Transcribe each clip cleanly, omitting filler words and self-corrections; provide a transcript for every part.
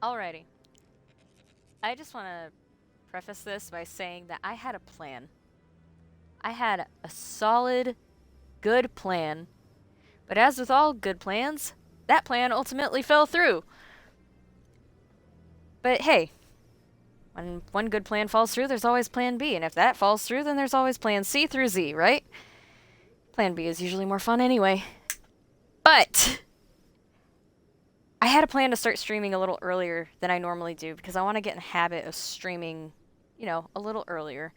Alrighty. I just want to preface this by saying that I had a plan. I had a solid, good plan. But as with all good plans, that plan ultimately fell through. But hey, when one good plan falls through, there's always plan B. And if that falls through, then there's always plan C through Z, right? Plan B is usually more fun anyway. But I had a plan to start streaming a little earlier than I normally do because I want to get in the habit of streaming, a little earlier.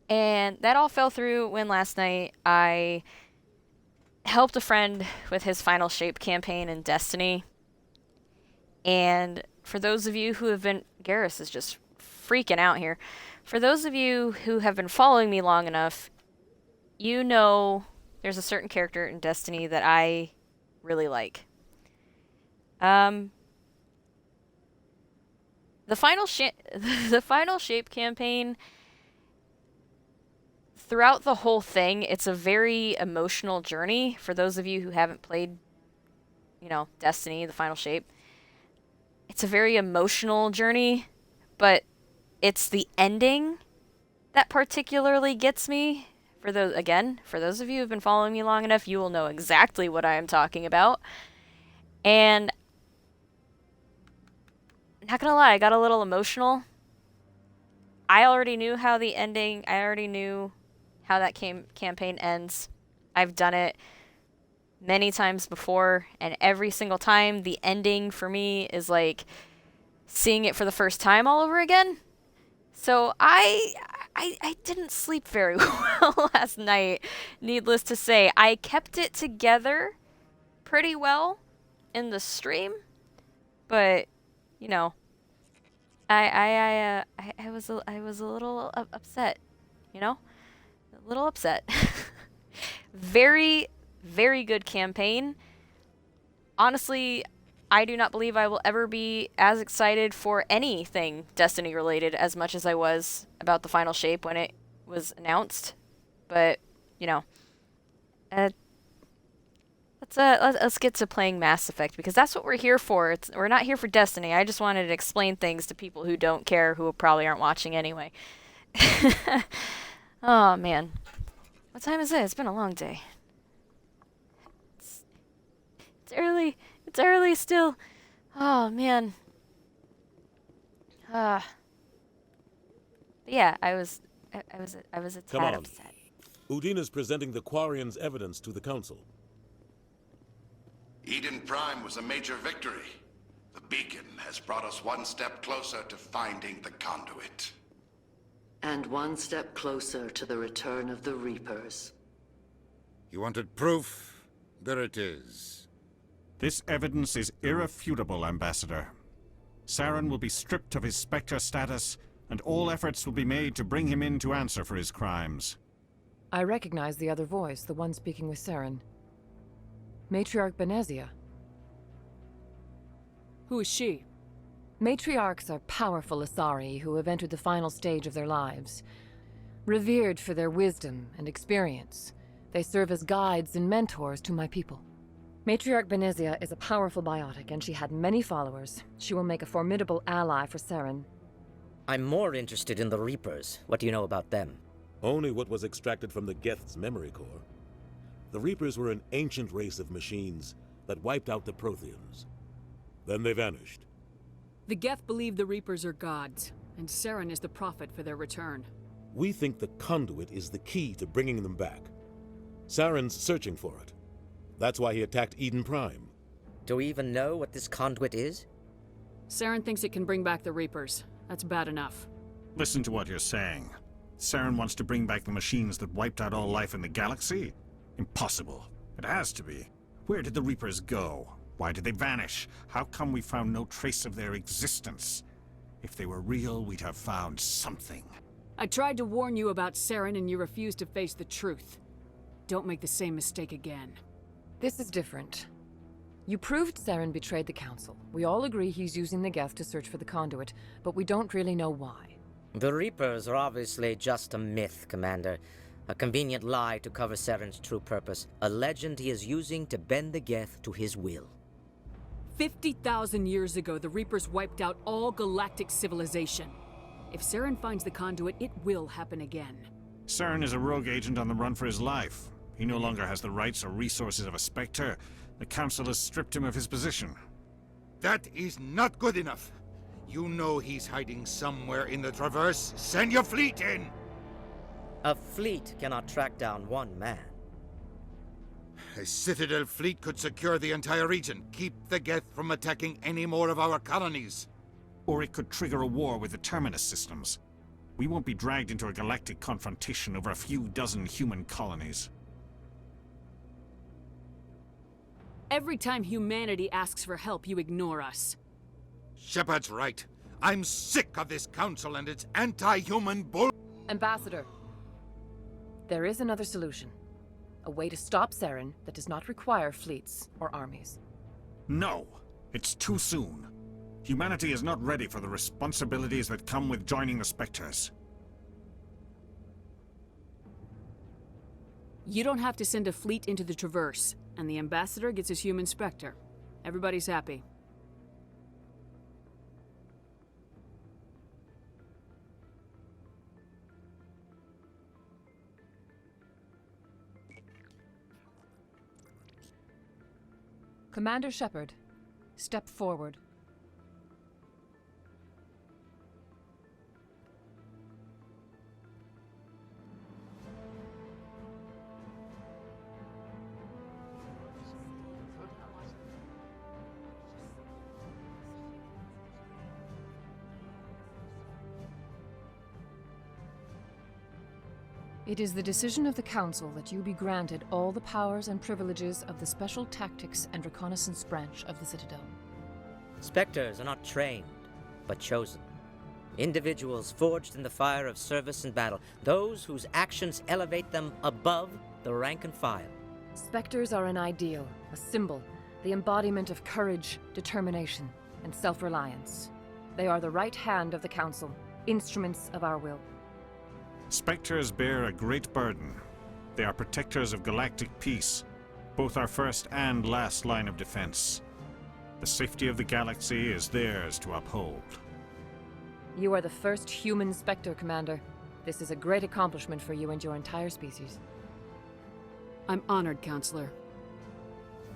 And that all fell through when last night I helped a friend with his Final Shape campaign in Destiny. And for those of you who have been... Garrus is just freaking out here. For those of you who have been following me long enough, you know there's a certain character in Destiny that I really like. The Final Shape campaign, throughout the whole thing, it's a very emotional journey. For those of you who haven't played, Destiny, The Final Shape, it's a very emotional journey, but it's the ending that particularly gets me. For those of you who have been following me long enough, you will know exactly what I am talking about. And not gonna lie, I got a little emotional. I already knew how that campaign ends. I've done it many times before, and every single time the ending for me is like seeing it for the first time all over again. So I didn't sleep very well last night, needless to say. I kept it together pretty well in the stream, but I was a little upset, a little upset. Very, very good campaign. Honestly, I do not believe I will ever be as excited for anything Destiny related as much as I was about the Final Shape when it was announced. But, let's get to playing Mass Effect, because that's what we're here for. We're not here for Destiny. I just wanted to explain things to people who don't care, who probably aren't watching anyway. Oh, man. What time is it? It's been a long day. It's early. It's early still. Oh, man. Yeah, I was a tad upset. Udina's presenting the Quarians' evidence to the Council. Eden Prime was a major victory. The beacon has brought us one step closer to finding the conduit. And one step closer to the return of the Reapers. You wanted proof? There it is. This evidence is irrefutable, Ambassador. Saren will be stripped of his Spectre status, and all efforts will be made to bring him in to answer for his crimes. I recognize the other voice, the one speaking with Saren. Matriarch Benezia. Who is she? Matriarchs are powerful Asari who have entered the final stage of their lives. Revered for their wisdom and experience, they serve as guides and mentors to my people. Matriarch Benezia is a powerful biotic, and she had many followers. She will make a formidable ally for Saren. I'm more interested in the Reapers. What do you know about them? Only what was extracted from the Geth's memory core. The Reapers were an ancient race of machines that wiped out the Protheans. Then they vanished. The Geth believe the Reapers are gods, and Saren is the prophet for their return. We think the conduit is the key to bringing them back. Saren's searching for it. That's why he attacked Eden Prime. Do we even know what this conduit is? Saren thinks it can bring back the Reapers. That's bad enough. Listen to what you're saying. Saren wants to bring back the machines that wiped out all life in the galaxy? Impossible. It has to be. Where did the Reapers go? Why did they vanish? How come we found no trace of their existence? If they were real, we'd have found something. I tried to warn you about Saren, and you refused to face the truth. Don't make the same mistake again. This is different. You proved Saren betrayed the Council. We all agree he's using the Geth to search for the conduit, but we don't really know why. The Reapers are obviously just a myth, Commander. A convenient lie to cover Saren's true purpose. A legend he is using to bend the Geth to his will. 50,000 years ago, the Reapers wiped out all galactic civilization. If Saren finds the conduit, it will happen again. Saren is a rogue agent on the run for his life. He no longer has the rights or resources of a Spectre. The Council has stripped him of his position. That is not good enough. You know he's hiding somewhere in the Traverse. Send your fleet in! A fleet cannot track down one man. A Citadel fleet could secure the entire region, keep the Geth from attacking any more of our colonies. Or it could trigger a war with the Terminus systems. We won't be dragged into a galactic confrontation over a few dozen human colonies. Every time humanity asks for help, you ignore us. Shepard's right. I'm sick of this council and its anti-human bull. Ambassador, there is another solution. A way to stop Saren that does not require fleets or armies. No! It's too soon. Humanity is not ready for the responsibilities that come with joining the Spectres. You don't have to send a fleet into the Traverse, and the Ambassador gets his human Spectre. Everybody's happy. Commander Shepard, step forward. It is the decision of the Council that you be granted all the powers and privileges of the Special Tactics and Reconnaissance Branch of the Citadel. Spectres are not trained, but chosen. Individuals forged in the fire of service and battle, those whose actions elevate them above the rank and file. Spectres are an ideal, a symbol, the embodiment of courage, determination, and self-reliance. They are the right hand of the Council, instruments of our will. Spectres bear a great burden. They are protectors of galactic peace, both our first and last line of defense. The safety of the galaxy is theirs to uphold. You are the first human Spectre, Commander. This is a great accomplishment for you and your entire species. I'm honored, Counselor.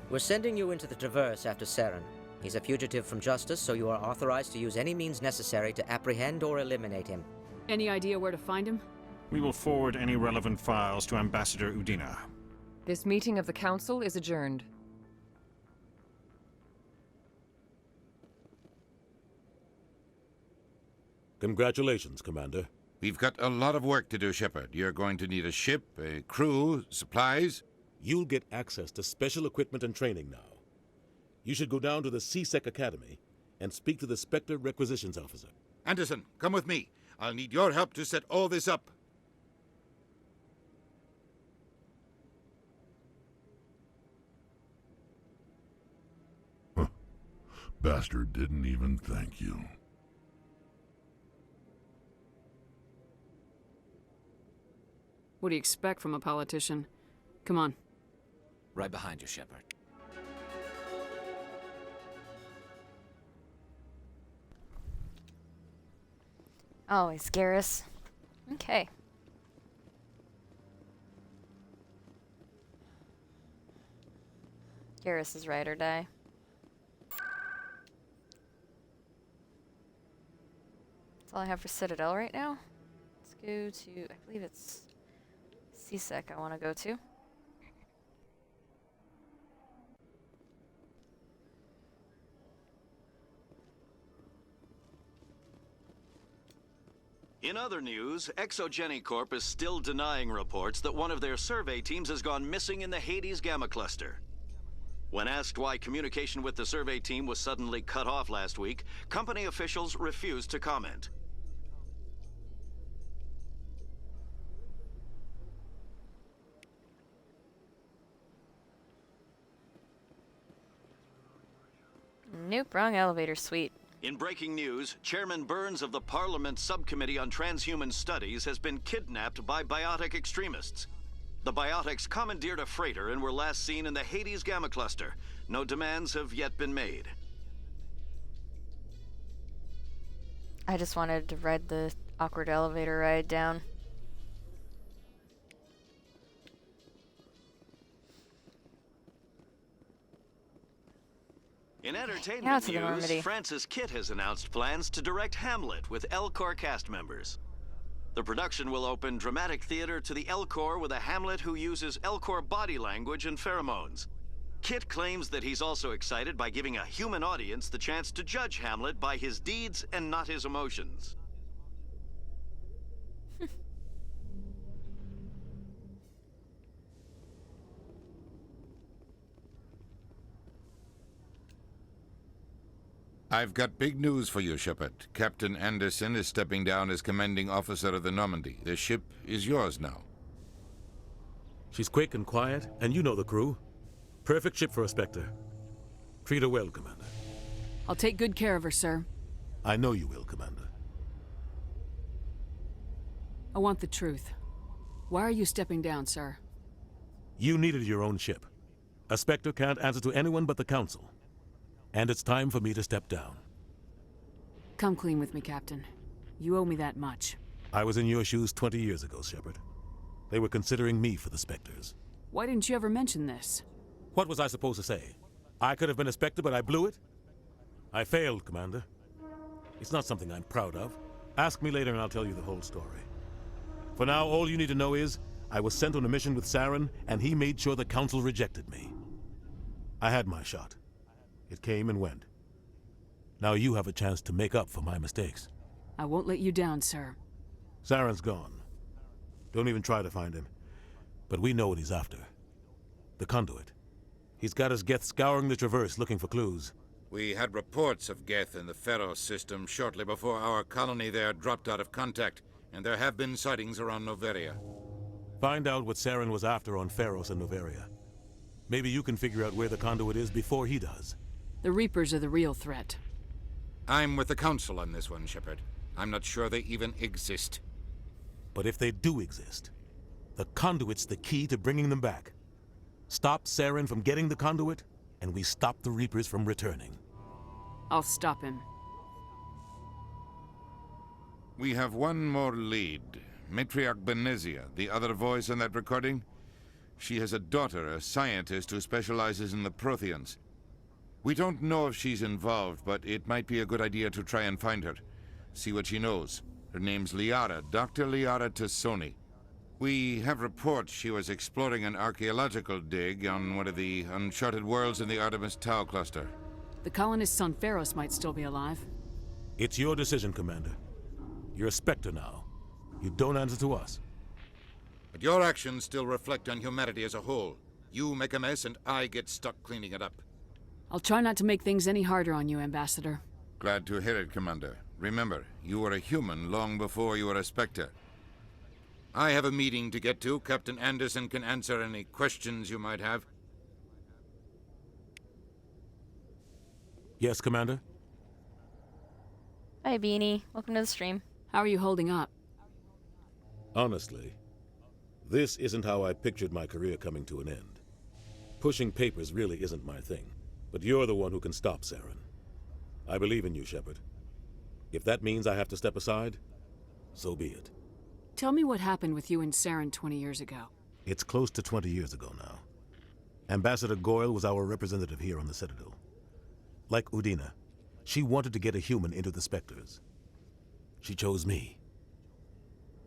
We're sending you into the Traverse after Saren. He's a fugitive from justice, so you are authorized to use any means necessary to apprehend or eliminate him. Any idea where to find him? We will forward any relevant files to Ambassador Udina. This meeting of the Council is adjourned. Congratulations, Commander. We've got a lot of work to do, Shepard. You're going to need a ship, a crew, supplies. You'll get access to special equipment and training now. You should go down to the C-Sec Academy and speak to the Spectre Requisitions Officer. Anderson, come with me. I'll need your help to set all this up. Bastard didn't even thank you. What do you expect from a politician? Come on. Right behind you, Shepard. Always, Garrus. Okay. Garrus is ride or die. That's all I have for Citadel right now. Let's go to, I believe it's C-Sec I want to go to. In other news, Exogeny Corp is still denying reports that one of their survey teams has gone missing in the Hades Gamma Cluster. When asked why communication with the survey team was suddenly cut off last week, company officials refused to comment. Nope, wrong elevator suite. In breaking news, Chairman Burns of the Parliament Subcommittee on Transhuman Studies has been kidnapped by biotic extremists. The biotics commandeered a freighter and were last seen in the Hades Gamma Cluster. No demands have yet been made. I just wanted to ride the awkward elevator ride down. In Now entertainment to the news, Normandy. Francis Kitt has announced plans to direct Hamlet with Elcor cast members. The production will open dramatic theater to the Elcor with a Hamlet who uses Elcor body language and pheromones. Kitt claims that he's also excited by giving a human audience the chance to judge Hamlet by his deeds and not his emotions. I've got big news for you, Shepard. Captain Anderson is stepping down as commanding officer of the Normandy. The ship is yours now. She's quick and quiet, and you know the crew. Perfect ship for a Spectre. Treat her well, Commander. I'll take good care of her, sir. I know you will, Commander. I want the truth. Why are you stepping down, sir? You needed your own ship. A Spectre can't answer to anyone but the Council. And it's time for me to step down. Come clean with me, Captain. You owe me that much. I was in your shoes 20 years ago, Shepard. They were considering me for the Spectres. Why didn't you ever mention this? What was I supposed to say? I could have been a Spectre, but I blew it? I failed, Commander. It's not something I'm proud of. Ask me later and I'll tell you the whole story. For now, all you need to know is, I was sent on a mission with Saren, and he made sure the Council rejected me. I had my shot. It came and went. Now you have a chance to make up for my mistakes. I won't let you down, sir. Saren's gone. Don't even try to find him. But we know what he's after. The conduit. He's got his Geth scouring the Traverse looking for clues. We had reports of Geth in the Pharos system shortly before our colony there dropped out of contact, and there have been sightings around Noveria. Find out what Saren was after on Pharos and Noveria. Maybe you can figure out where the conduit is before he does. The Reapers are the real threat. I'm with the Council on this one, Shepard. I'm not sure they even exist. But if they do exist, the conduit's the key to bringing them back. Stop Saren from getting the conduit, and we stop the Reapers from returning. I'll stop him. We have one more lead. Matriarch Benezia, the other voice in that recording. She has a daughter, a scientist who specializes in the Protheans. We don't know if she's involved, but it might be a good idea to try and find her. See what she knows. Her name's Liara, Dr. Liara Tassoni. We have reports she was exploring an archaeological dig on one of the uncharted worlds in the Artemis Tau cluster. The colonists on Pharos might still be alive. It's your decision, Commander. You're a Spectre now. You don't answer to us. But your actions still reflect on humanity as a whole. You make a mess and I get stuck cleaning it up. I'll try not to make things any harder on you, Ambassador. Glad to hear it, Commander. Remember, you were a human long before you were a Spectre. I have a meeting to get to. Captain Anderson can answer any questions you might have. Yes, Commander? Hi, Beanie. Welcome to the stream. How are you holding up? Honestly, this isn't how I pictured my career coming to an end. Pushing papers really isn't my thing, but you're the one who can stop Saren. I believe in you, Shepard. If that means I have to step aside, so be it. Tell me what happened with you and Saren 20 years ago. It's close to 20 years ago now. Ambassador Goyle was our representative here on the Citadel. Like Udina, she wanted to get a human into the Spectres. She chose me.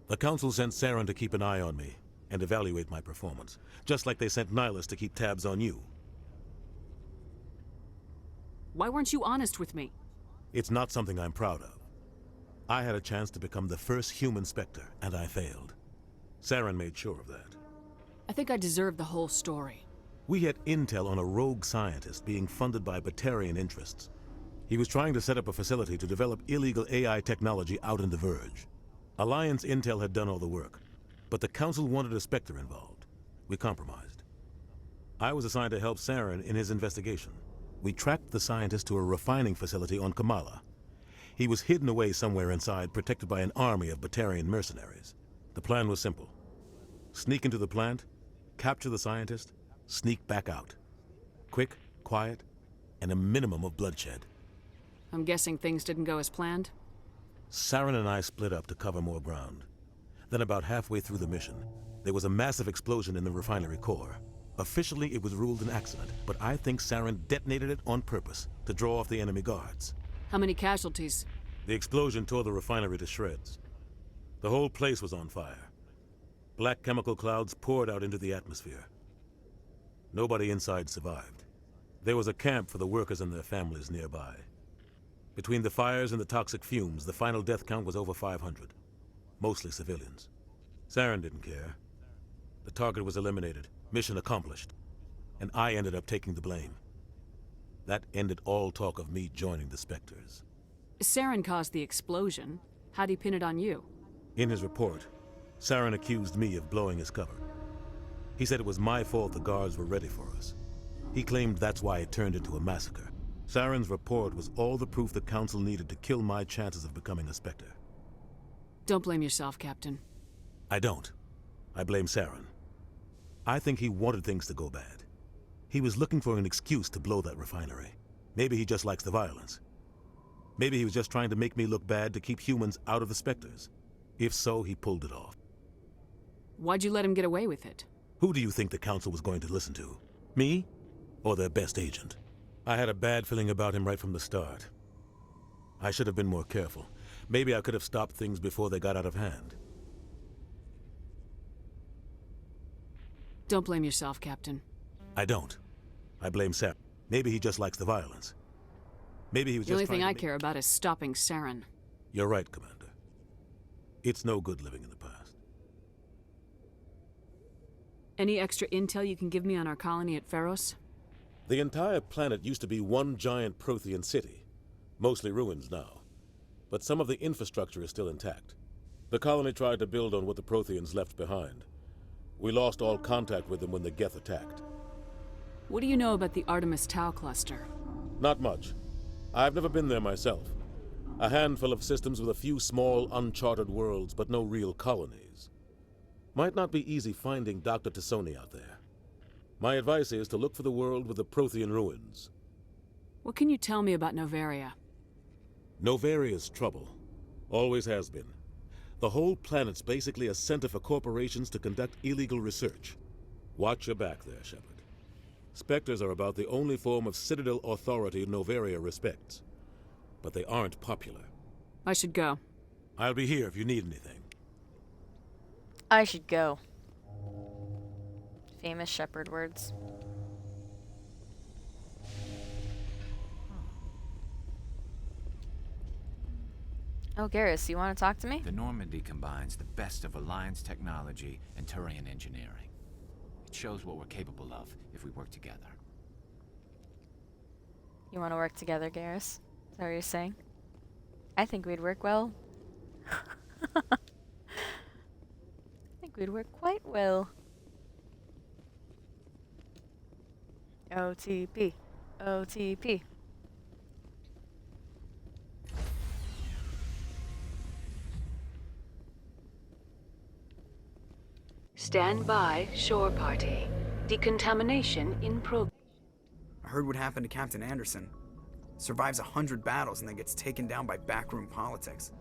The Council sent Saren to keep an eye on me and evaluate my performance, just like they sent Nihilus to keep tabs on you. Why weren't you honest with me? It's not something I'm proud of. I had a chance to become the first human Spectre, and I failed. Saren made sure of that. I think I deserve the whole story. We had intel on a rogue scientist being funded by Batarian interests. He was trying to set up a facility to develop illegal AI technology out in the Verge. Alliance intel had done all the work, but the Council wanted a Spectre involved. We compromised. I was assigned to help Saren in his investigation. We tracked the scientist to a refining facility on Kamala. He was hidden away somewhere inside, protected by an army of Batarian mercenaries. The plan was simple. Sneak into the plant, capture the scientist, sneak back out. Quick, quiet, and a minimum of bloodshed. I'm guessing things didn't go as planned? Saren and I split up to cover more ground. Then about halfway through the mission, there was a massive explosion in the refinery core. Officially, it was ruled an accident, but I think Saren detonated it on purpose to draw off the enemy guards. How many casualties? The explosion tore the refinery to shreds. The whole place was on fire. Black chemical clouds poured out into the atmosphere. Nobody inside survived. There was a camp for the workers and their families nearby. Between the fires and the toxic fumes, the final death count was over 500. Mostly civilians. Saren didn't care. The target was eliminated, mission accomplished, and I ended up taking the blame. That ended all talk of me joining the Spectres. Saren caused the explosion. How'd he pin it on you? In his report, Saren accused me of blowing his cover. He said it was my fault the guards were ready for us. He claimed that's why it turned into a massacre. Saren's report was all the proof the Council needed to kill my chances of becoming a Spectre. Don't blame yourself, Captain. I don't. I blame Saren. I think he wanted things to go bad. He was looking for an excuse to blow that refinery. Maybe he just likes the violence. Maybe he was just trying to make me look bad to keep humans out of the Spectres. If so, he pulled it off. Why'd you let him get away with it? Who do you think the Council was going to listen to? Me? Or their best agent? I had a bad feeling about him right from the start. I should have been more careful. Maybe I could have stopped things before they got out of hand. Don't blame yourself, Captain. I don't. I blame Saren. Maybe he just likes the violence. Maybe he was The just only trying thing to I make- care about is stopping Saren. You're right, Commander. It's no good living in the past. Any extra intel you can give me on our colony at Pharos? The entire planet used to be one giant Prothean city. Mostly ruins now. But some of the infrastructure is still intact. The colony tried to build on what the Protheans left behind. We lost all contact with them when the Geth attacked. What do you know about the Artemis Tau cluster? Not much. I've never been there myself. A handful of systems with a few small, uncharted worlds, but no real colonies. Might not be easy finding Dr. T'Soni out there. My advice is to look for the world with the Prothean ruins. What can you tell me about Novaria? Novaria's trouble. Always has been. The whole planet's basically a center for corporations to conduct illegal research. Watch your back there, Shepard. Spectres are about the only form of Citadel authority Novaria respects. But they aren't popular. I should go. I'll be here if you need anything. I should go. Famous Shepard words. Oh, Garrus, you want to talk to me? The Normandy combines the best of Alliance technology and Turian engineering. It shows what we're capable of if we work together. You want to work together, Garrus? Is that what you're saying? I think we'd work well. I think we'd work quite well. OTP. OTP. Stand by, shore party. Decontamination in progress. I heard what happened to Captain Anderson. Survives 100 battles and then gets taken down by backroom politics.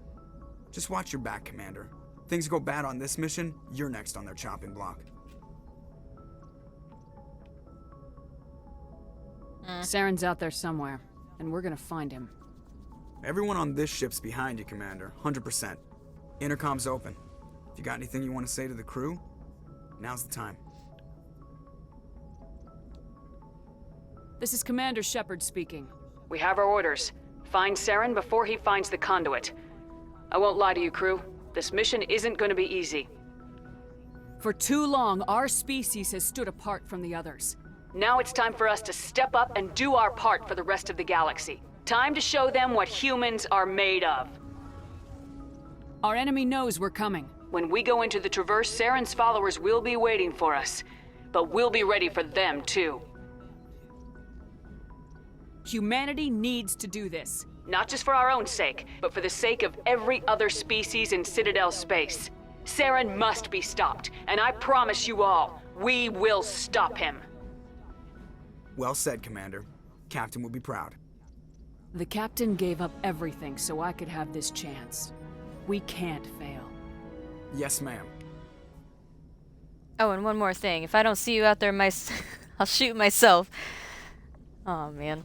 Just watch your back, Commander. Things go bad on this mission, you're next on their chopping block. Saren's out there somewhere, and we're gonna find him. Everyone on this ship's behind you, Commander. 100%. Intercom's open. If you got anything you want to say to the crew, now's the time. This is Commander Shepard speaking. We have our orders. Find Saren before he finds the conduit. I won't lie to you, crew. This mission isn't going to be easy. For too long, our species has stood apart from the others. Now it's time for us to step up and do our part for the rest of the galaxy. Time to show them what humans are made of. Our enemy knows we're coming. When we go into the Traverse, Saren's followers will be waiting for us. But we'll be ready for them, too. Humanity needs to do this. Not just for our own sake, but for the sake of every other species in Citadel space. Saren must be stopped, and I promise you all, we will stop him. Well said, Commander. Captain will be proud. The captain gave up everything so I could have this chance. We can't fail. Yes, ma'am. Oh, and one more thing. If I don't see you out there, I'll shoot myself. Oh, man.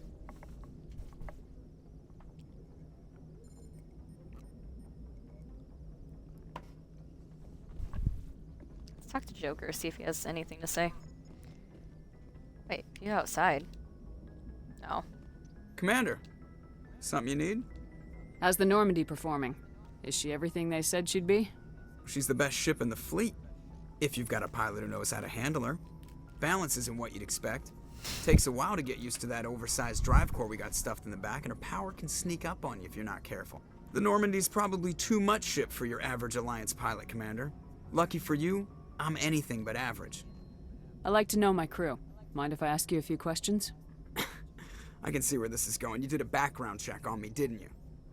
Let's talk to Joker, see if he has anything to say. Wait, you outside? No. Commander, something you need? How's the Normandy performing? Is she everything they said she'd be? She's the best ship in the fleet. If you've got a pilot who knows how to handle her. Balance isn't what you'd expect. Takes a while to get used to that oversized drive core we got stuffed in the back, and her power can sneak up on you if you're not careful. The Normandy's probably too much ship for your average Alliance pilot, Commander. Lucky for you, I'm anything but average. I like to know my crew. Mind if I ask you a few questions? I can see where this is going. You did a background check on me, didn't you?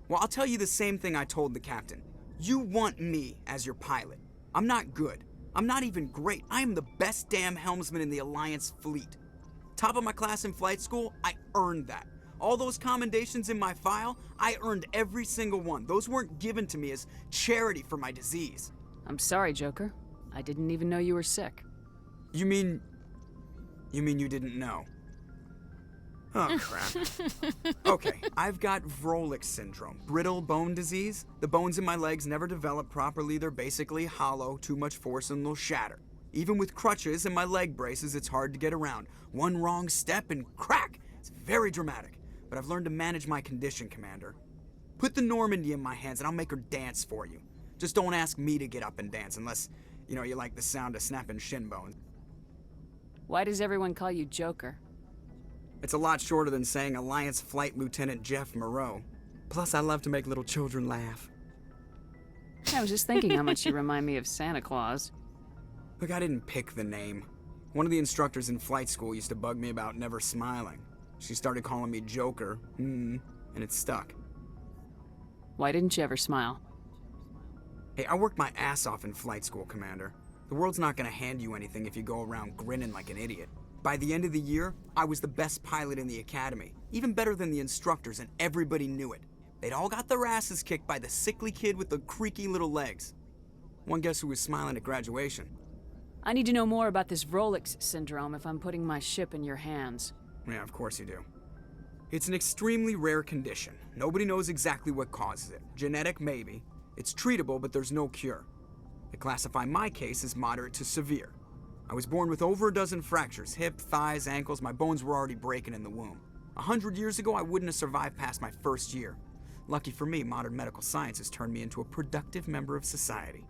Well, I'll tell you the same thing I told the captain. You want me as your pilot. I'm not good. I'm not even great. I am the best damn helmsman in the Alliance fleet. Top of my class in flight school, I earned that. All those commendations in my file, I earned every single one. Those weren't given to me as charity for my disease. I'm sorry, Joker. I didn't even know you were sick. You mean you didn't know? Oh, crap. Okay, I've got Vrolik syndrome, brittle bone disease. The bones in my legs never develop properly. They're basically hollow, too much force and they'll shatter. Even with crutches and my leg braces, it's hard to get around. One wrong step and crack! It's very dramatic. But I've learned to manage my condition, Commander. Put the Normandy in my hands and I'll make her dance for you. Just don't ask me to get up and dance unless, you like the sound of snapping shin bones. Why does everyone call you Joker? It's a lot shorter than saying Alliance Flight Lieutenant Jeff Moreau. Plus, I love to make little children laugh. I was just thinking how much you remind me of Santa Claus. Look, I didn't pick the name. One of the instructors in flight school used to bug me about never smiling. She started calling me Joker, and it stuck. Why didn't you ever smile? Hey, I worked my ass off in flight school, Commander. The world's not gonna hand you anything if you go around grinning like an idiot. By the end of the year, I was the best pilot in the academy, even better than the instructors, and everybody knew it. They'd all got their asses kicked by the sickly kid with the creaky little legs. One guess who was smiling at graduation? I need to know more about this Vrolik syndrome if I'm putting my ship in your hands. Yeah, of course you do. It's an extremely rare condition. Nobody knows exactly what causes it. Genetic, maybe. It's treatable, but there's no cure. They classify my case as moderate to severe. I was born with over a dozen fractures, hip, thighs, ankles. My bones were already breaking in the womb. 100 years ago, I wouldn't have survived past my first year. Lucky for me, modern medical science has turned me into a productive member of society.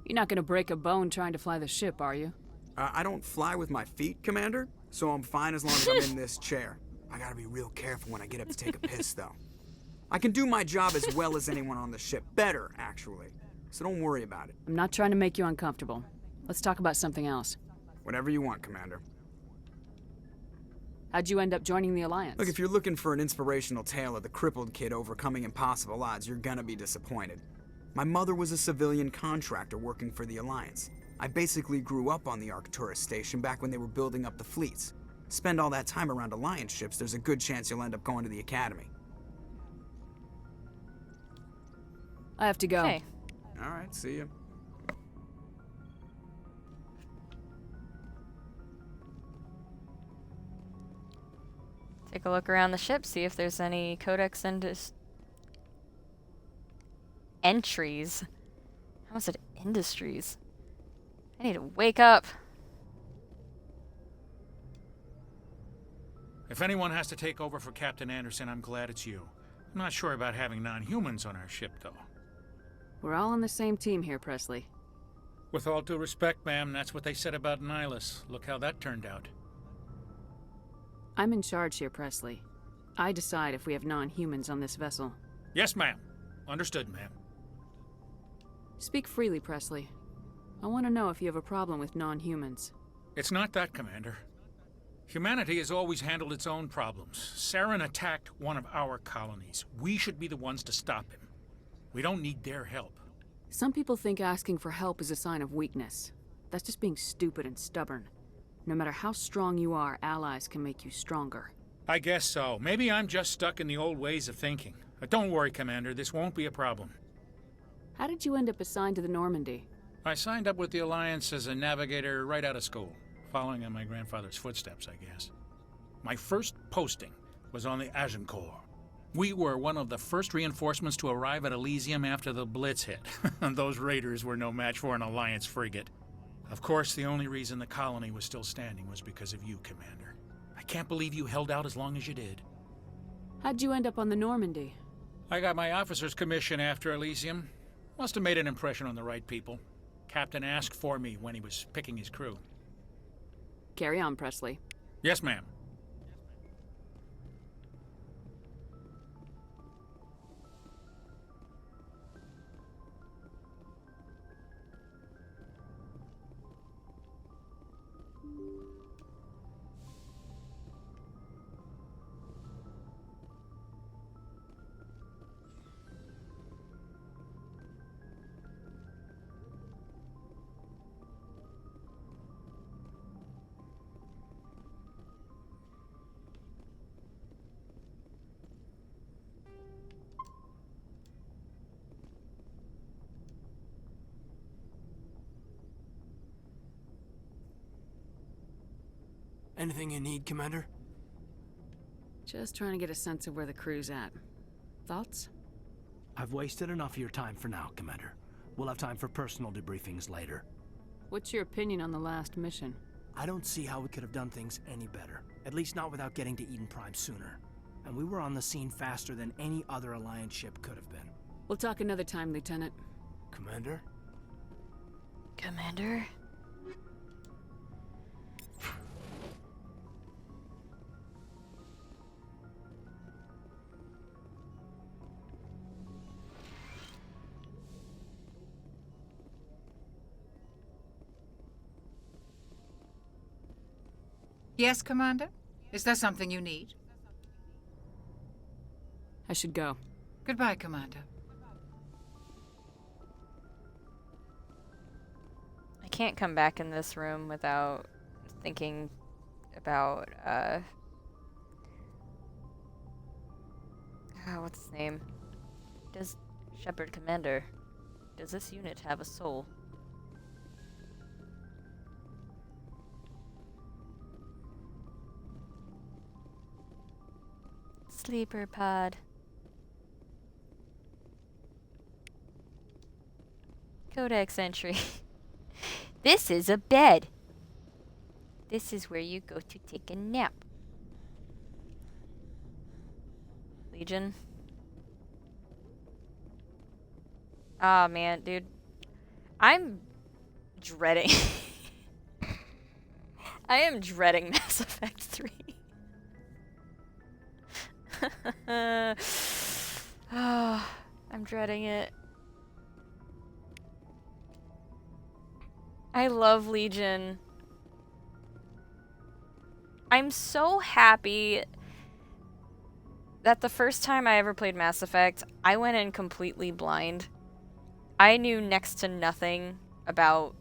You're not gonna break a bone trying to fly the ship, are you? I don't fly with my feet, Commander, so I'm fine as long as I'm in this chair. I gotta be real careful when I get up to take a piss, though. I can do my job as well as anyone on the ship. Better, actually. So don't worry about it. I'm not trying to make you uncomfortable. Let's talk about something else. Whatever you want, Commander. How'd you end up joining the Alliance? Look, if you're looking for an inspirational tale of the crippled kid overcoming impossible odds, you're gonna be disappointed. My mother was a civilian contractor working for the Alliance. I basically grew up on the Arcturus station back when they were building up the fleets. Spend all that time around Alliance ships, there's a good chance you'll end up going to the Academy. I have to go. Hey. Alright, see ya. Take a look around the ship, see if there's any codex entries. How is it industries? I need to wake up. If anyone has to take over for Captain Anderson, I'm glad it's you. I'm not sure about having non-humans on our ship, though. We're all on the same team here, Presley. With all due respect, ma'am, that's what they said about Nihilus. Look how that turned out. I'm in charge here, Presley. I decide if we have non-humans on this vessel. Yes, ma'am. Understood, ma'am. Speak freely, Presley. I want to know if you have a problem with non-humans. It's not that, Commander. Humanity has always handled its own problems. Saren attacked one of our colonies. We should be the ones to stop him. We don't need their help. Some people think asking for help is a sign of weakness. That's just being stupid and stubborn. No matter how strong you are, allies can make you stronger. I guess so. Maybe I'm just stuck in the old ways of thinking. But don't worry, Commander. This won't be a problem. How did you end up assigned to the Normandy? I signed up with the Alliance as a navigator right out of school, following in my grandfather's footsteps, I guess. My first posting was on the Agincourt. We were one of the first reinforcements to arrive at Elysium after the Blitz hit. Those raiders were no match for an Alliance frigate. Of course, the only reason the colony was still standing was because of you, Commander. I can't believe you held out as long as you did. How'd you end up on the Normandy? I got my officer's commission after Elysium. Must have made an impression on the right people. Captain asked for me when he was picking his crew. Carry on, Presley. Yes, ma'am. Anything you need, Commander? Just trying to get a sense of where the crew's at. Thoughts? I've wasted enough of your time for now, Commander. We'll have time for personal debriefings later. What's your opinion on the last mission? I don't see how we could have done things any better. At least not without getting to Eden Prime sooner. And we were on the scene faster than any other Alliance ship could have been. We'll talk another time, Lieutenant. Commander? Commander? Yes, Commander? Is there something you need? I should go. Goodbye, Commander. I can't come back in this room without thinking about, what's his name? Does Shepard Commander, does this unit have a soul? Sleeper pod. Codex entry. This is a bed. This is where you go to take a nap. Legion. Ah, man, dude. I'm dreading. I am dreading Mass Effect 3. Oh, I'm dreading it. I love Legion. I'm so happy that the first time I ever played Mass Effect, I went in completely blind. I knew next to nothing about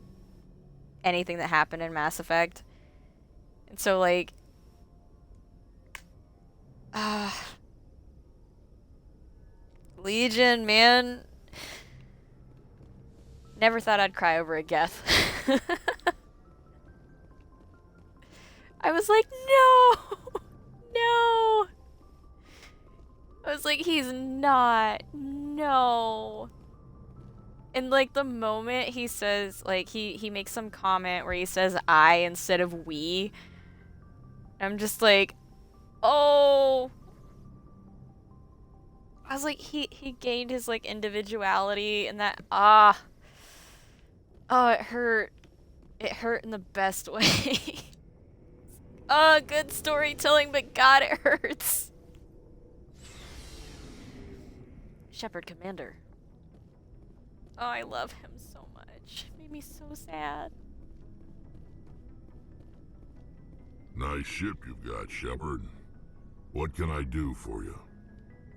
anything that happened in Mass Effect. And so, like, Legion, man. Never thought I'd cry over a Geth. I was like, no! No! I was like, he's not. No. And, like, the moment he says, like, he makes some comment where he says I instead of we, I'm just like, oh. I was like, he gained his, like, individuality and that, oh, it hurt. It hurt in the best way. Oh, good storytelling, but God, it hurts. Shepard Commander. Oh, I love him so much. It made me so sad. Nice ship you've got, Shepard. What can I do for you?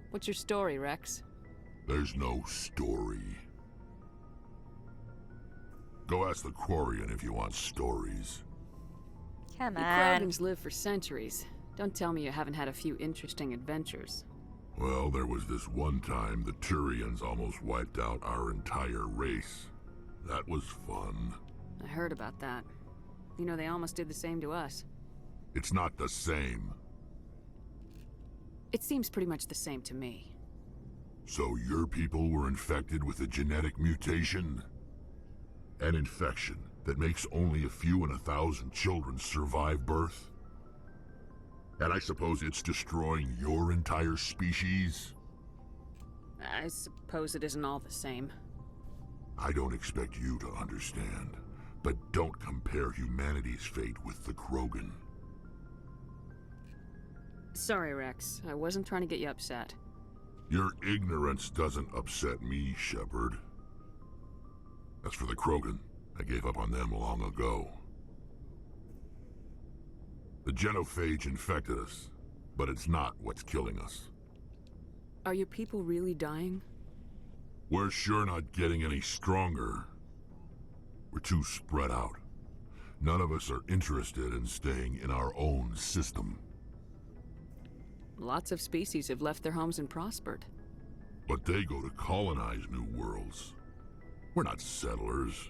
What's your story, Rex? There's no story. Go ask the Quarian if you want stories. Come You on. Krogans live for centuries. Don't tell me you haven't had a few interesting adventures. Well, there was this one time the Turians almost wiped out our entire race. That was fun. I heard about that. You know, they almost did the same to us. It's not the same. It seems pretty much the same to me. So your people were infected with a genetic mutation? An infection that makes only a few in 1,000 children survive birth? And I suppose it's destroying your entire species? I suppose it isn't all the same. I don't expect you to understand, but don't compare humanity's fate with the Krogan. Sorry, Rex. I wasn't trying to get you upset. Your ignorance doesn't upset me, Shepard. As for the Krogan, I gave up on them long ago. The genophage infected us, but it's not what's killing us. Are your people really dying? We're sure not getting any stronger. We're too spread out. None of us are interested in staying in our own system. Lots of species have left their homes and prospered. But they go to colonize new worlds. We're not settlers.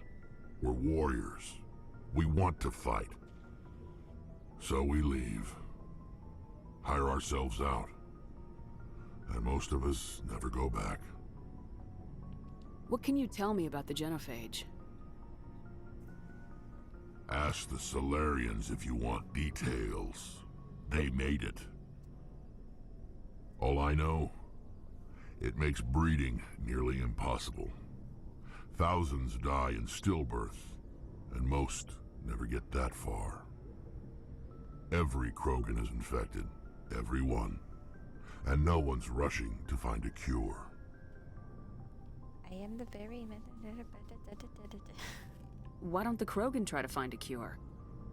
We're warriors. We want to fight. So we leave. Hire ourselves out. And most of us never go back. What can you tell me about the genophage? Ask the Solarians if you want details. They made it. All I know, it makes breeding nearly impossible. Thousands die in stillbirth, and most never get that far. Every Krogan is infected, every one, and no one's rushing to find a cure. I am the very... Why don't the Krogan try to find a cure?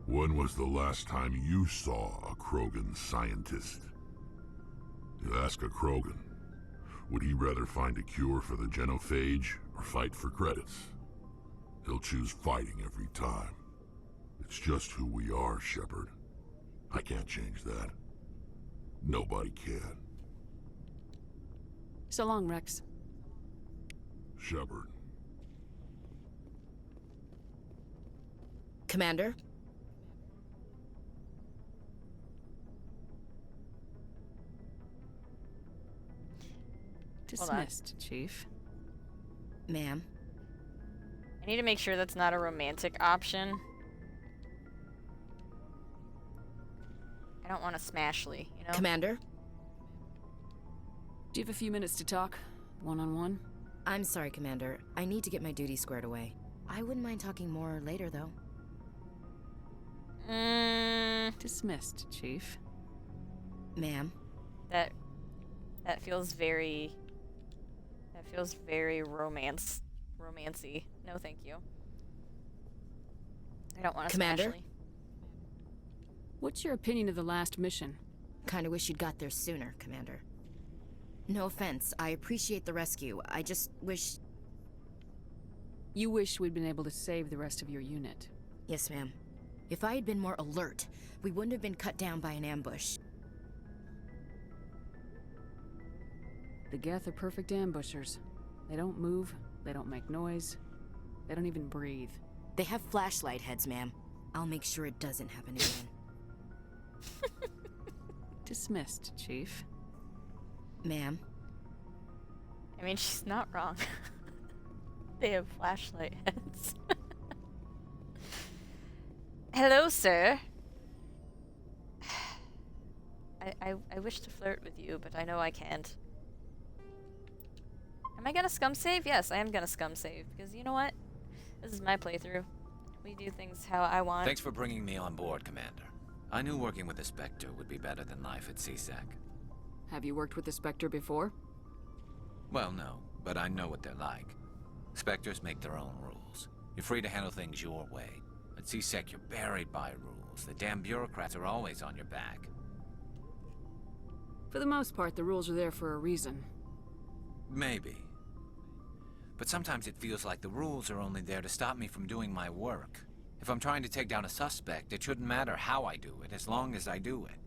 When was the last time you saw a Krogan scientist? You ask a Krogan, would he rather find a cure for the genophage or fight for credits? He'll choose fighting every time. It's just who we are, Shepard. I can't change that. Nobody can. So long, Rex. Shepard. Commander? Dismissed, Chief. Ma'am? I need to make sure that's not a romantic option. I don't want to smashly, you know? Commander? Do you have a few minutes to talk? One-on-one? I'm sorry, Commander. I need to get my duties squared away. I wouldn't mind talking more later, though. Dismissed, Chief. Ma'am? That feels very... That feels very romancy. No, thank you. I don't want to Commander? smashly. What's your opinion of the last mission? Kinda wish you'd got there sooner, Commander. No offense, I appreciate the rescue. I just wish... You wish we'd been able to save the rest of your unit. Yes, ma'am. If I had been more alert, we wouldn't have been cut down by an ambush. The Geth are perfect ambushers. They don't move, they don't make noise, they don't even breathe. They have flashlight heads, ma'am. I'll make sure it doesn't happen again. Dismissed, Chief. Ma'am? I mean, she's not wrong. They have flashlight heads. Hello, sir. I wish to flirt with you, but I know I can't. Am I gonna scum save? Yes, I am gonna scum save, because you know what? This is my playthrough. We do things how I want. Thanks for bringing me on board, Commander. I knew working with the Spectre would be better than life at CSEC. Have you worked with the Spectre before? Well, no, but I know what they're like. Spectres make their own rules. You're free to handle things your way. At CSEC, you're buried by rules. The damn bureaucrats are always on your back. For the most part, the rules are there for a reason. Maybe. But sometimes it feels like the rules are only there to stop me from doing my work. If I'm trying to take down a suspect, it shouldn't matter how I do it, as long as I do it.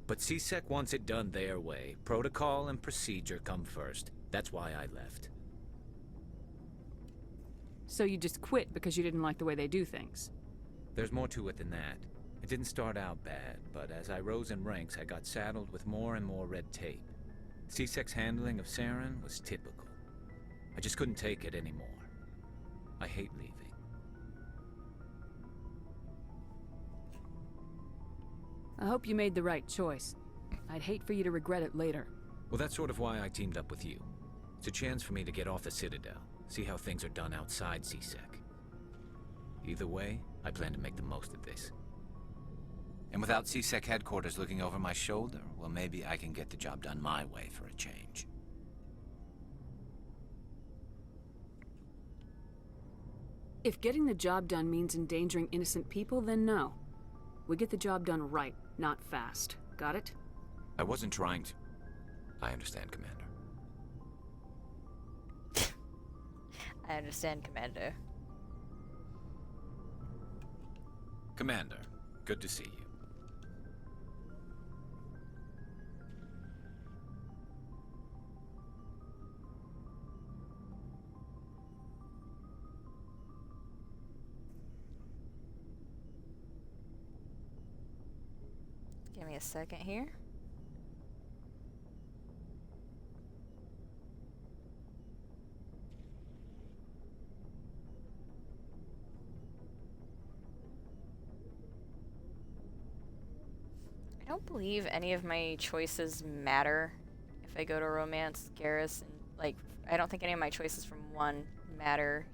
But CSEC wants it done their way. Protocol and procedure come first. That's why I left. So you just quit because you didn't like the way they do things? There's more to it than that. It didn't start out bad, but as I rose in ranks, I got saddled with more and more red tape. CSEC's handling of Saren was typical. I just couldn't take it anymore. I hate leaving. I hope you made the right choice. I'd hate for you to regret it later. Well, that's sort of why I teamed up with you. It's a chance for me to get off the Citadel, see how things are done outside CSEC. Either way, I plan to make the most of this. And without CSEC headquarters looking over my shoulder, well, maybe I can get the job done my way for a change. If getting the job done means endangering innocent people, then no. We get the job done right, not fast. Got it? I wasn't trying to... I understand, Commander. I understand, Commander. Commander, good to see you. Give me a second here. I don't believe any of my choices matter if I go to romance, Garrus, and like I don't think any of my choices from 1 matter.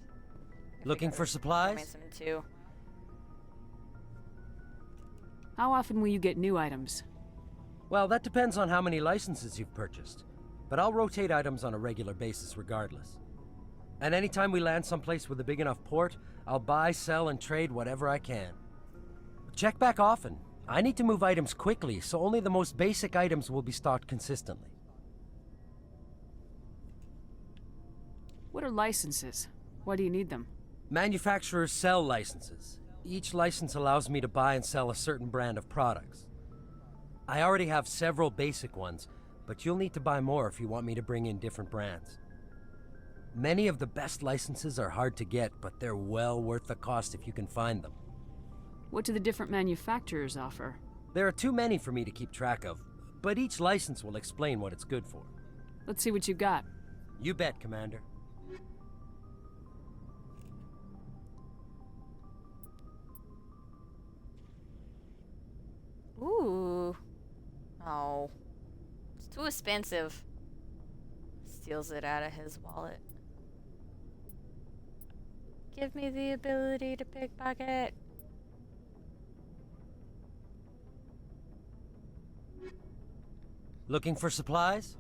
Looking for supplies? Romance and 2. How often will you get new items? Well, that depends on how many licenses you've purchased. But I'll rotate items on a regular basis regardless. And anytime we land someplace with a big enough port, I'll buy, sell, and trade whatever I can. Check back often. I need to move items quickly, so only the most basic items will be stocked consistently. What are licenses? Why do you need them? Manufacturers sell licenses. Each license allows me to buy and sell a certain brand of products. I already have several basic ones, but you'll need to buy more if you want me to bring in different brands. Many of the best licenses are hard to get, but they're well worth the cost if you can find them. What do the different manufacturers offer? There are too many for me to keep track of, but each license will explain what it's good for. Let's see what you got. You bet, Commander. Ooh. Oh. It's too expensive. Steals it out of his wallet. Give me the ability to pickpocket. Looking for supplies?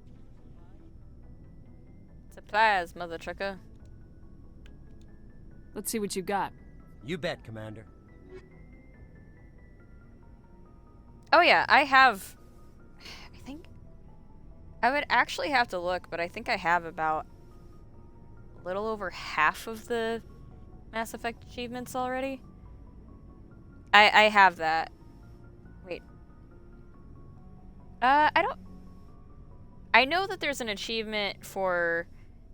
Supplies, mother trucker. Let's see what you got. You bet, Commander. Oh yeah, I have... I think... I would actually have to look, but I think I have about a little over half of the Mass Effect achievements already. I have that. Wait. I don't... I know that there's an achievement for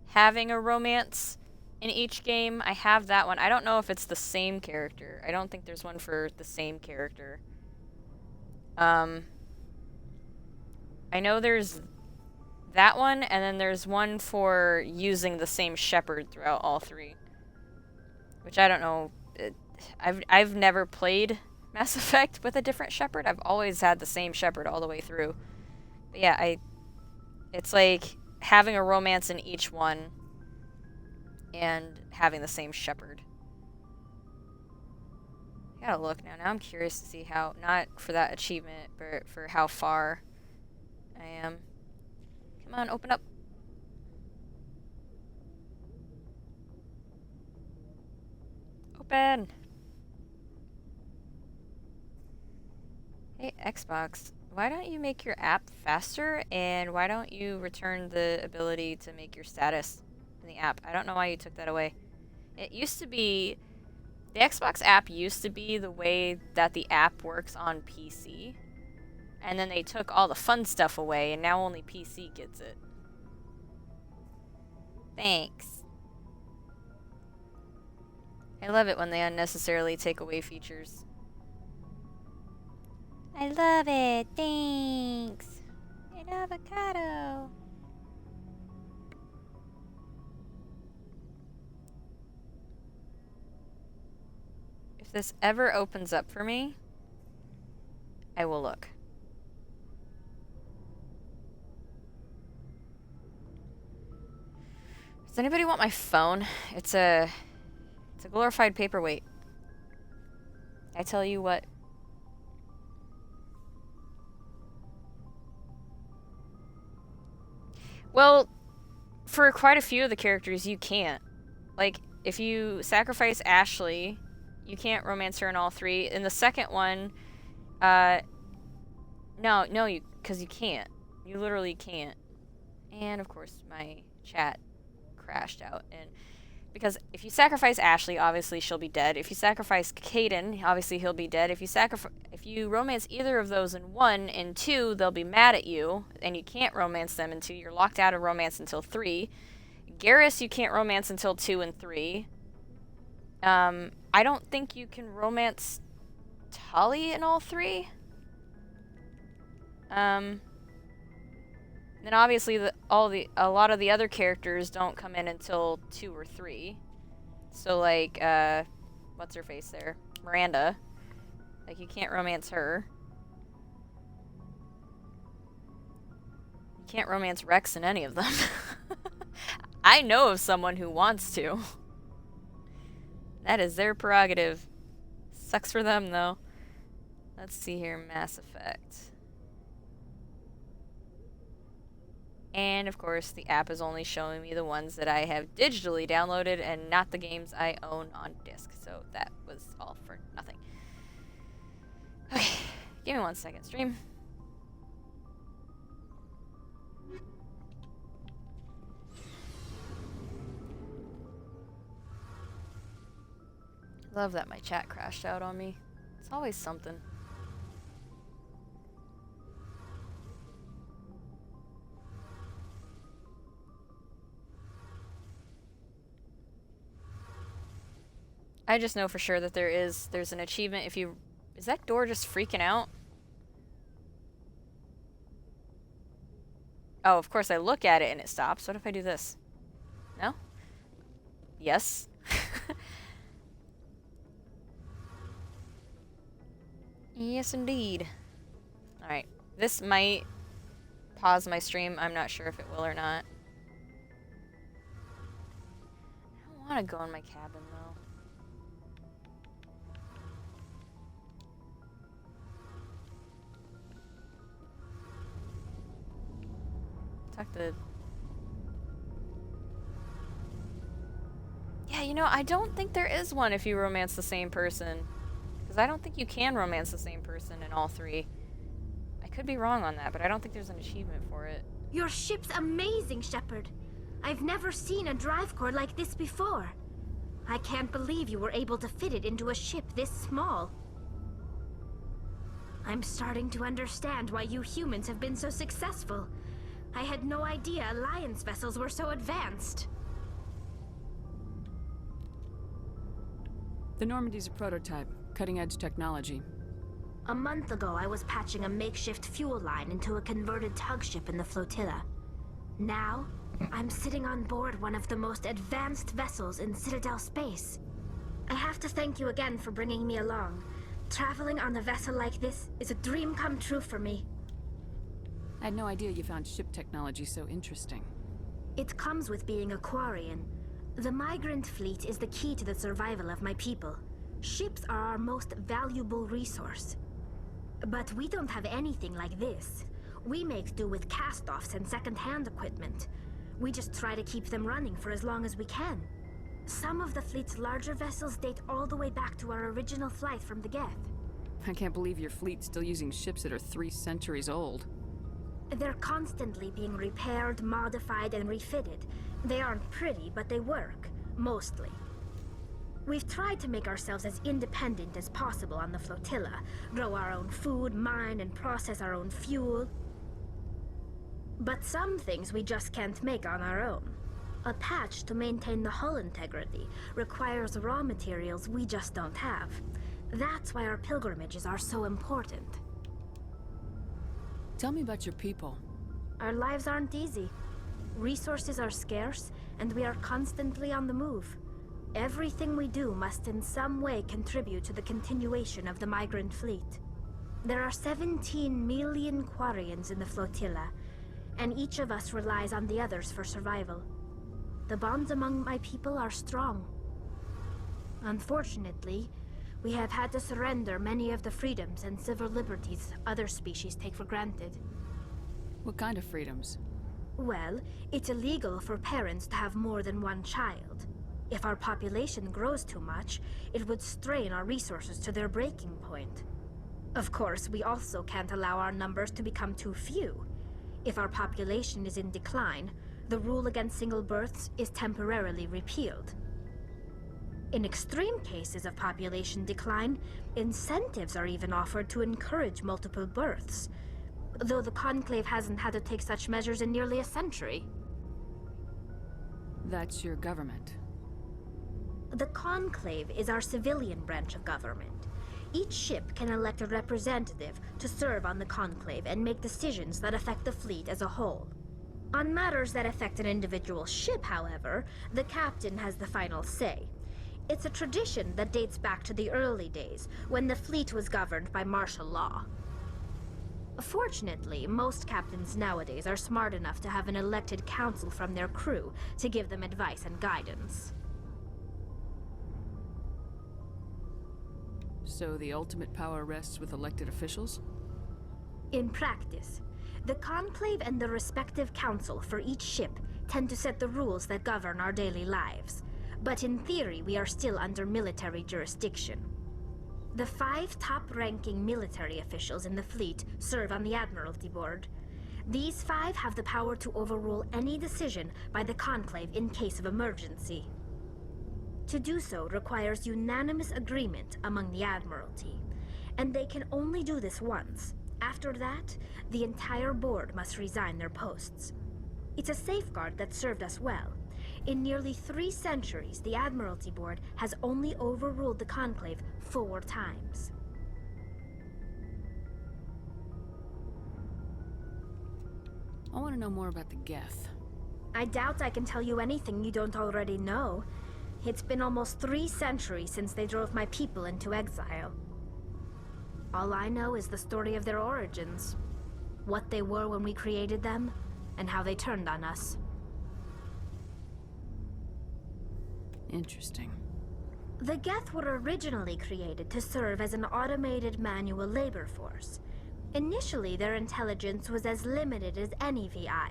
having a romance in each game. I have that one. I don't know if it's the same character. I don't think there's one for the same character. I know there's that one, and then there's one for using the same Shepard throughout all 3. Which I don't know. I've never played Mass Effect with a different Shepard. I've always had the same Shepard all the way through. But yeah, it's like having a romance in each one and having the same Shepard. I gotta look now. Now I'm curious to see how, not for that achievement, but for how far I am. Come on, open up. Open. Hey, Xbox, why don't you make your app faster, and why don't you return the ability to make your status in the app? I don't know why you took that away. It used to be... The Xbox app used to be the way that the app works on PC. And then they took all the fun stuff away, and now only PC gets it. Thanks. I love it when they unnecessarily take away features. I love it. Thanks. An avocado. If this ever opens up for me, I will look. Does anybody want my phone? It's a glorified paperweight. I tell you what. Well, for quite a few of the characters, you can't. Like, if you sacrifice Ashley, you can't romance her in all three. In the second one, because you can't. You literally can't. And, of course, my chat crashed out. And because if you sacrifice Ashley, obviously she'll be dead. If you sacrifice Caden, obviously he'll be dead. If you romance either of those in 1 and 2, they'll be mad at you, and you can't romance them in 2. You're locked out of romance until 3. Garrus, you can't romance until 2 and 3. I don't think you can romance Tali in all 3. Then obviously a lot of the other characters don't come in until 2 or 3. So like what's her face there? Miranda. Like, you can't romance her. You can't romance Rex in any of them. I know of someone who wants to. That is their prerogative. Sucks for them though. Let's see here, Mass Effect. And, of course, the app is only showing me the ones that I have digitally downloaded and not the games I own on disc. So that was all for nothing. Okay, give me 1 second, stream. Love that my chat crashed out on me. It's always something. I just know for sure that there's an achievement if you... Is that door just freaking out? Oh, of course I look at it and it stops. What if I do this? No? Yes. Yes, indeed. Alright. This might pause my stream. I'm not sure if it will or not. I don't want to go in my cabin, though. Talk to... Yeah, you know, I don't think there is one if you romance the same person. Because I don't think you can romance the same person in all 3. I could be wrong on that, but I don't think there's an achievement for it. Your ship's amazing, Shepard. I've never seen a drive core like this before. I can't believe you were able to fit it into a ship this small. I'm starting to understand why you humans have been so successful. I had no idea Alliance vessels were so advanced. The Normandy's a prototype, cutting-edge technology. A month ago, I was patching a makeshift fuel line into a converted tug ship in the flotilla. Now, I'm sitting on board one of the most advanced vessels in Citadel space. I have to thank you again for bringing me along. Traveling on a vessel like this is a dream come true for me. I had no idea you found ship technology so interesting. It comes with being a Quarian. The migrant fleet is the key to the survival of my people. Ships are our most valuable resource. But we don't have anything like this. We make do with cast-offs and second-hand equipment. We just try to keep them running for as long as we can. Some of the fleet's larger vessels date all the way back to our original flight from the Geth. I can't believe your fleet's still using ships that are 3 centuries old. They're constantly being repaired, modified, and refitted. They aren't pretty, but they work. Mostly. We've tried to make ourselves as independent as possible on the flotilla, grow our own food, mine and process our own fuel. But some things we just can't make on our own. A patch to maintain the hull integrity requires raw materials we just don't have. That's why our pilgrimages are so important. Tell me about your people. Our lives aren't easy. Resources are scarce, and we are constantly on the move. Everything we do must in some way contribute to the continuation of the migrant fleet. There are 17 million Quarians in the flotilla, and each of us relies on the others for survival. The bonds among my people are strong. Unfortunately, we have had to surrender many of the freedoms and civil liberties other species take for granted. What kind of freedoms? Well, it's illegal for parents to have more than one child. If our population grows too much, it would strain our resources to their breaking point. Of course, we also can't allow our numbers to become too few. If our population is in decline, the rule against single births is temporarily repealed. In extreme cases of population decline, incentives are even offered to encourage multiple births, though the Conclave hasn't had to take such measures in nearly a century. That's your government. The Conclave is our civilian branch of government. Each ship can elect a representative to serve on the Conclave and make decisions that affect the fleet as a whole. On matters that affect an individual ship, however, the captain has the final say. It's a tradition that dates back to the early days, when the fleet was governed by martial law. Fortunately, most captains nowadays are smart enough to have an elected council from their crew to give them advice and guidance. So the ultimate power rests with elected officials? In practice, the Conclave and the respective council for each ship tend to set the rules that govern our daily lives. But in theory, we are still under military jurisdiction. The 5 top-ranking military officials in the fleet serve on the Admiralty Board. These 5 have the power to overrule any decision by the Conclave in case of emergency. To do so requires unanimous agreement among the Admiralty, and they can only do this once. After that, the entire board must resign their posts. It's a safeguard that served us well. In nearly 3 centuries, the Admiralty Board has only overruled the Conclave 4 times. I want to know more about the Geth. I doubt I can tell you anything you don't already know. It's been almost 3 centuries since they drove my people into exile. All I know is the story of their origins, what they were when we created them, and how they turned on us. Interesting. The Geth were originally created to serve as an automated manual labor force. Initially, their intelligence was as limited as any VI.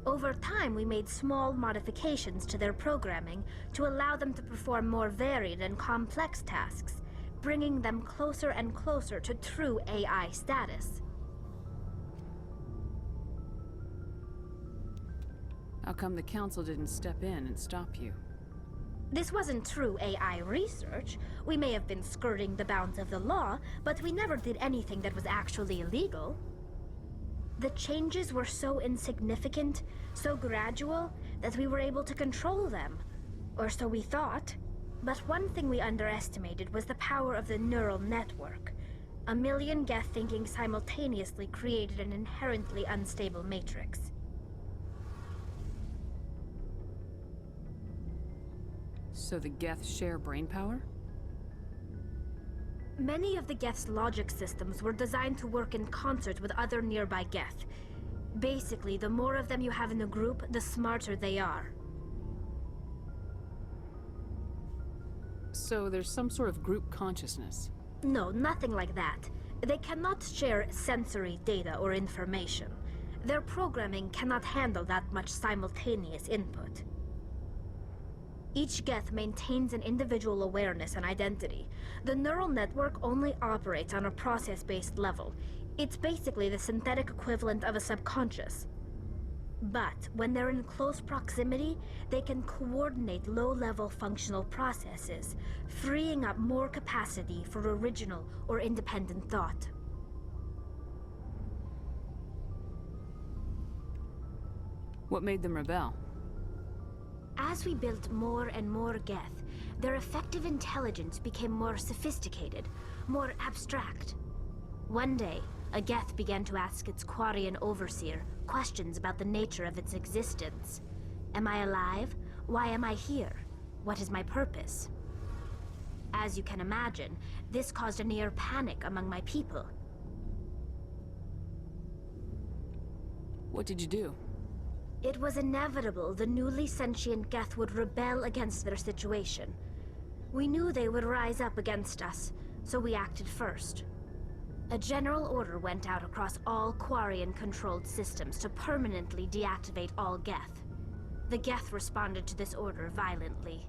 Over time, we made small modifications to their programming to allow them to perform more varied and complex tasks, bringing them closer and closer to true AI status. How come the Council didn't step in and stop you? This wasn't true AI research. We may have been skirting the bounds of the law, but we never did anything that was actually illegal. The changes were so insignificant, so gradual, that we were able to control them. Or so we thought. But one thing we underestimated was the power of the neural network. 1 million Geth thinking simultaneously created an inherently unstable matrix. So the Geth share brainpower? Many of the Geth's logic systems were designed to work in concert with other nearby Geth. Basically, the more of them you have in a group, the smarter they are. So there's some sort of group consciousness? No, nothing like that. They cannot share sensory data or information. Their programming cannot handle that much simultaneous input. Each Geth maintains an individual awareness and identity. The neural network only operates on a process-based level. It's basically the synthetic equivalent of a subconscious. But when they're in close proximity, they can coordinate low-level functional processes, freeing up more capacity for original or independent thought. What made them rebel? As we built more and more Geth, their effective intelligence became more sophisticated, more abstract. One day, a Geth began to ask its Quarian overseer questions about the nature of its existence. Am I alive? Why am I here? What is my purpose? As you can imagine, this caused a near panic among my people. What did you do? It was inevitable the newly sentient Geth would rebel against their situation. We knew they would rise up against us, so we acted first. A general order went out across all Quarian-controlled systems to permanently deactivate all Geth. The Geth responded to this order violently.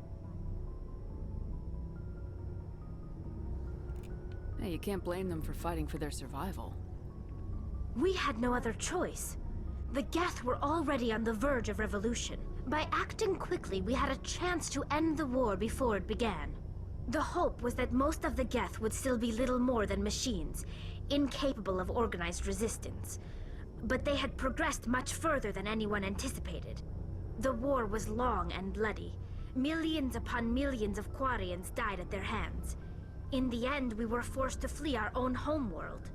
Hey, you can't blame them for fighting for their survival. We had no other choice. The Geth were already on the verge of revolution. By acting quickly, we had a chance to end the war before it began. The hope was that most of the Geth would still be little more than machines, incapable of organized resistance. But they had progressed much further than anyone anticipated. The war was long and bloody. Millions upon millions of Quarians died at their hands. In the end, we were forced to flee our own homeworld.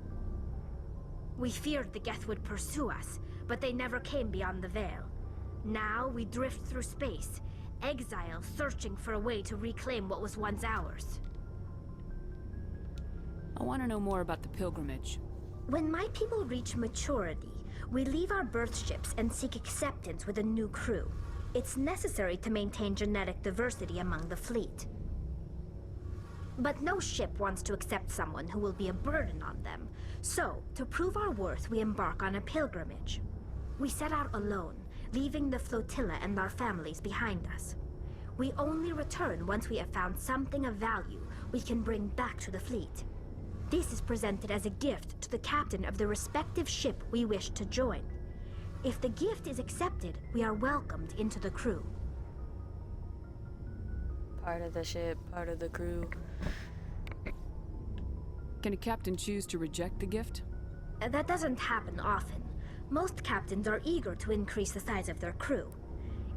We feared the Geth would pursue us, but they never came beyond the Veil. Now we drift through space, exile searching for a way to reclaim what was once ours. I want to know more about the pilgrimage. When my people reach maturity, we leave our birth ships and seek acceptance with a new crew. It's necessary to maintain genetic diversity among the fleet. But no ship wants to accept someone who will be a burden on them. So, to prove our worth, we embark on a pilgrimage. We set out alone, leaving the flotilla and our families behind us. We only return once we have found something of value we can bring back to the fleet. This is presented as a gift to the captain of the respective ship we wish to join. If the gift is accepted, we are welcomed into the crew. Part of the ship, part of the crew. Can a captain choose to reject the gift? That doesn't happen often. Most captains are eager to increase the size of their crew.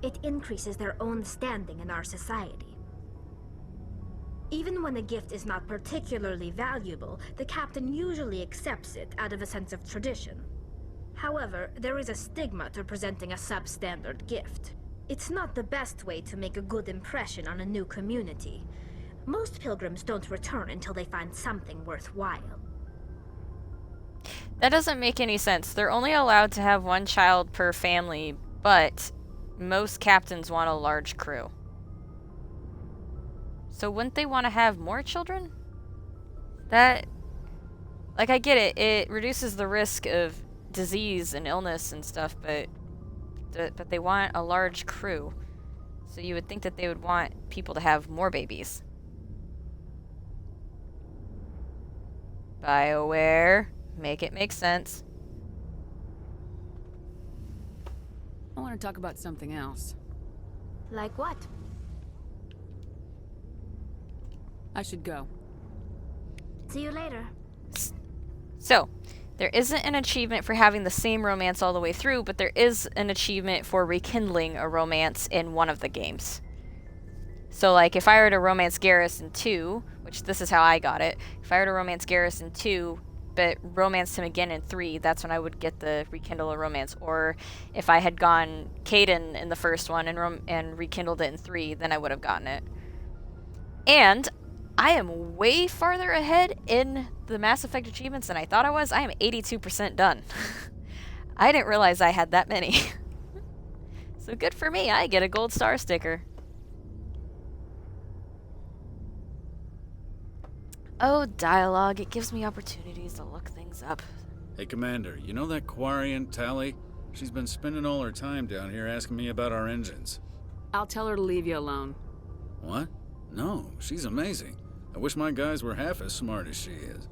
It increases their own standing in our society. Even when a gift is not particularly valuable, the captain usually accepts it out of a sense of tradition. However, there is a stigma to presenting a substandard gift. It's not the best way to make a good impression on a new community. Most pilgrims don't return until they find something worthwhile. That doesn't make any sense. They're only allowed to have one child per family, but most captains want a large crew. So wouldn't they want to have more children? That, like, I get it. It reduces the risk of disease and illness and stuff, but they want a large crew. So you would think that they would want people to have more babies. BioWare, make it make sense. I want to talk about something else. Like what? I should go. See you later. So, there isn't an achievement for having the same romance all the way through, but there is an achievement for rekindling a romance in one of the games. So, like, if I were to romance Garrison 2, which this is how I got it, if I were to romance Garrison 2, but romanced him again in 3, that's when I would get the rekindle a romance. Or if I had gone Caden in the first one and rekindled it in 3, then I would have gotten it. And I am way farther ahead in the Mass Effect achievements than I thought I was. I am 82% done. I didn't realize I had that many. So good for me, I get a gold star sticker. Oh, dialogue. It gives me opportunities to look things up. Hey, Commander, you know that Quarian, Tali? She's been spending all her time down here asking me about our engines. I'll tell her to leave you alone. What? No, she's amazing. I wish my guys were half as smart as she is.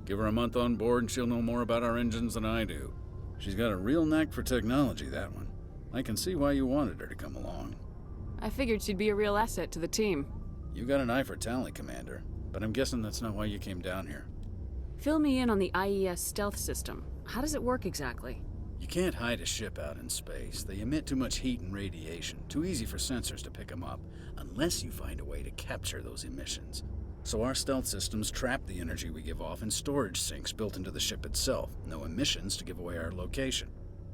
Give her a month on board and she'll know more about our engines than I do. She's got a real knack for technology, that one. I can see why you wanted her to come along. I figured she'd be a real asset to the team. You got an eye for talent, Commander, but I'm guessing that's not why you came down here. Fill me in on the IES stealth system. How does it work exactly? You can't hide a ship out in space. They emit too much heat and radiation, too easy for sensors to pick them up, unless you find a way to capture those emissions. So our stealth systems trap the energy we give off in storage sinks built into the ship itself. No emissions to give away our location.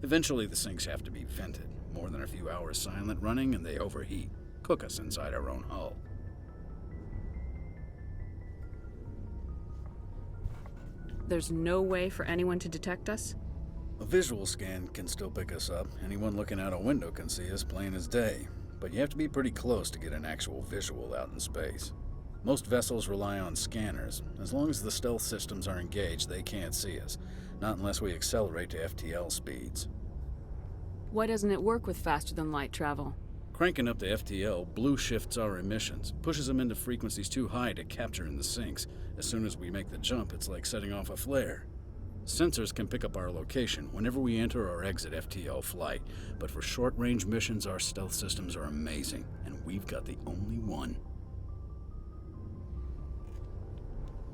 Eventually the sinks have to be vented. More than a few hours silent running and they overheat. Cook us inside our own hull. There's no way for anyone to detect us? A visual scan can still pick us up. Anyone looking out a window can see us plain as day. But you have to be pretty close to get an actual visual out in space. Most vessels rely on scanners. As long as the stealth systems are engaged, they can't see us. Not unless we accelerate to FTL speeds. Why doesn't it work with faster-than-light travel? Cranking up to FTL blue shifts our emissions, pushes them into frequencies too high to capture in the sinks. As soon as we make the jump, it's like setting off a flare. Sensors can pick up our location whenever we enter or exit FTL flight, but for short-range missions, our stealth systems are amazing, and we've got the only one.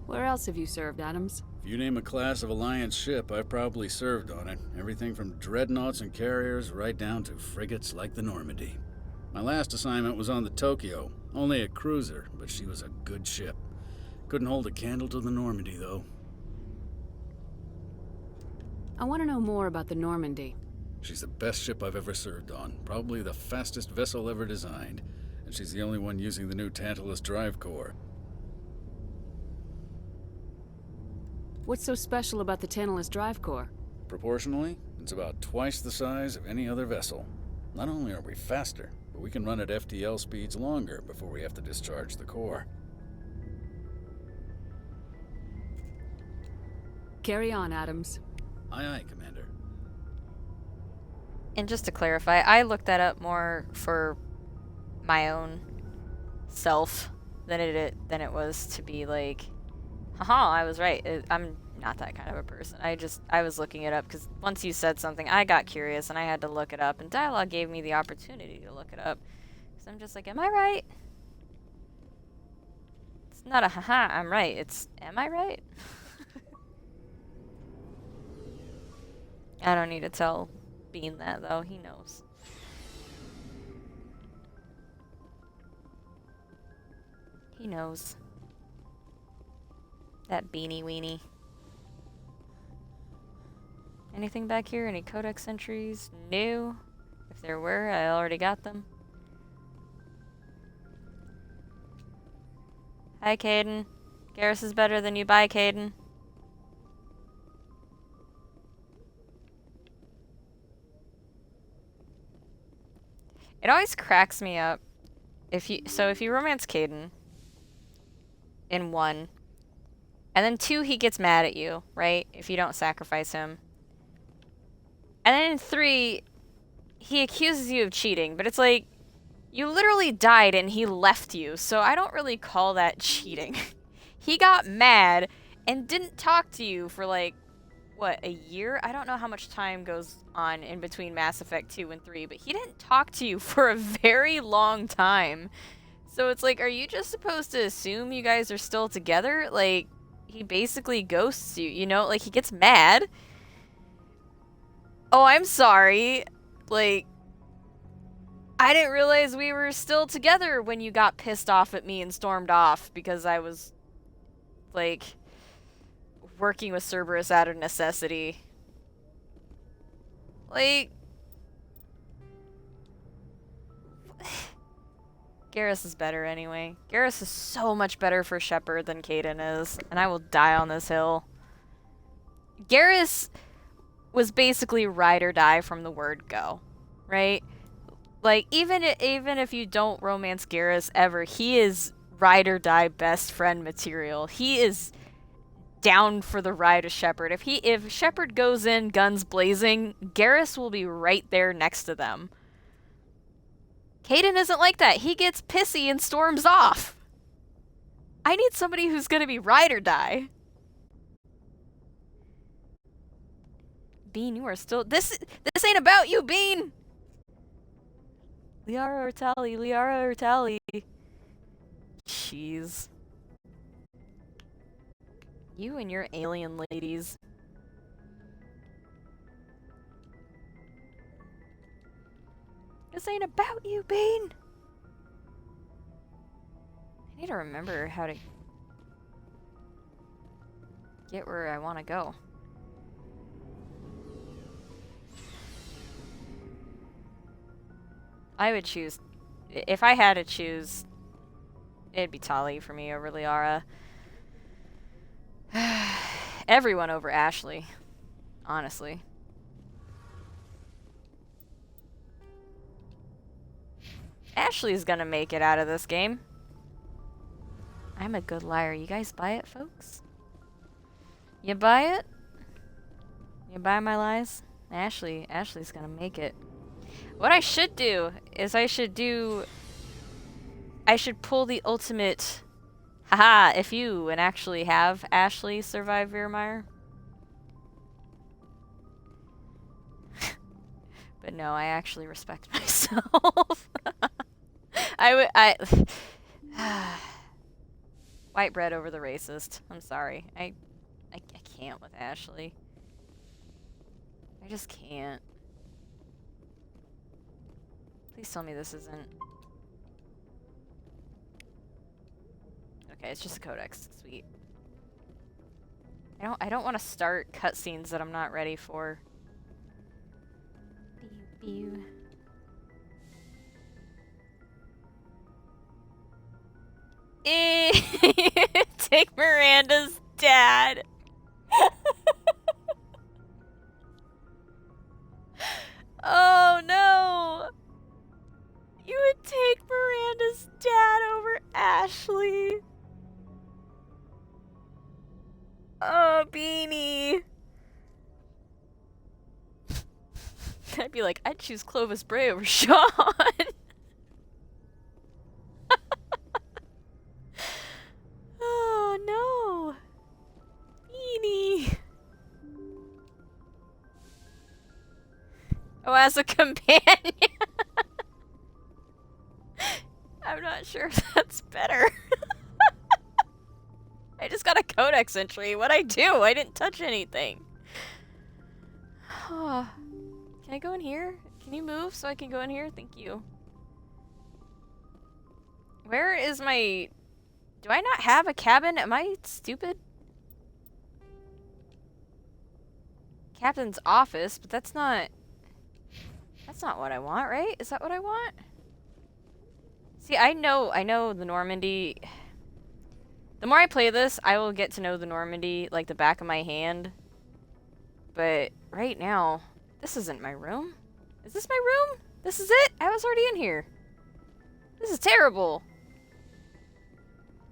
Where else have you served, Adams? If you name a class of Alliance ship, I've probably served on it. Everything from dreadnoughts and carriers right down to frigates like the Normandy. My last assignment was on the Tokyo, only a cruiser, but she was a good ship. Couldn't hold a candle to the Normandy, though. I want to know more about the Normandy. She's the best ship I've ever served on, probably the fastest vessel ever designed, and she's the only one using the new Tantalus drive core. What's so special about the Tantalus drive core? Proportionally, it's about twice the size of any other vessel. Not only are we faster, but we can run at FTL speeds longer before we have to discharge the core. Carry on, Adams. Aye, aye, Commander. And just to clarify, I looked that up more for my own self than it was to be like, haha, I was right. I'm not that kind of a person. I was looking it up because once you said something, I got curious and I had to look it up, and Dialogue gave me the opportunity to look it up. So I'm just like, am I right? It's not a haha, I'm right. It's, am I right? I don't need to tell Bean that, though. He knows. He knows. That beanie weenie. Anything back here? Any codex entries? No. If there were, I already got them. Hi, Caden. Garrus is better than you. Bye, Caden. It always cracks me up if you romance Caden in 1, and then 2 he gets mad at you, right? If you don't sacrifice him. And then in 3 he accuses you of cheating, but it's like you literally died and he left you, so I don't really call that cheating. He got mad and didn't talk to you for like, what, a year? I don't know how much time goes on in between Mass Effect 2 and 3, but he didn't talk to you for a very long time. So it's like, are you just supposed to assume you guys are still together? Like, he basically ghosts you, you know? Like, he gets mad. Oh, I'm sorry. Like, I didn't realize we were still together when you got pissed off at me and stormed off because I was, like, working with Cerberus out of necessity. Like, Garrus is better anyway. Garrus is so much better for Shepard than Caden is, and I will die on this hill. Garrus was basically ride or die from the word go, right? Like, even if you don't romance Garrus ever, he is ride or die best friend material. He is down for the ride of Shepard. If Shepard goes in guns blazing, Garrus will be right there next to them. Caden isn't like that. He gets pissy and storms off. I need somebody who's gonna be ride or die. Bean, you are still... This ain't about you, Bean! Liara or Tally, Liara or Tally. Jeez. You and your alien ladies. This ain't about you, Bean! I need to remember how to get where I want to go. I would choose... If I had to choose, it'd be Tali for me over Liara. Everyone over Ashley. Honestly. Ashley's gonna make it out of this game. I'm a good liar. You guys buy it, folks? You buy it? You buy my lies? Ashley's gonna make it. What I should do is I should pull the ultimate haha if you and actually have Ashley survive Virmire. But no, I actually respect myself. White bread over the racist. I'm sorry. I can't with Ashley. I just can't. Please tell me this isn't... Okay, it's just a codex. Sweet. I don't want to start cutscenes that I'm not ready for. Pew, pew. Take Miranda's dad. Oh no! You would take Miranda's dad over Ashley. Oh, Beanie. I'd be like, I'd choose Clovis Bray over Sean. Oh no. Beanie. Oh, as a companion. I'm not sure if that's better. I just got a codex entry. What'd I do? I didn't touch anything. Oh. Can I go in here? Can you move so I can go in here? Thank you. Where is my... Do I not have a cabin? Am I stupid? Captain's office, but that's not... That's not what I want, right? Is that what I want? See, I know the Normandy... The more I play this, I will get to know the Normandy like the back of my hand. But right now, this isn't my room. Is this my room? This is it? I was already in here. This is terrible.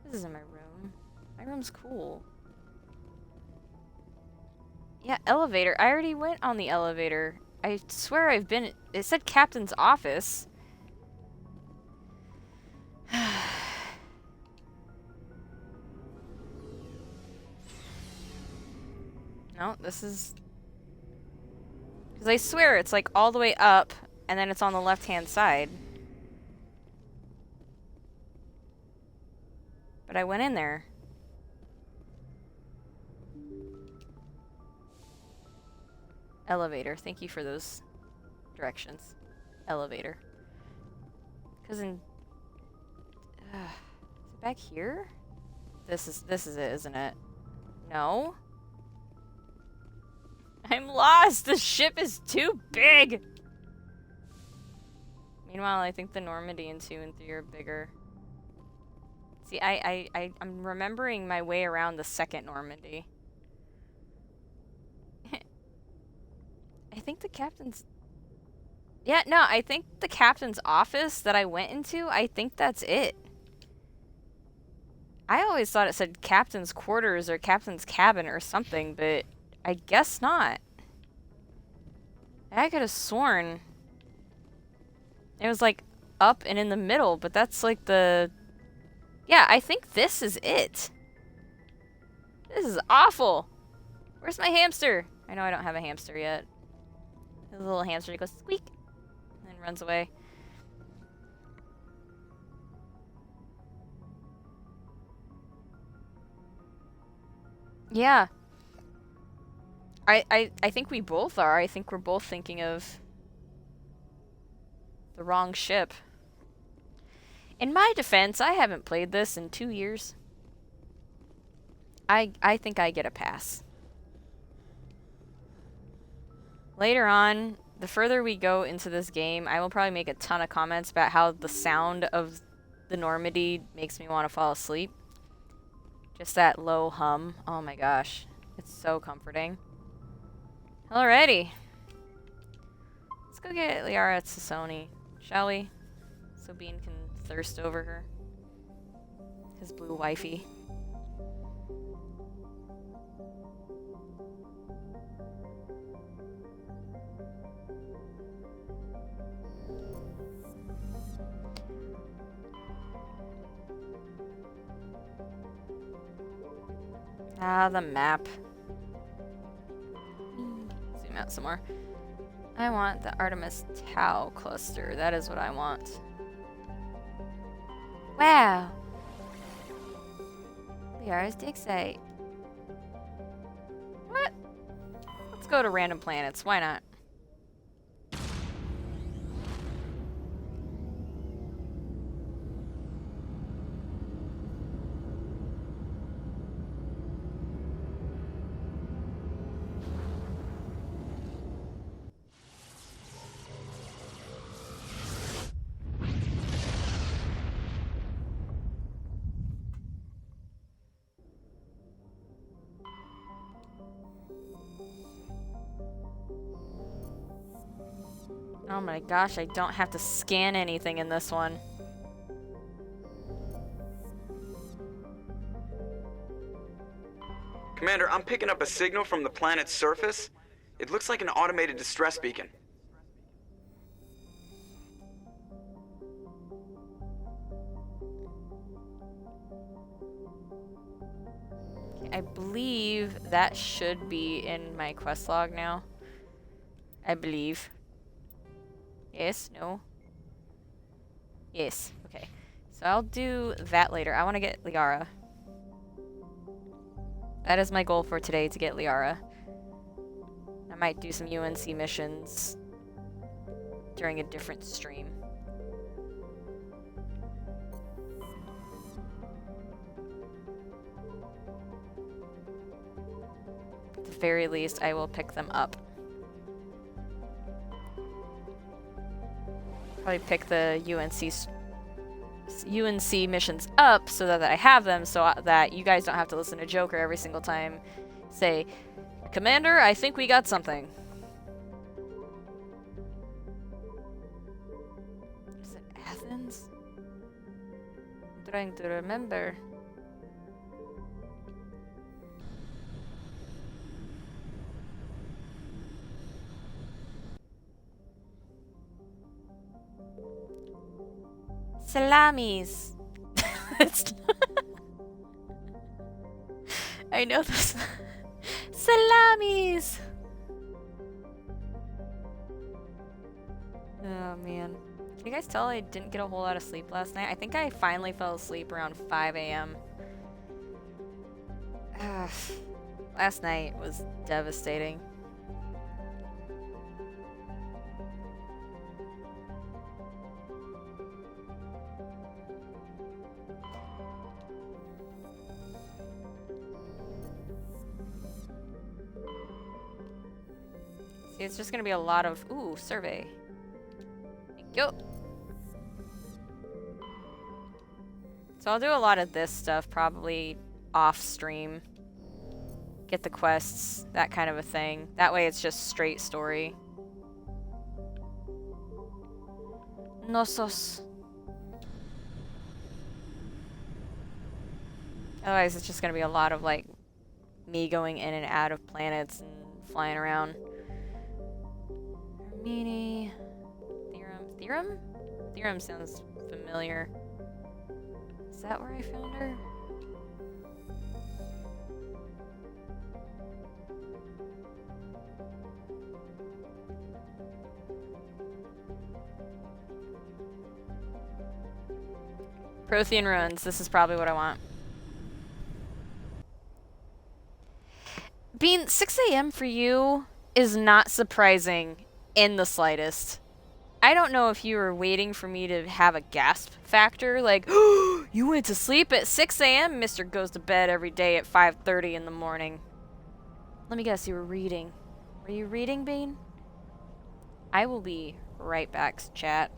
This isn't my room. My room's cool. Yeah, elevator. I already went on the elevator. I swear I've been... It said captain's office. No, this is... Because I swear it's like all the way up, and then it's on the left-hand side. But I went in there. Elevator. Thank you for those directions. Elevator. Because in... is it back here? This is it, isn't it? No? I'm lost! The ship is too big! Meanwhile, I think the Normandy in 2 and 3 are bigger. See, I'm remembering my way around the second Normandy. I think the captain's... Yeah, no, I think the captain's office that I went into, I think that's it. I always thought it said captain's quarters or captain's cabin or something, but I guess not. I could have sworn it was like up and in the middle, but that's like the... Yeah, I think this is it. This is awful. Where's my hamster? I know I don't have a hamster yet. The little hamster goes squeak and then runs away. Yeah. I think we both are. I think we're both thinking of the wrong ship. In my defense, I haven't played this in 2 years. I think I get a pass. Later on, the further we go into this game, I will probably make a ton of comments about how the sound of the Normandy makes me want to fall asleep. Just that low hum. Oh my gosh. It's so comforting. Alrighty. Let's go get Liara Tassoni, shall we? So Bean can thirst over her. His blue wifey. Ah, the map. Zoom out some more. I want the Artemis Tau cluster. That is what I want. Wow. Liara's dig site. What? Let's go to random planets. Why not? Oh my gosh, I don't have to scan anything in this one. Commander, I'm picking up a signal from the planet's surface. It looks like an automated distress beacon. I believe that should be in my quest log now. I believe. Yes, no. Yes, okay. So I'll do that later. I want to get Liara. That is my goal for today, to get Liara. I might do some UNC missions during a different stream. At the very least, I will pick them up. Probably pick the UNC missions up so that I have them, so that you guys don't have to listen to Joker every single time. Say, Commander, I think we got something. Is it Athens? I'm trying to remember. Salamis. I know this. Salamis. Oh man. Can you guys tell I didn't get a whole lot of sleep last night? I think I finally fell asleep around 5 a.m. Last night was devastating. See, it's just gonna be a lot of survey. Thank you. So I'll do a lot of this stuff probably off stream. Get the quests, that kind of a thing. That way it's just straight story. Nosos. Otherwise it's just gonna be a lot of like me going in and out of planets and flying around. Hermine. Theorem? Theorem sounds familiar. Is that where I found her? Prothean ruins. This is probably what I want. Bean, 6 a.m. for you is not surprising in the slightest. I don't know if you were waiting for me to have a gasp factor, like, oh, you went to sleep at 6 a.m.? Mr. goes to bed every day at 5:30 in the morning. Let me guess, you were reading. Were you reading, Bean? I will be right back, chat.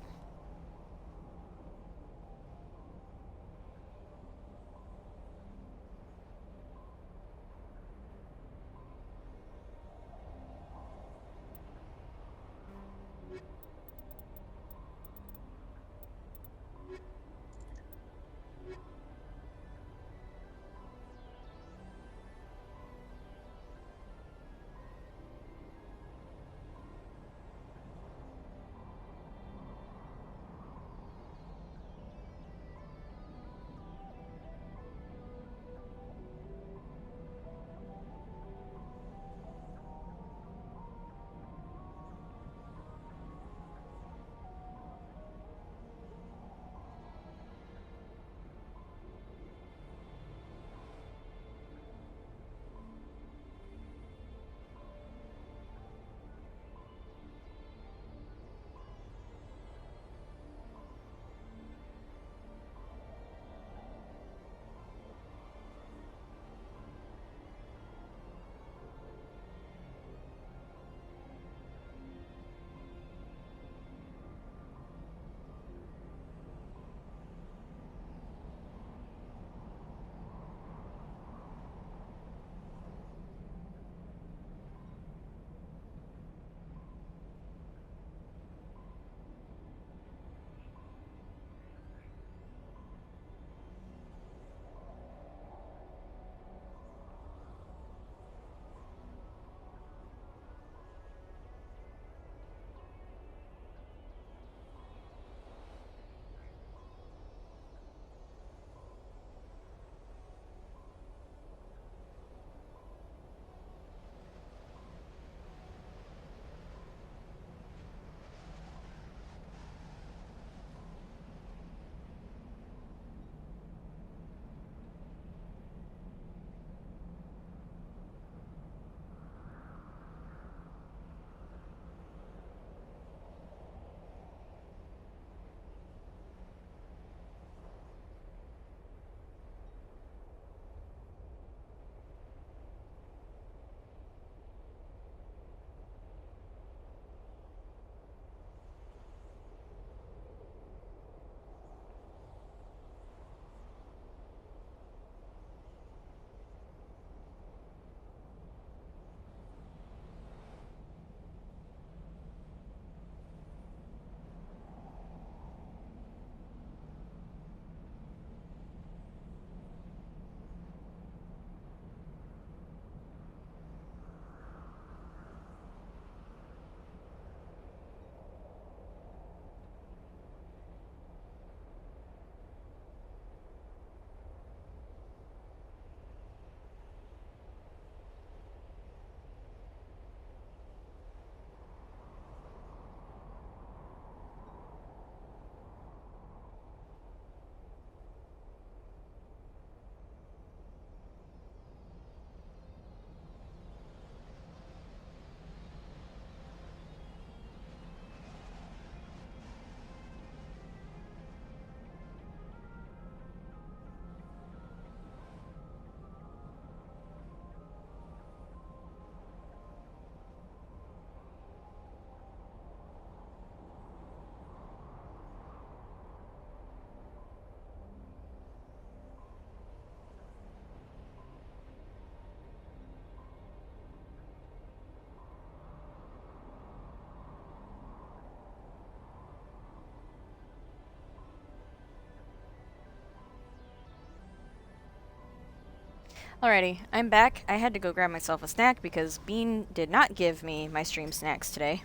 Alrighty, I'm back. I had to go grab myself a snack because Bean did not give me my stream snacks today.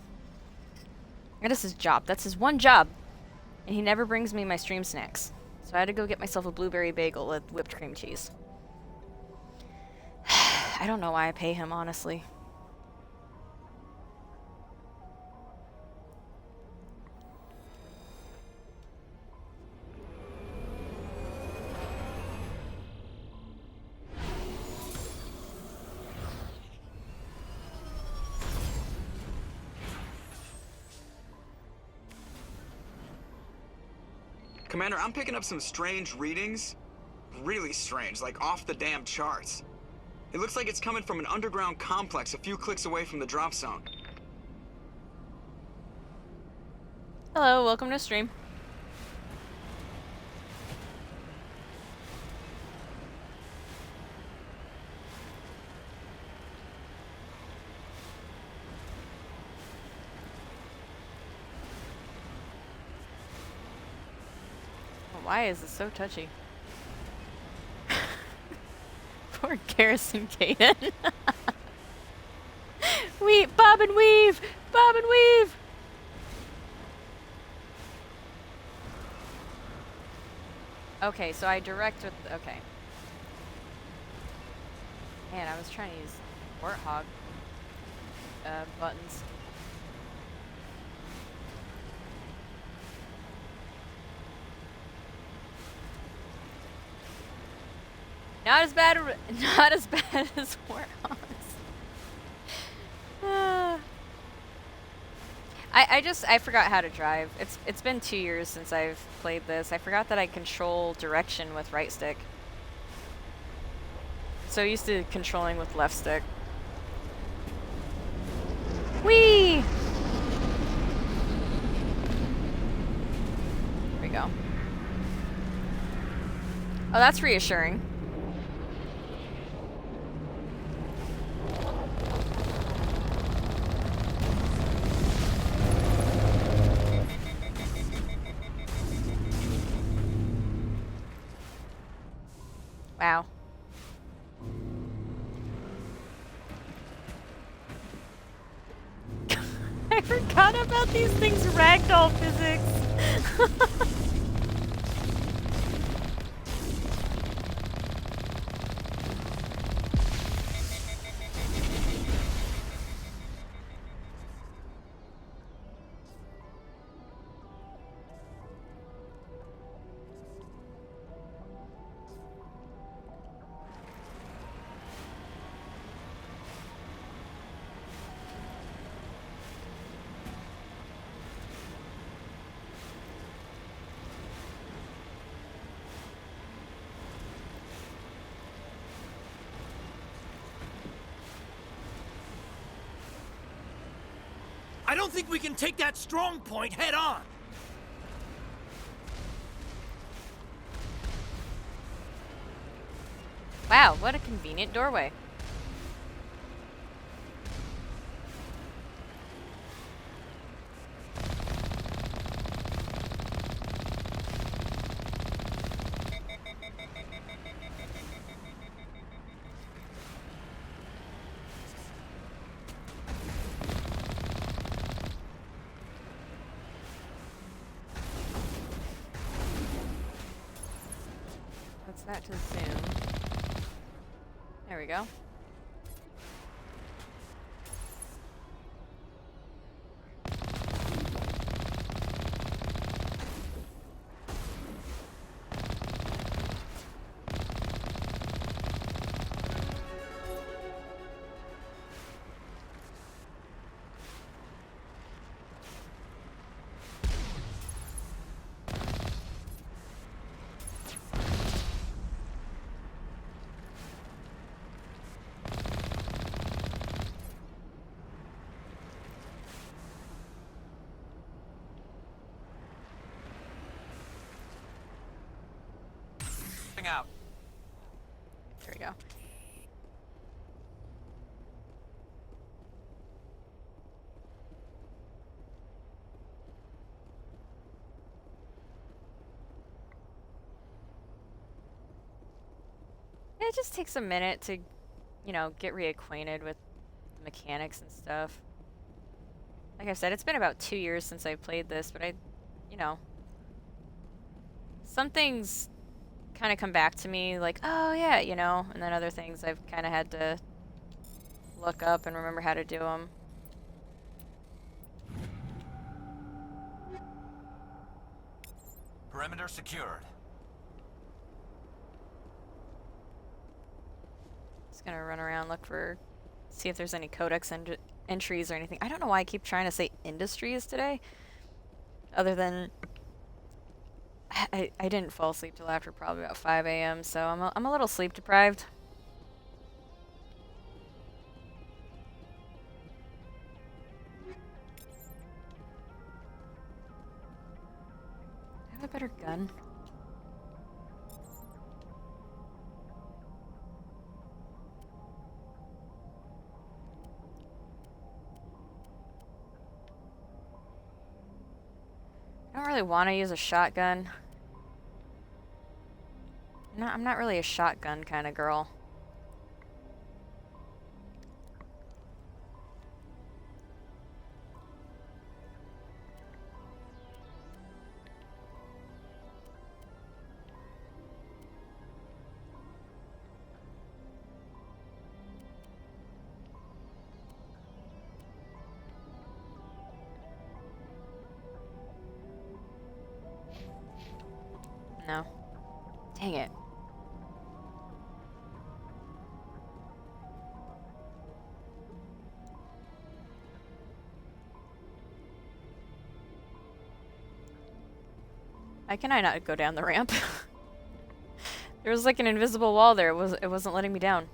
That is his job. That's his one job. And he never brings me my stream snacks. So I had to go get myself a blueberry bagel with whipped cream cheese. I don't know why I pay him, honestly. Commander, I'm picking up some strange readings. Really strange, like off the damn charts. It looks like it's coming from an underground complex a few clicks away from the drop zone. Hello, welcome to stream. Why is this so touchy? Poor Garrison Caden. Bob and weave! Bob and weave! Okay, so I direct with... Okay. Man, I was trying to use Warthog buttons. Not as bad as Warthogs. I forgot how to drive. It's been 2 years since I've played this. I forgot that I control direction with right stick. So used to controlling with left stick. Whee! There we go. Oh, that's reassuring. Wow. I forgot about these things' ragdoll physics. I don't think we can take that strong point head on. Wow, what a convenient doorway. What's that to zoom? There we go. Out. There we go. It just takes a minute to, you know, get reacquainted with the mechanics and stuff. Like I said, it's been about 2 years since I played this, but you know, some things kind of come back to me like, oh yeah, you know, and then other things I've kind of had to look up and remember how to do them. Perimeter secured. Just gonna run around, see if there's any codex entries or anything. I don't know why I keep trying to say industries today, other than I didn't fall asleep till after probably about 5 a.m., so I'm a little sleep deprived. I have a better gun. I don't really want to use a shotgun. I'm not really a shotgun kind of girl. No. Dang it. Why can I not go down the ramp? There was like an invisible wall there. It wasn't letting me down.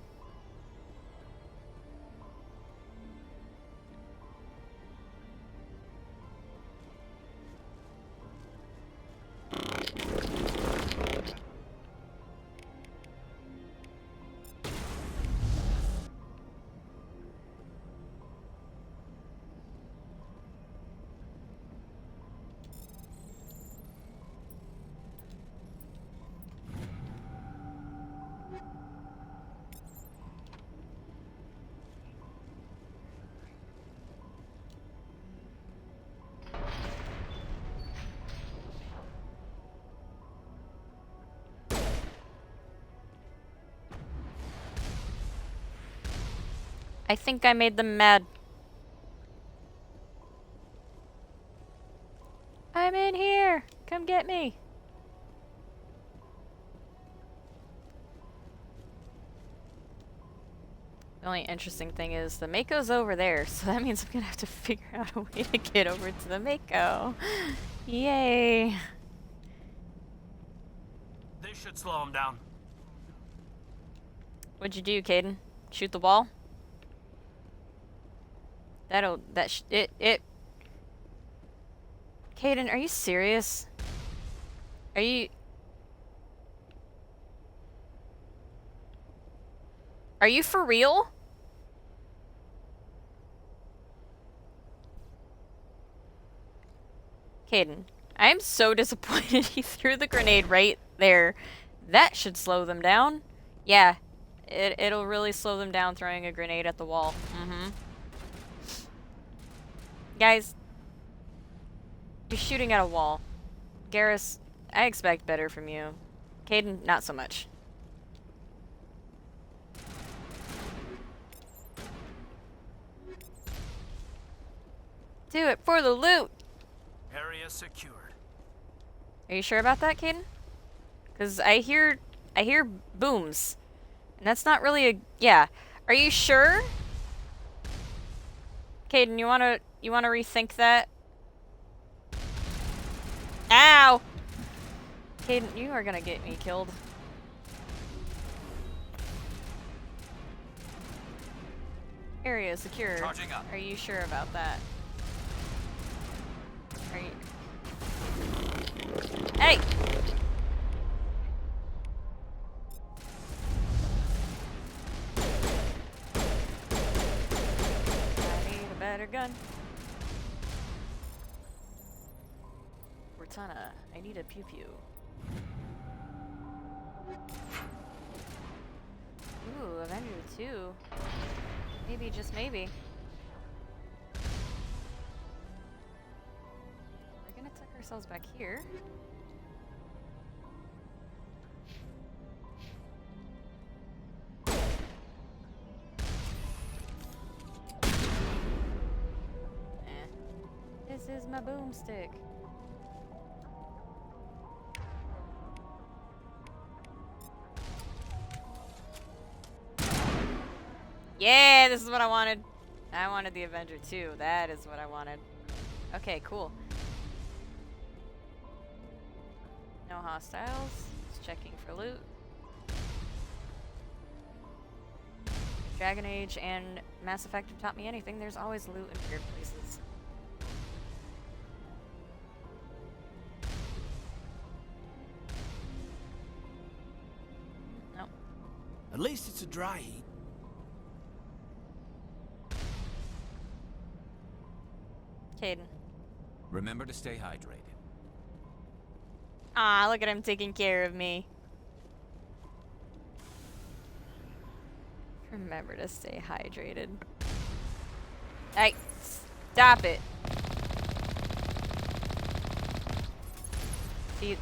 I think I made them mad. I'm in here! Come get me! The only interesting thing is the Mako's over there, so that means I'm gonna have to figure out a way to get over to the Mako. Yay! This should slow him down. What'd you do, Caden? Shoot the wall? It. Caden, are you serious? Are you for real? Caden, I'm so disappointed he threw the grenade right there. That should slow them down. Yeah, it'll really slow them down throwing a grenade at the wall. Guys, you're shooting at a wall. Garrus, I expect better from you. Caden, not so much. Do it for the loot! Area secured. Are you sure about that, Caden? Because I hear booms. And that's not really a... Yeah. Are you sure? Caden, you wanna rethink that? Ow! Caden, you are gonna get me killed. Area secure. Charging up. Are you sure about that? Are you... Hey! I need a better gun. Cortana, I need a pew-pew. Ooh, Avenger 2. Maybe, just maybe. We're gonna tuck ourselves back here. This is my boomstick. Yeah, this is what I wanted. I wanted the Avenger 2. That is what I wanted. Okay, cool. No hostiles. Just checking for loot. Dragon Age and Mass Effect have taught me anything. There's always loot in weird places. No. At least it's a dry heat. Caden. Remember to stay hydrated. Ah, look at him taking care of me. Remember to stay hydrated. Hey, stop it. See,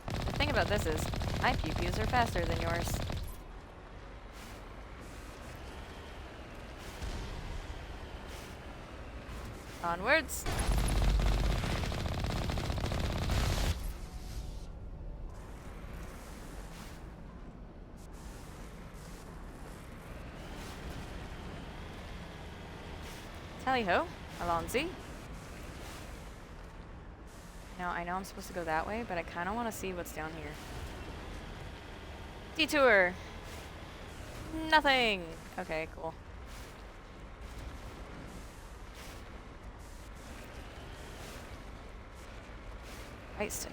the thing about this is, my pew-pews are faster than yours. Onwards. Tally-ho, Alonzi. Now, I know I'm supposed to go that way, but I kind of want to see what's down here. Detour! Nothing! Okay, cool. Right stick.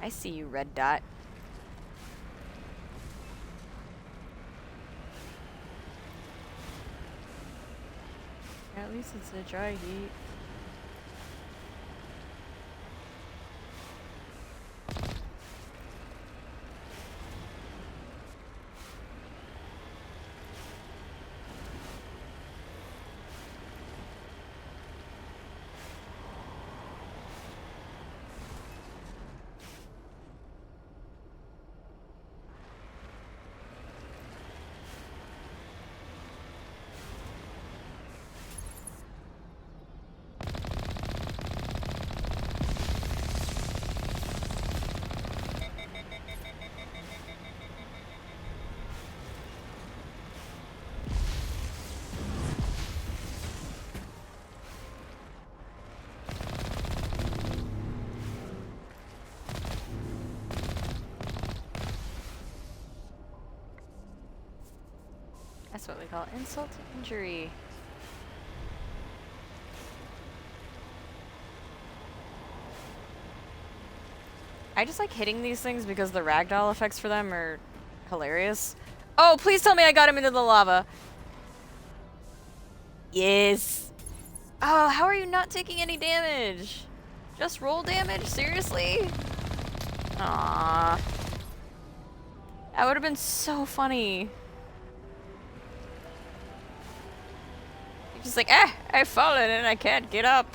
I see you, red dot. At least it's a dry heat. That's what we call insult to injury. I just like hitting these things because the ragdoll effects for them are hilarious. Oh, please tell me I got him into the lava. Yes. Oh, how are you not taking any damage? Just roll damage? Seriously? Aww. That would have been so funny. You're just like, I've fallen and I can't get up.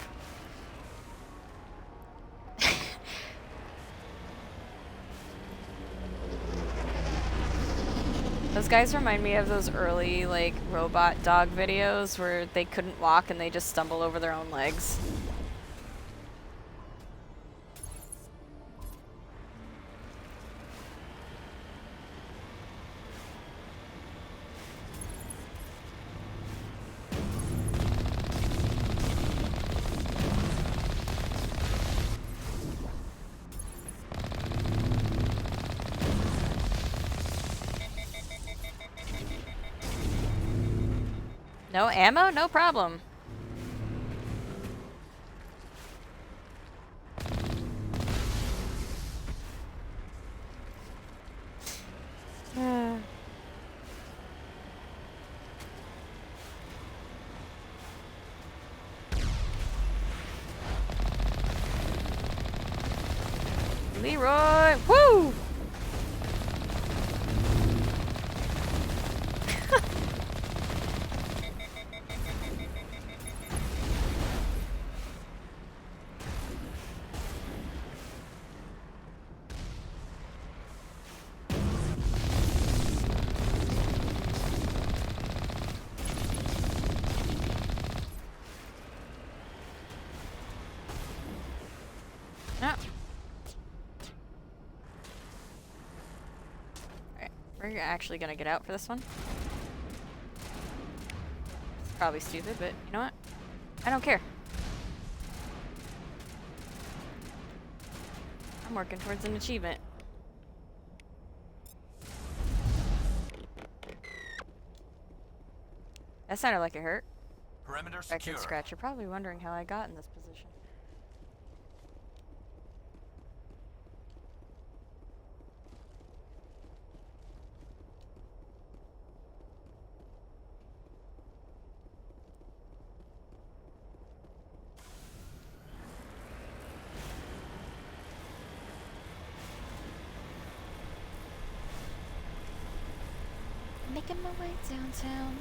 Those guys remind me of those early, like, robot dog videos where they couldn't walk and they just stumble over their own legs. No ammo? No problem. Leroy! Woo! No. Alright, we're actually gonna get out for this one. It's probably stupid, but you know what? I don't care. I'm working towards an achievement. That sounded like it hurt. Perimeter Record scratch. You're probably wondering how I got in this position. Making my way downtown.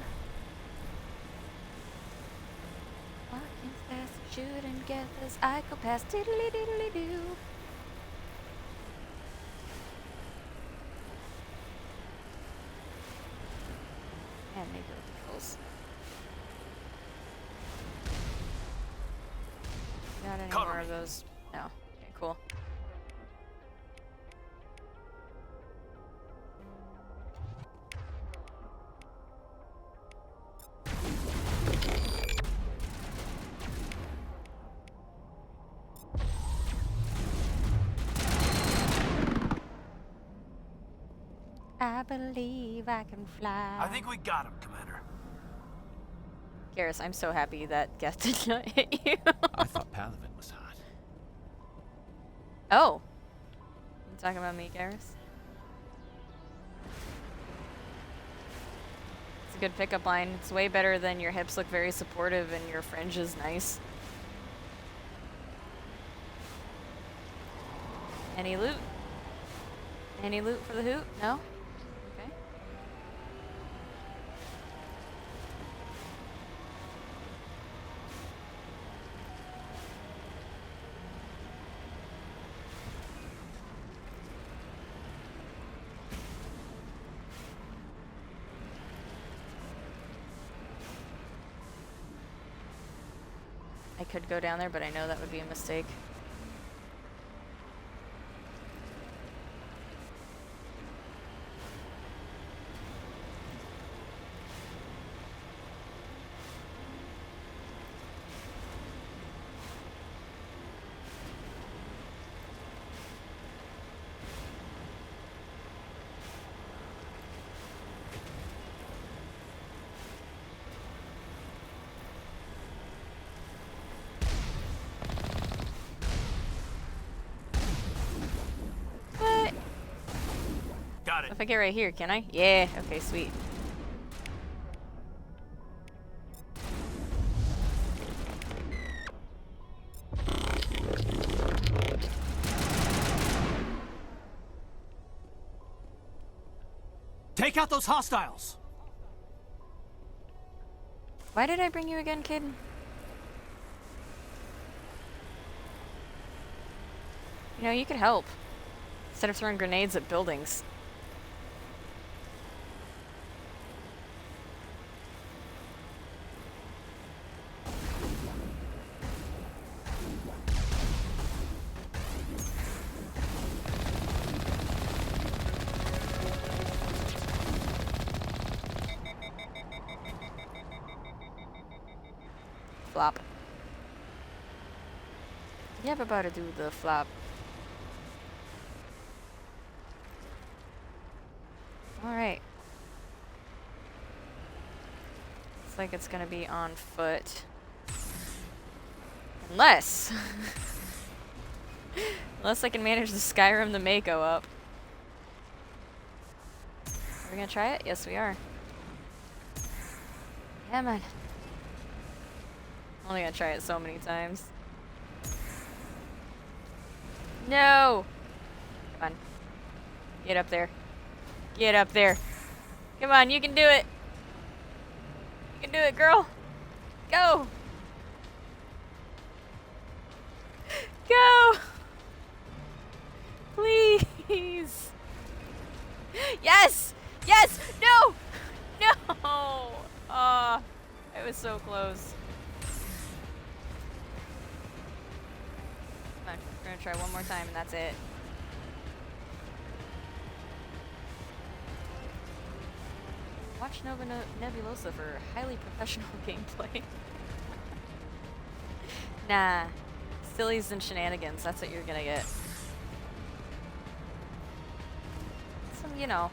Walking fast, shooting get this. I go past diddly diddly doo. And maybe controls. Got any more of those? No. Okay, cool. I believe I can fly. I think we got him, Commander. Garrus, I'm so happy that Geth did not hit you. I thought Palaven was hot. Oh. You talking about me, Garrus? It's a good pickup line. It's way better than your hips look very supportive and your fringe is nice. Any loot? Any loot for the hoot? No? Okay. I could go down there, but I know that would be a mistake. Got it. If I get right here, can I? Yeah, okay, sweet. Take out those hostiles. Why did I bring you again, kid? You know, you could help. Instead of throwing grenades at buildings. Flop. Yeah, but about to do the flop. Alright. Looks like it's gonna be on foot. Unless... Unless I can manage to Skyrim the Mako up. Are we gonna try it? Yes, we are. Yeah, man. I'm only gonna try it so many times. No! Come on. Get up there. Get up there. Come on, you can do it. You can do it, girl. Go! Go! Please! Yes! Yes! No! No! It was so close. Come Fine. We're gonna try one more time and that's it. Watch Nova Nebulosa for highly professional gameplay. Nah. Sillies and shenanigans, that's what you're gonna get. Some, you know,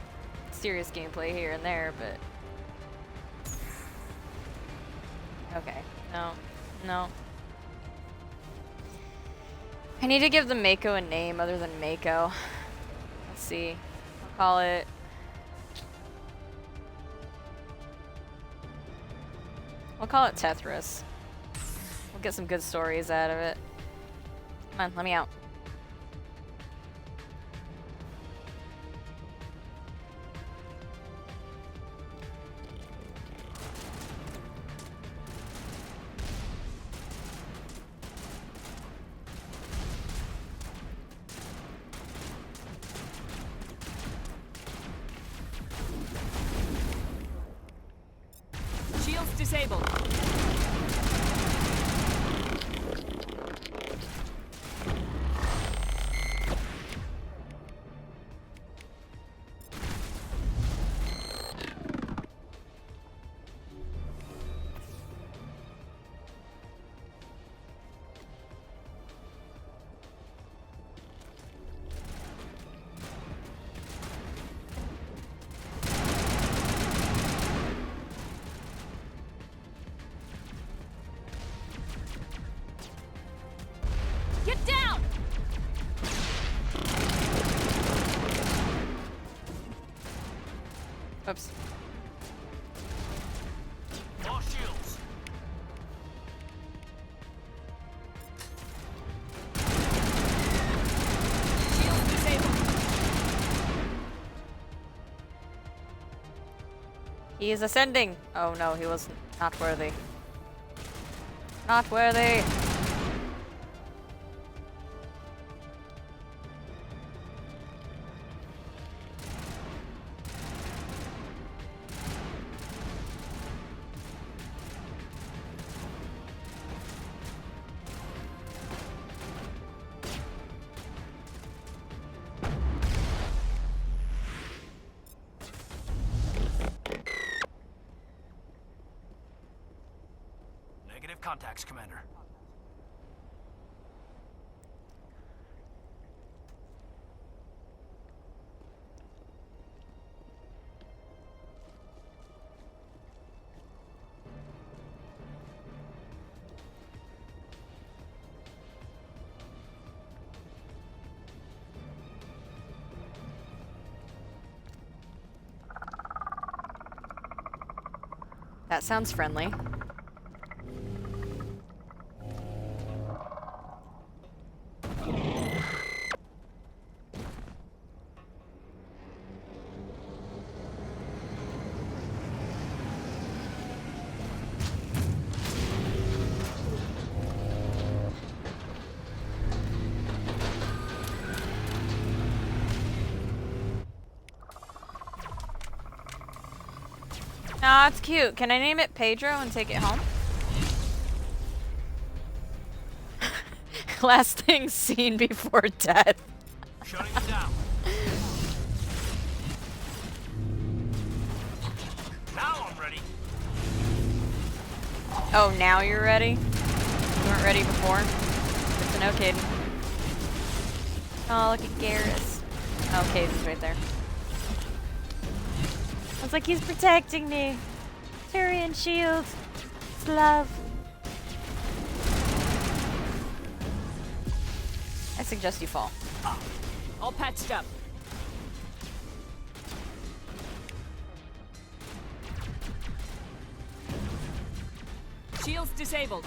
serious gameplay here and there, but... Okay. No. No. I need to give the Mako a name other than Mako. Let's see. I'll call it... We'll call it Tethras. We'll get some good stories out of it. Come on, let me out. Shields disabled. Get down! Oops. More shields. Shields disabled. He is ascending. Oh no, he was not worthy. Not worthy. Negative contacts, Commander. That sounds friendly. Aw, it's cute. Can I name it Pedro and take it home? Last thing seen before death. Shutting it down. Now I'm ready. Oh, now you're ready? You weren't ready before? Good to know, Caden. Oh, look at Garrus. Oh, Caden's right there. I was like, he's protecting me. Turian shield. It's love. I suggest you fall. All patched up. Shields disabled.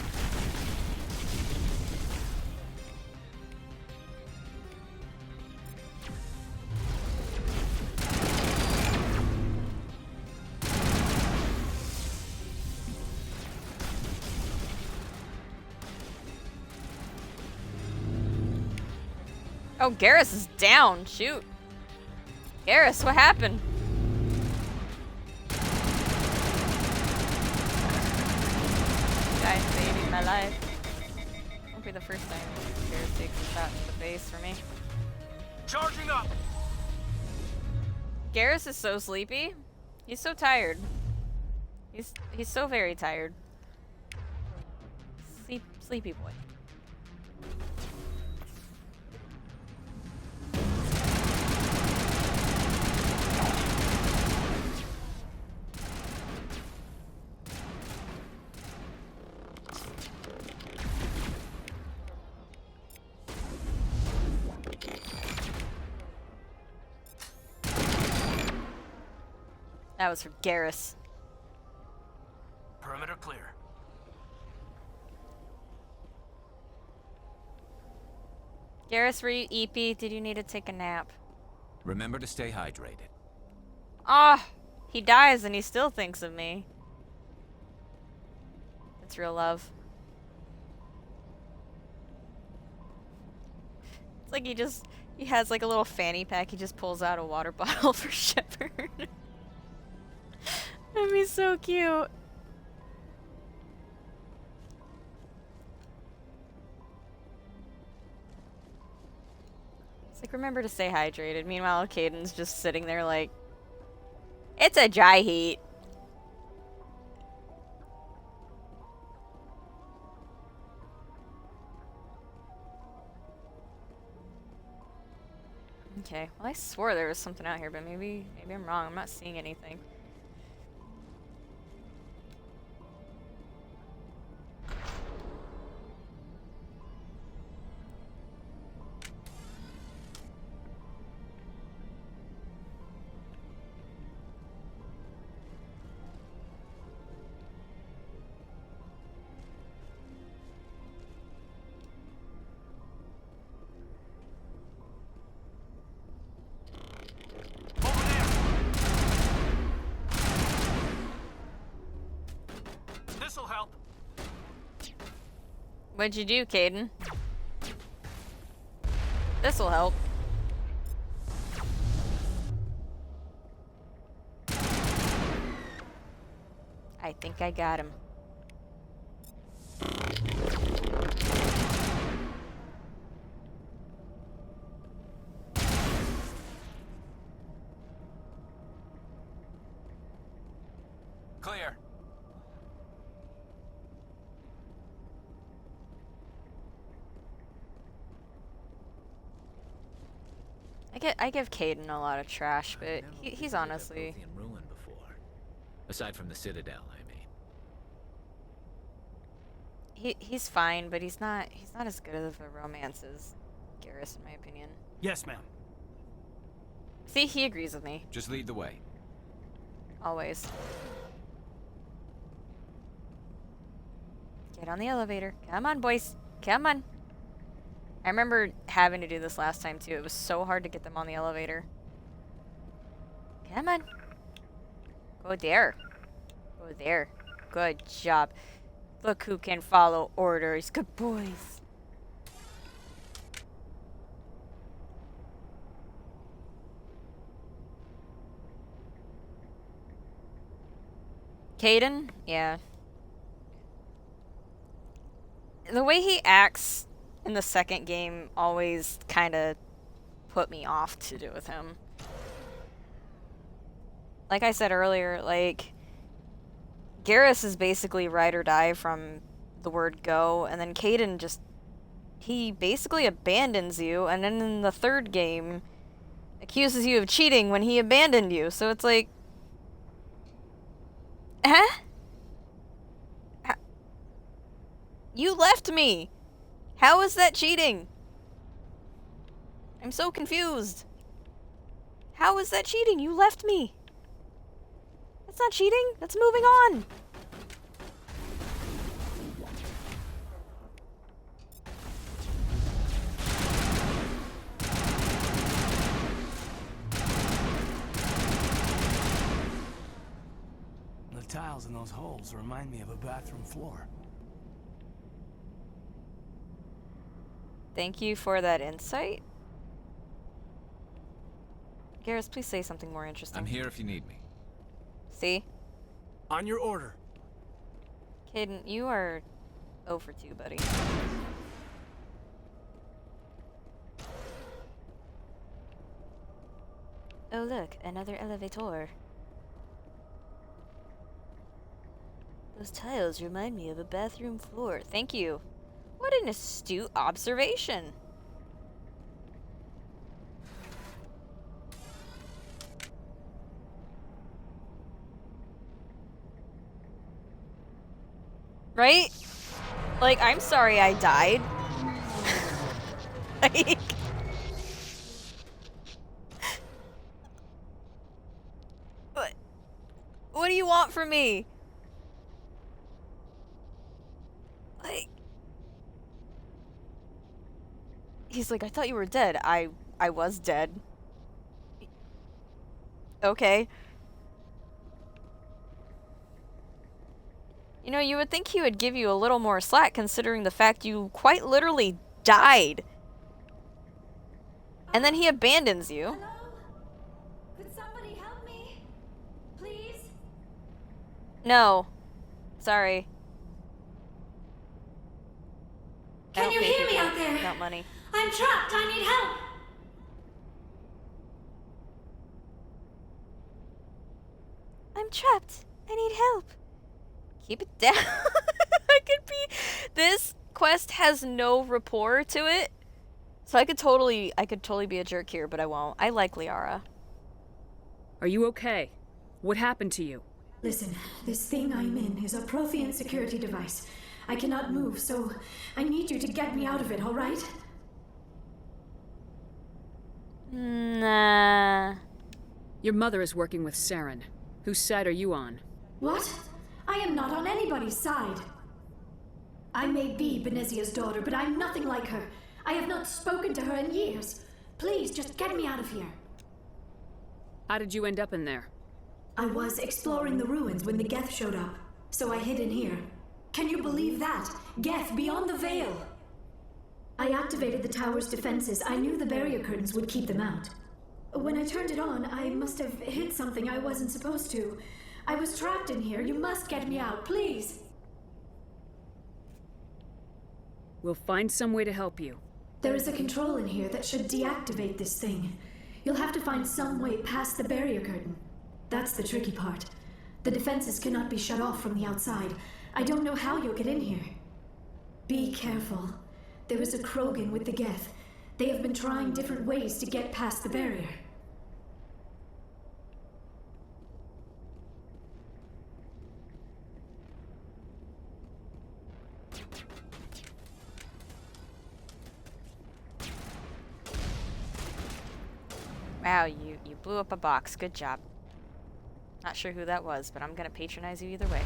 Oh, Garrus is down. Shoot. Garrus, what happened? You guys saving my life. Don't be the first time Garrus takes a shot in the face for me. Charging up! Garrus is so sleepy. He's so tired. He's so very tired. Sleepy boy. That was for Garrus. Perimeter clear. Garrus, were you EP? Did you need to take a nap? Remember to stay hydrated. Ah, he dies and he still thinks of me. It's real love. It's like he has like a little fanny pack. He just pulls out a water bottle for Shepard. That'd be so cute. It's like, remember to stay hydrated. Meanwhile, Kaiden's just sitting there like, it's a dry heat. Okay, well I swore there was something out here, but maybe I'm wrong. I'm not seeing anything. This'll help. What'd you do, Kaiden? This'll help. I think I got him. Clear. I give Kaiden a lot of trash, but he's honestly. Ruin before. Aside from the Citadel, I mean. He's fine, but he's not as good of a romance as Garrus, in my opinion. Yes, ma'am. See, he agrees with me. Just lead the way. Always. Get on the elevator. Come on, boys. Come on. I remember having to do this last time, too. It was so hard to get them on the elevator. Come on. Go there. Go there. Good job. Look who can follow orders. Good boys. Kaiden? Yeah. The way he acts in the second game always kind of put me off to do with him. Like I said earlier, like, Garrus is basically ride or die from the word go, and then Kaiden just, he basically abandons you, and then in the third game, accuses you of cheating when he abandoned you. So it's like, huh? You left me! How is that cheating? I'm so confused. How is that cheating? You left me. That's not cheating. That's moving on. The tiles in those holes remind me of a bathroom floor. Thank you for that insight. Garrus, please say something more interesting. I'm here if you need me. See? On your order. Kaiden, you are 0 for 2, buddy. Oh look, another elevator. Those tiles remind me of a bathroom floor. Thank you. What an astute observation. Right? Like, I'm sorry I died. Like... What do you want from me? Like... He's like, I thought you were dead. I was dead. Okay. You know, you would think he would give you a little more slack considering the fact you quite literally died. And then he abandons you. Hello? Could somebody help me? Please? No. Sorry. Can you hear me out there? Got money. I'm trapped. I need help. I'm trapped. I need help. Keep it down. I could be... This quest has no rapport to it. So I could totally be a jerk here, but I won't. I like Liara. Are you okay? What happened to you? Listen, this thing I'm in is a Prothean security device. I cannot move, so I need you to get me out of it, all right? Nah. Your mother is working with Saren. Whose side are you on? What? I am not on anybody's side. I may be Benezia's daughter, but I'm nothing like her. I have not spoken to her in years. Please, just get me out of here. How did you end up in there? I was exploring the ruins when the Geth showed up, so I hid in here. Can you believe that? Geth beyond the veil! I activated the tower's defenses. I knew the barrier curtains would keep them out. When I turned it on, I must have hit something I wasn't supposed to. I was trapped in here. You must get me out, please! We'll find some way to help you. There is a control in here that should deactivate this thing. You'll have to find some way past the barrier curtain. That's the tricky part. The defenses cannot be shut off from the outside. I don't know how you'll get in here. Be careful. There is a Krogan with the Geth. They have been trying different ways to get past the barrier. Wow, you blew up a box. Good job. Not sure who that was, but I'm gonna patronize you either way.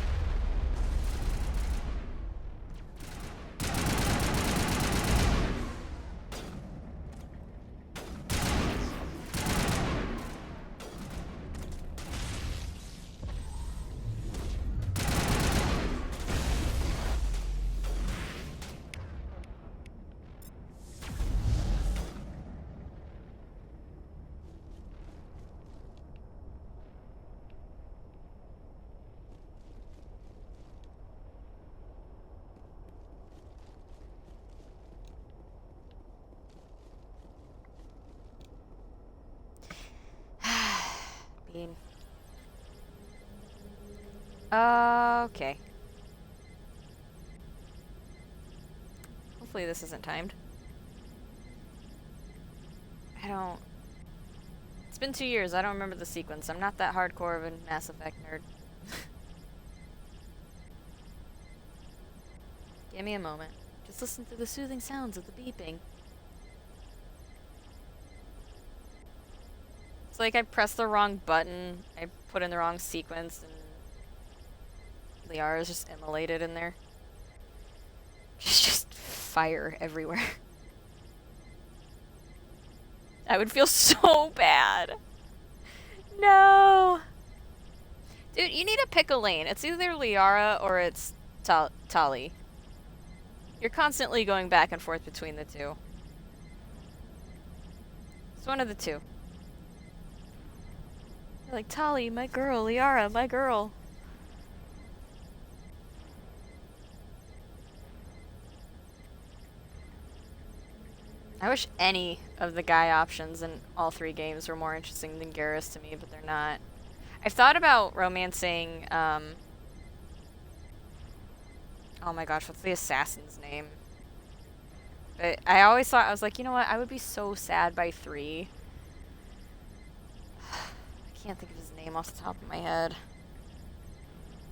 Bean. Okay. Hopefully this isn't timed. It's been 2 years. I don't remember the sequence. I'm not that hardcore of a Mass Effect nerd. Give me a moment. Just listen to the soothing sounds of the beeping. It's like I pressed the wrong button, I put in the wrong sequence, and Liara is just immolated in there. It's just fire everywhere. I would feel so bad. No! Dude, you need to pick a lane. It's either Liara or it's Tali. You're constantly going back and forth between the two. It's one of the two. You're like, Tali, my girl. Liara, my girl. I wish any of the guy options in all 3 games were more interesting than Garrus to me, but they're not. I've thought about romancing, oh my gosh, what's the assassin's name? But I always thought, I was like, you know what, I would be so sad by 3. I can't think of his name off the top of my head.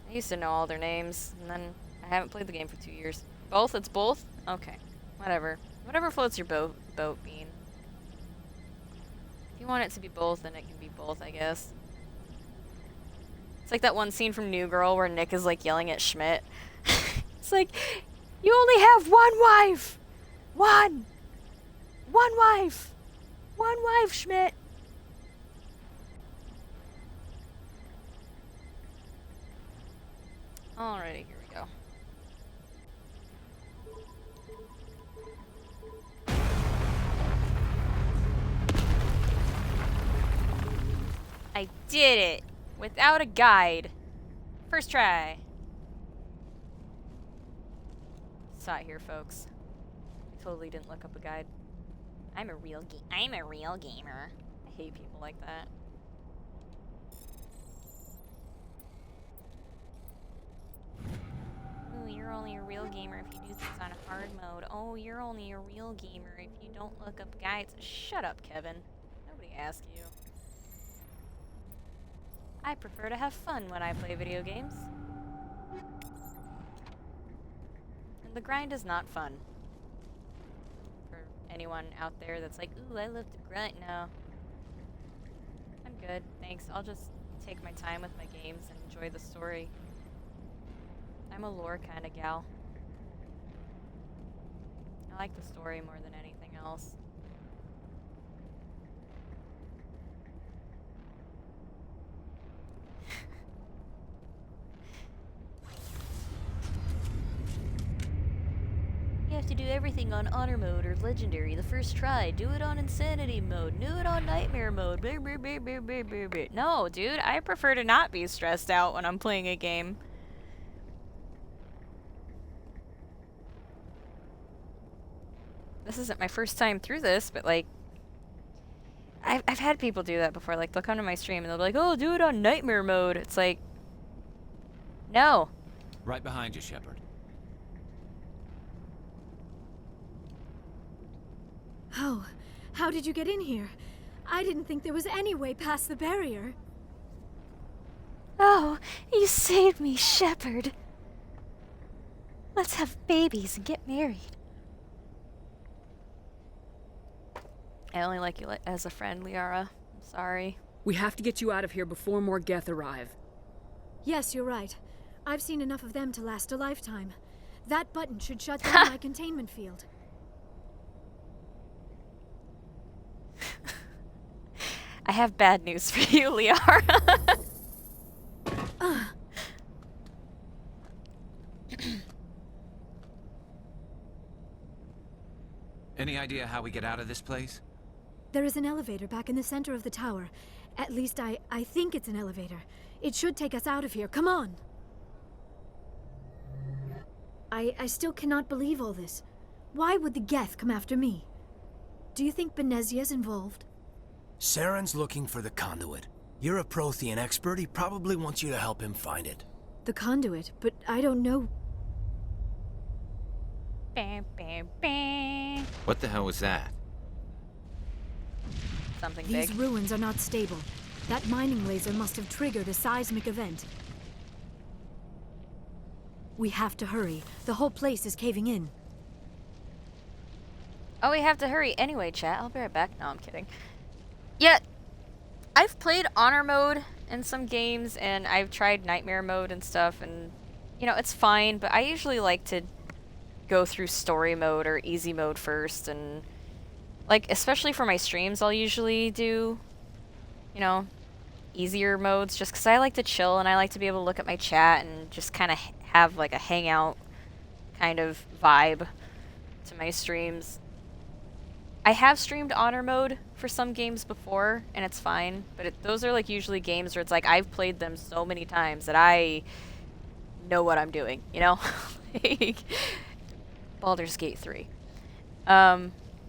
I used to know all their names, and then I haven't played the game for 2 years. Both? It's both? Okay. Whatever. Whatever floats your boat, Bean. If you want it to be both, then it can be both, I guess. It's like that one scene from New Girl where Nick is like yelling at Schmidt. It's like, you only have one wife! One wife! One wife, Schmidt! Alrighty, here we go. I did it! Without a guide. First try. Saw it here, folks. I totally didn't look up a guide. I'm a real gamer. I hate people like that. Ooh, you're only a real gamer if you do things on hard mode. Oh, you're only a real gamer if you don't look up guides. Shut up, Kevin. Nobody asked you. I prefer to have fun when I play video games. And the grind is not fun. For anyone out there that's like, ooh, I love to grind. No. I'm good, thanks. I'll just take my time with my games and enjoy the story. I'm a lore kind of gal. I like the story more than anything else. You have to do everything on honor mode or legendary the first try. Do it on insanity mode. Do it on nightmare mode. No, dude, I prefer to not be stressed out when I'm playing a game. This isn't my first time through this, but like, I've had people do that before. Like, they'll come to my stream and they'll be like, oh, do it on nightmare mode. It's like, no. Right behind you, Shepard. Oh, how did you get in here? I didn't think there was any way past the barrier. Oh, you saved me, Shepard. Let's have babies and get married. I only like you as a friend, Liara. I'm sorry. We have to get you out of here before more Geth arrive. Yes, you're right. I've seen enough of them to last a lifetime. That button should shut down my containment field. I have bad news for you, Liara. Any idea how we get out of this place? There is an elevator back in the center of the tower. At least I think it's an elevator. It should take us out of here. Come on. I still cannot believe all this. Why would the Geth come after me? Do you think Benezia's involved? Saren's looking for the conduit. You're a Prothean expert. He probably wants you to help him find it. The conduit, but I don't know. What the hell was that? Something These big. ruins are not stable. That mining laser must have triggered a seismic event. We have to hurry. The whole place is caving in. Oh, we have to hurry. Anyway, chat, I'll be right back. No, I'm kidding. Yeah, I've played honor mode in some games, and I've tried nightmare mode and stuff, and, you know, it's fine, but I usually like to go through story mode or easy mode first, and, like, especially for my streams, I'll usually do, you know, easier modes, just because I like to chill, and I like to be able to look at my chat and just kind of have, like, a hangout kind of vibe to my streams. I have streamed honor mode for some games before, and it's fine, but those are like usually games where it's like I've played them so many times that I know what I'm doing, you know? Like Baldur's Gate 3.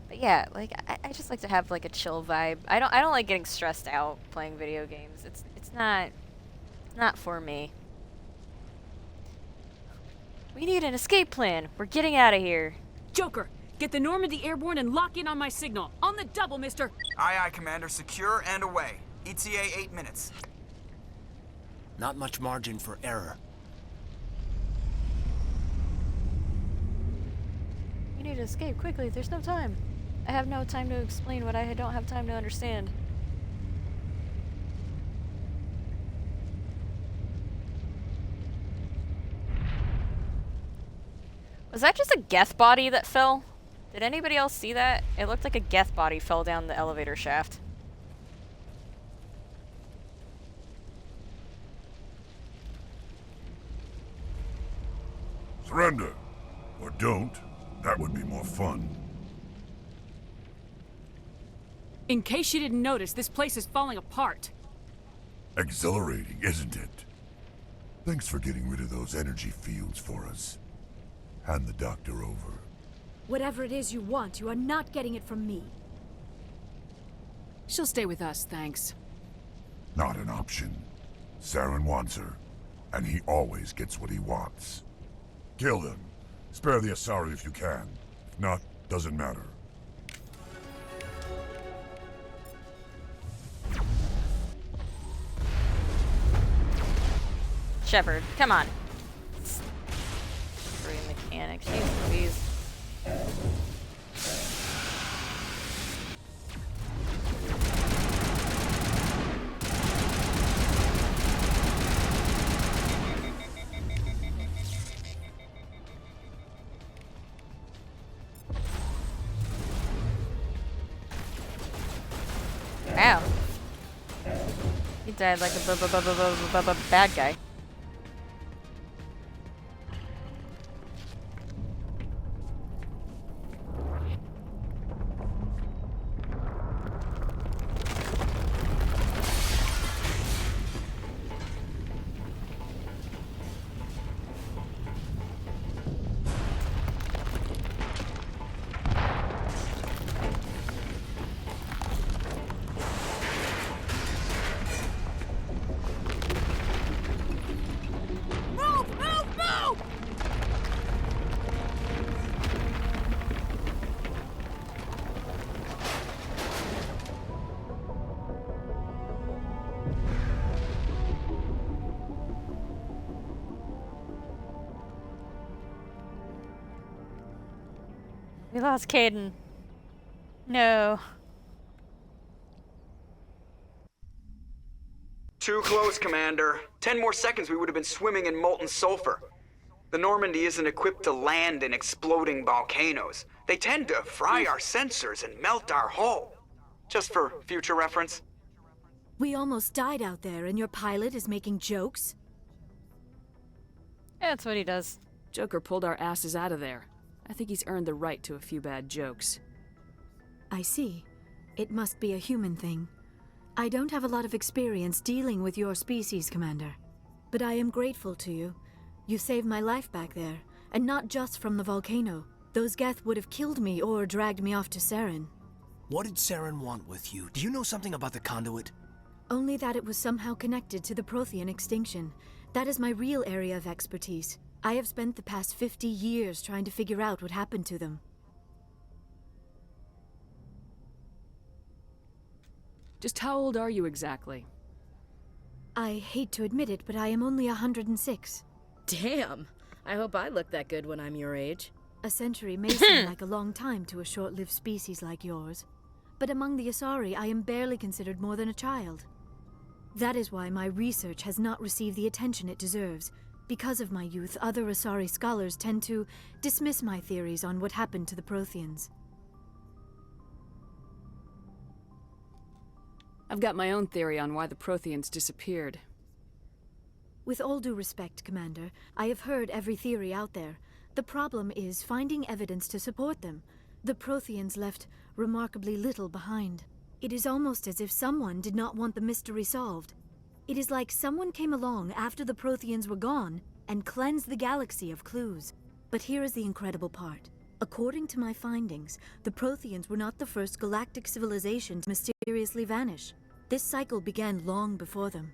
But yeah, like I just like to have like a chill vibe. I don't like getting stressed out playing video games. It's not for me. We need an escape plan. We're getting out of here. Joker, get the Normandy airborne and lock in on my signal. On the double, mister. Aye, aye, Commander. Secure and away. ETA 8 minutes. Not much margin for error. We need to escape quickly. There's no time. I have no time to explain what I don't have time to understand. Was that just a Geth body that fell? Did anybody else see that? It looked like a Geth body fell down the elevator shaft. Surrender. Or don't. That would be more fun. In case you didn't notice, this place is falling apart. Exhilarating, isn't it? Thanks for getting rid of those energy fields for us. Hand the doctor over. Whatever it is you want, you are not getting it from me. She'll stay with us, thanks. Not an option. Saren wants her, and he always gets what he wants. Kill them. Spare the Asari if you can. If not, doesn't matter. Shepard, come on. Three mechanics, jeez Louise. Wow. He died like a bad guy. We lost Caden. No. Too close, Commander. 10 more seconds we would have been swimming in molten sulfur. The Normandy isn't equipped to land in exploding volcanoes. They tend to fry our sensors and melt our hull. Just for future reference. We almost died out there, and your pilot is making jokes? Yeah, that's what he does. Joker pulled our asses out of there. I think he's earned the right to a few bad jokes. I see. It must be a human thing. I don't have a lot of experience dealing with your species, Commander. But I am grateful to you. You saved my life back there, and not just from the volcano. Those Geth would have killed me or dragged me off to Saren. What did Saren want with you? Do you know something about the conduit? Only that it was somehow connected to the Prothean extinction. That is my real area of expertise. I have spent the past 50 years trying to figure out what happened to them. Just how old are you exactly? I hate to admit it, but I am only 106. Damn! I hope I look that good when I'm your age. A century may seem like a long time to a short-lived species like yours. But among the Asari, I am barely considered more than a child. That is why my research has not received the attention it deserves. Because of my youth, other Asari scholars tend to dismiss my theories on what happened to the Protheans. I've got my own theory on why the Protheans disappeared. With all due respect, Commander, I have heard every theory out there. The problem is finding evidence to support them. The Protheans left remarkably little behind. It is almost as if someone did not want the mystery solved. It is like someone came along after the Protheans were gone and cleansed the galaxy of clues. But here is the incredible part. According to my findings, the Protheans were not the first galactic civilization to mysteriously vanish. This cycle began long before them.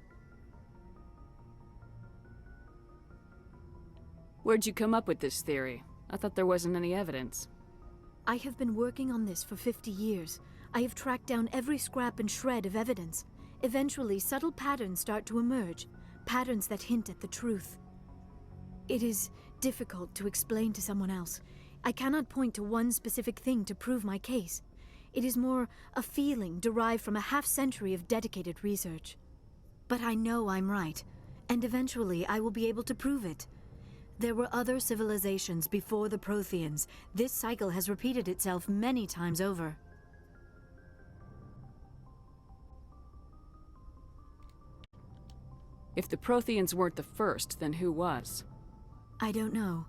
Where'd you come up with this theory? I thought there wasn't any evidence. I have been working on this for 50 years. I have tracked down every scrap and shred of evidence. Eventually, subtle patterns start to emerge, patterns that hint at the truth. It is difficult to explain to someone else. I cannot point to one specific thing to prove my case. It is more a feeling derived from a half-century of dedicated research. But I know I'm right, and eventually I will be able to prove it. There were other civilizations before the Protheans. This cycle has repeated itself many times over. If the Protheans weren't the first, then who was? I don't know.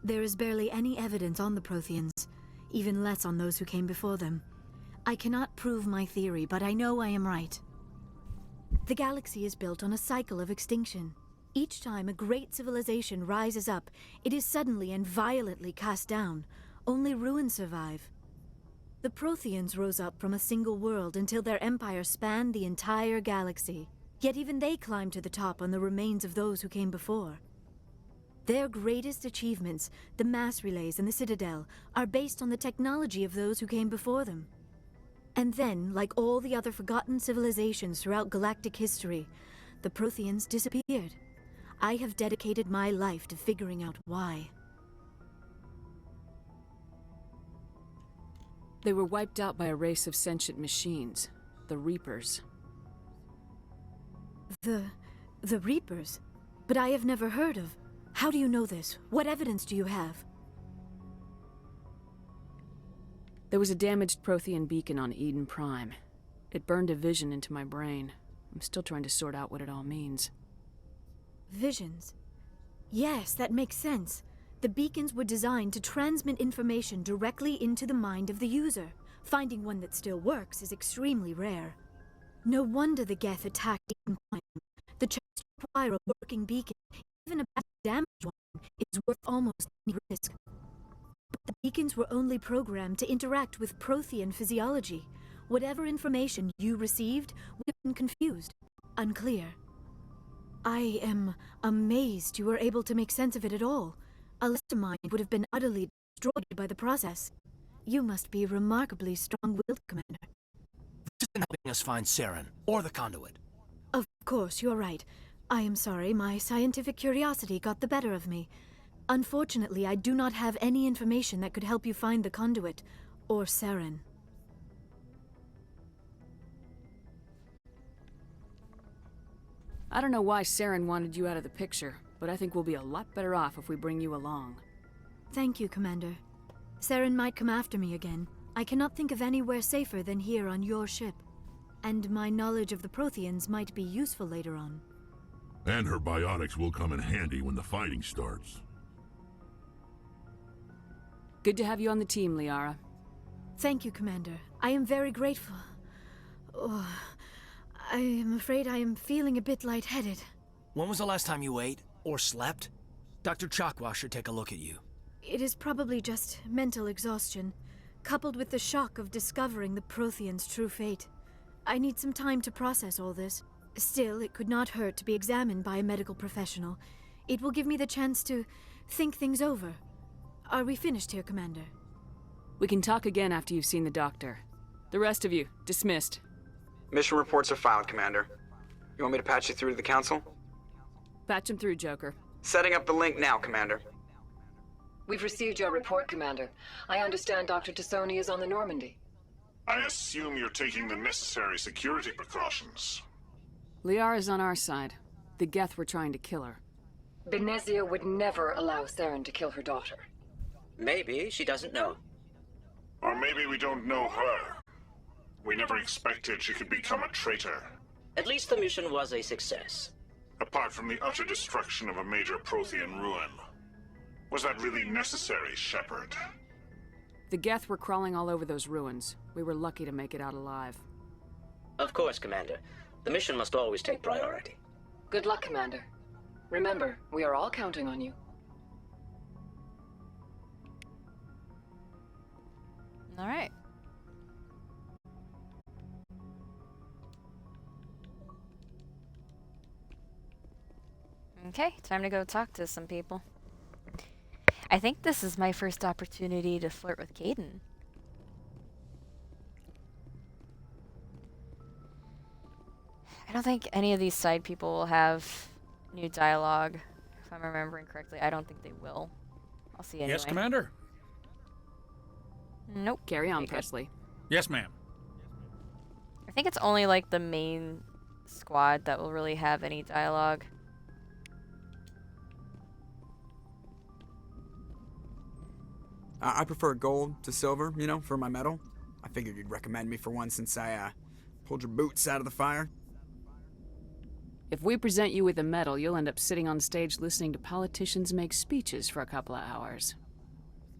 There is barely any evidence on the Protheans, even less on those who came before them. I cannot prove my theory, but I know I am right. The galaxy is built on a cycle of extinction. Each time a great civilization rises up, it is suddenly and violently cast down. Only ruins survive. The Protheans rose up from a single world until their empire spanned the entire galaxy. Yet even they climbed to the top on the remains of those who came before. Their greatest achievements, the mass relays and the Citadel, are based on the technology of those who came before them. And then, like all the other forgotten civilizations throughout galactic history, the Protheans disappeared. I have dedicated my life to figuring out why. They were wiped out by a race of sentient machines, the Reapers. The Reapers? But I have never heard of. How do you know this? What evidence do you have? There was a damaged Prothean beacon on Eden Prime. It burned a vision into my brain. I'm still trying to sort out what it all means. Visions? Yes, that makes sense. The beacons were designed to transmit information directly into the mind of the user. Finding one that still works is extremely rare. No wonder the Geth attacked Eden Prime. The chance to acquire a working beacon, even a bad damaged one, is worth almost any risk. But the beacons were only programmed to interact with Prothean physiology. Whatever information you received would have been confused, unclear. I am amazed you were able to make sense of it at all. A lesser mind would have been utterly destroyed by the process. You must be remarkably strong-willed, Commander. This isn't helping us find Saren, or the conduit. Of course, you're right. I am sorry, my scientific curiosity got the better of me. Unfortunately, I do not have any information that could help you find the conduit, or Saren. I don't know why Saren wanted you out of the picture, but I think we'll be a lot better off if we bring you along. Thank you, Commander. Saren might come after me again. I cannot think of anywhere safer than here on your ship. And my knowledge of the Protheans might be useful later on. And her biotics will come in handy when the fighting starts. Good to have you on the team, Liara. Thank you, Commander. I am very grateful. Oh, I am afraid I am feeling a bit lightheaded. When was the last time you ate, or slept? Dr. Chakwa should take a look at you. It is probably just mental exhaustion, coupled with the shock of discovering the Protheans' true fate. I need some time to process all this. Still, it could not hurt to be examined by a medical professional. It will give me the chance to think things over. Are we finished here, Commander? We can talk again after you've seen the doctor. The rest of you, dismissed. Mission reports are filed, Commander. You want me to patch you through to the Council? Patch him through, Joker. Setting up the link now, Commander. We've received your report, Commander. I understand Dr. Tassoni is on the Normandy. I assume you're taking the necessary security precautions. Liara's on our side. The Geth were trying to kill her. Benezia would never allow Saren to kill her daughter. Maybe she doesn't know. Or maybe we don't know her. We never expected she could become a traitor. At least the mission was a success. Apart from the utter destruction of a major Prothean ruin. Was that really necessary, Shepard? The Geth were crawling all over those ruins. We were lucky to make it out alive. Of course, Commander. The mission must always take priority. Good luck, Commander. Remember, we are all counting on you. Alright. Okay, time to go talk to some people. I think this is my first opportunity to flirt with Kaidan. I don't think any of these side people will have new dialogue. If I'm remembering correctly, I don't think they will. I'll see anyway. Yes, Commander? Nope. Carry on, Presley. Yes, ma'am. I think it's only like the main squad that will really have any dialogue. I prefer gold to silver, you know, for my medal. I figured you'd recommend me for one since I, pulled your boots out of the fire. If we present you with a medal, you'll end up sitting on stage listening to politicians make speeches for a couple of hours.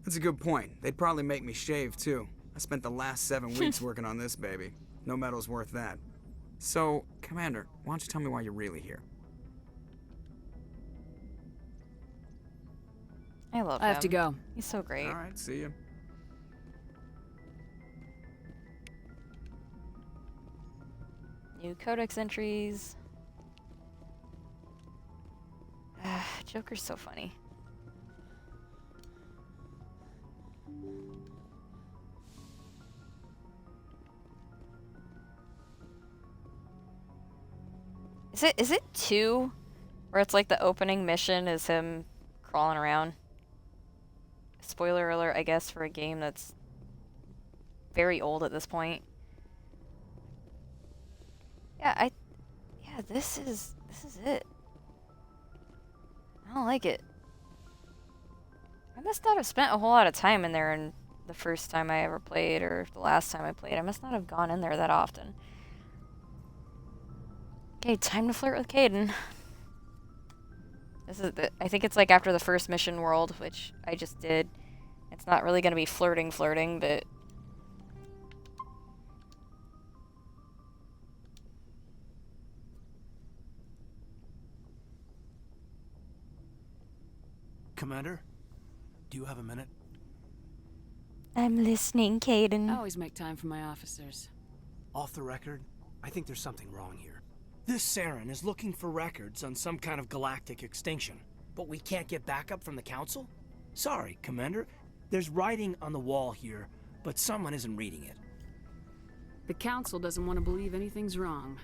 That's a good point. They'd probably make me shave, too. I spent the last 7 weeks working on this baby. No medal's worth that. So, Commander, why don't you tell me why you're really here? I love him. I have to go. He's so great. All right, see you. New codex entries. Joker's so funny. Is it 2 where it's like the opening mission is him crawling around? Spoiler alert, I guess, for a game that's very old at this point. Yeah, this is it. I don't like it. I must not have spent a whole lot of time in there in the first time I ever played, or the last time I played. I must not have gone in there that often. Okay, time to flirt with Kaidan. I think it's like after the first mission world, which I just did. It's not really going to be flirting, but... Commander, do you have a minute? I'm listening, Kaidan. I always make time for my officers. Off the record, I think there's something wrong here. This Saren is looking for records on some kind of galactic extinction, but we can't get backup from the Council? Sorry, Commander. There's writing on the wall here, but someone isn't reading it. The Council doesn't want to believe anything's wrong.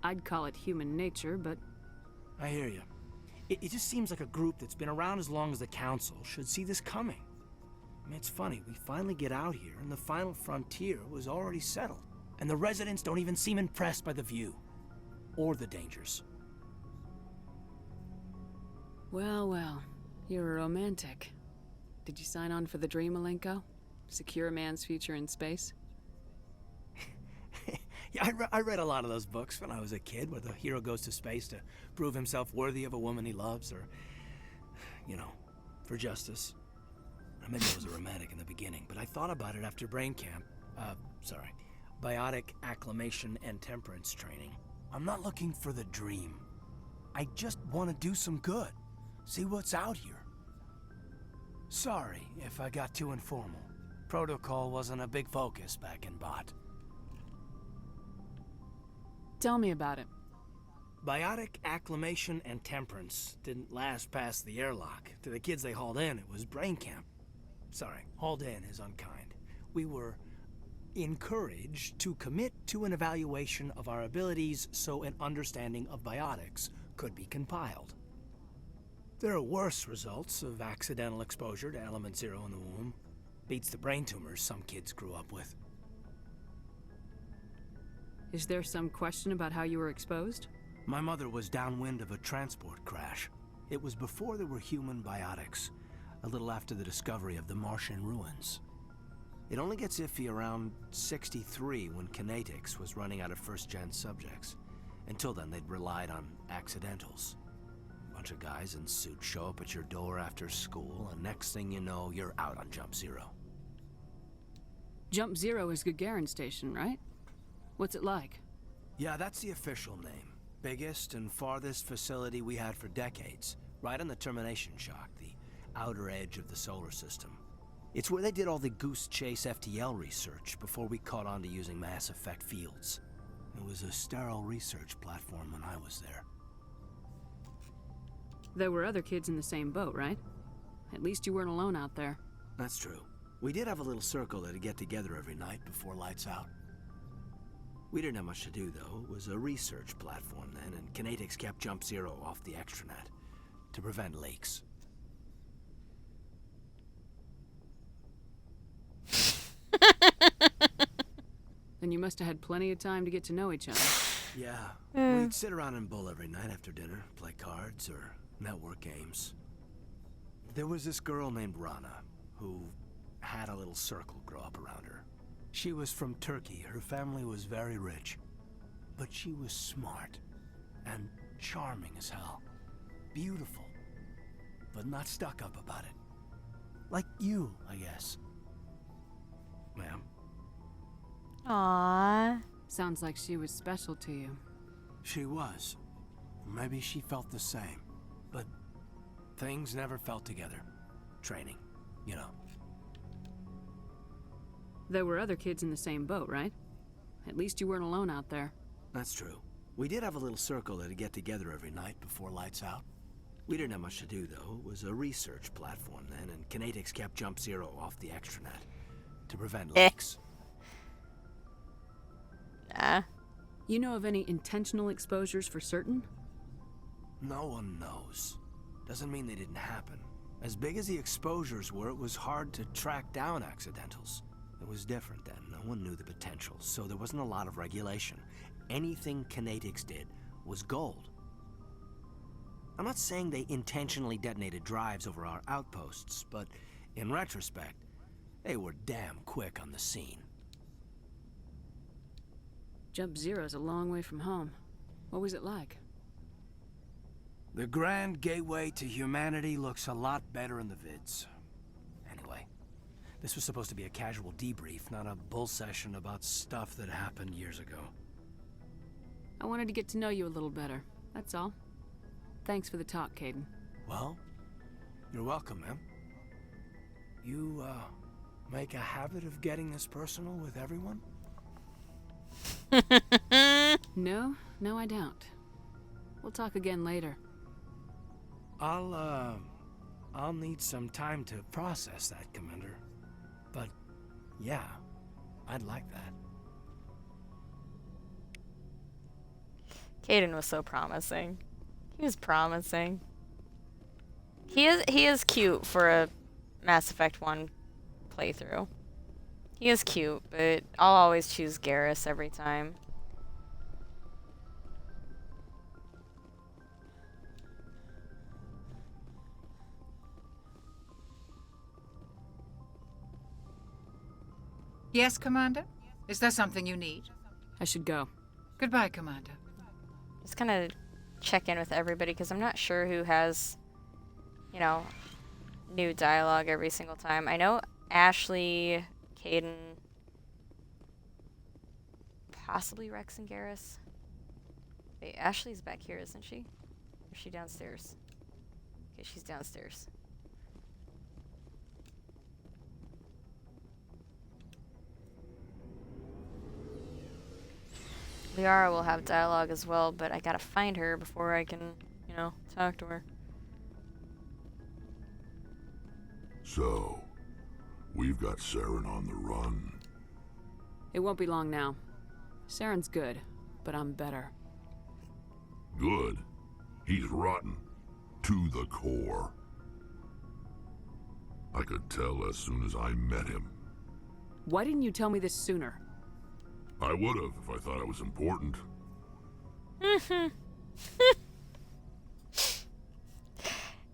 I'd call it human nature, but... I hear you. It just seems like a group that's been around as long as the Council should see this coming. I mean, it's funny, we finally get out here, and the final frontier was already settled. And the residents don't even seem impressed by the view. Or the dangers. Well, well. You're a romantic. Did you sign on for the dream, Malenko? Secure a man's future in space? Yeah, I read a lot of those books when I was a kid, where the hero goes to space to prove himself worthy of a woman he loves, or, you know, for justice. Maybe I was a romantic in the beginning, but I thought about it after brain camp. Biotic acclimation and temperance training. I'm not looking for the dream. I just want to do some good. See what's out here. Sorry if I got too informal. Protocol wasn't a big focus back in Bot. Tell me about it. Biotic acclimation and temperance didn't last past the airlock. To the kids they hauled in, it was brain camp. Sorry, hauled in is unkind. We were encouraged to commit to an evaluation of our abilities so an understanding of biotics could be compiled. There are worse results of accidental exposure to Element Zero in the womb. Beats the brain tumors some kids grew up with. Is there some question about how you were exposed? My mother was downwind of a transport crash. It was before there were human biotics, a little after the discovery of the Martian ruins. It only gets iffy around 63 when Kinetics was running out of first-gen subjects. Until then, they'd relied on accidentals. A bunch of guys in suits show up at your door after school, and next thing you know, you're out on Jump Zero. Jump Zero is Gagarin Station, right? What's it like? Yeah, that's the official name. Biggest and farthest facility we had for decades. Right on the termination shock, the outer edge of the solar system. It's where they did all the Goose Chase FTL research before we caught on to using mass effect fields. It was a sterile research platform when I was there. There were other kids in the same boat, right? At least you weren't alone out there. That's true. We did have a little circle that'd get together every night before lights out. We didn't have much to do, though. It was a research platform then, and Kinetics kept Jump Zero off the extranet to prevent leaks. Then you must have had plenty of time to get to know each other. Yeah, we'd sit around and bull every night after dinner, play cards or network games. There was this girl named Rana, who had a little circle grow up around her. She was from Turkey. Her family was very rich. But she was smart and charming as hell. Beautiful, but not stuck up about it. Like you, I guess. Ma'am. Aww. Sounds like she was special to you. She was. Maybe she felt the same. But things never felt together. Training, you know. There were other kids in the same boat, right? At least you weren't alone out there. That's true. We did have a little circle that'd get together every night before lights out. We didn't have much to do, though. It was a research platform then, and Kinetics kept Jump Zero off the extranet to prevent leaks. Nah. You know of any intentional exposures for certain? No one knows. Doesn't mean they didn't happen. As big as the exposures were, it was hard to track down accidentals. It was different then. No one knew the potential, so there wasn't a lot of regulation. Anything Kinetics did was gold. I'm not saying they intentionally detonated drives over our outposts, but in retrospect, they were damn quick on the scene. Jump Zero's a long way from home. What was it like? The Grand Gateway to Humanity looks a lot better in the vids. Anyway, this was supposed to be a casual debrief, not a bull session about stuff that happened years ago. I wanted to get to know you a little better, that's all. Thanks for the talk, Kaidan. Well, you're welcome, ma'am. You, make a habit of getting this personal with everyone? No, I don't. We'll talk again later. I'll need some time to process that, Commander. But, yeah, I'd like that. Kaidan was so promising. He was promising. He is cute for a Mass Effect 1 playthrough. He is cute, but I'll always choose Garrus every time. Yes, Commander? Is there something you need? I should go. Goodbye, Commander. Just kind of check in with everybody because I'm not sure who has, you know, new dialogue every single time. I know Ashley, Kaidan, possibly Rex and Garrus. Wait, Ashley's back here, isn't she? Or is she downstairs? Okay, she's downstairs. Liara will have dialogue as well, but I gotta find her before I can, you know, talk to her. So, we've got Saren on the run. It won't be long now. Saren's good, but I'm better. Good. He's rotten. To the core. I could tell as soon as I met him. Why didn't you tell me this sooner? I would have if I thought it was important.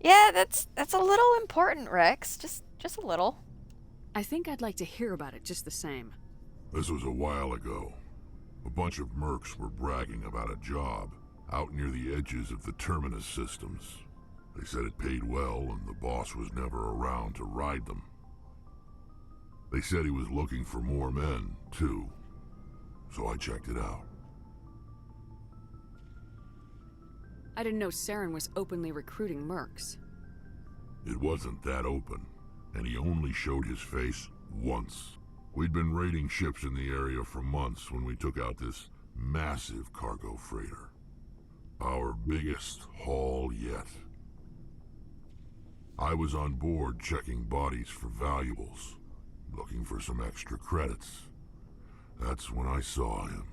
Yeah, that's a little important, Rex. Just a little. I think I'd like to hear about it just the same. This was a while ago. A bunch of mercs were bragging about a job out near the edges of the Terminus systems. They said it paid well and the boss was never around to ride them. They said he was looking for more men, too. So I checked it out. I didn't know Saren was openly recruiting mercs. It wasn't that open. And he only showed his face once. We'd been raiding ships in the area for months when we took out this massive cargo freighter. Our biggest haul yet. I was on board checking bodies for valuables, looking for some extra credits. That's when I saw him.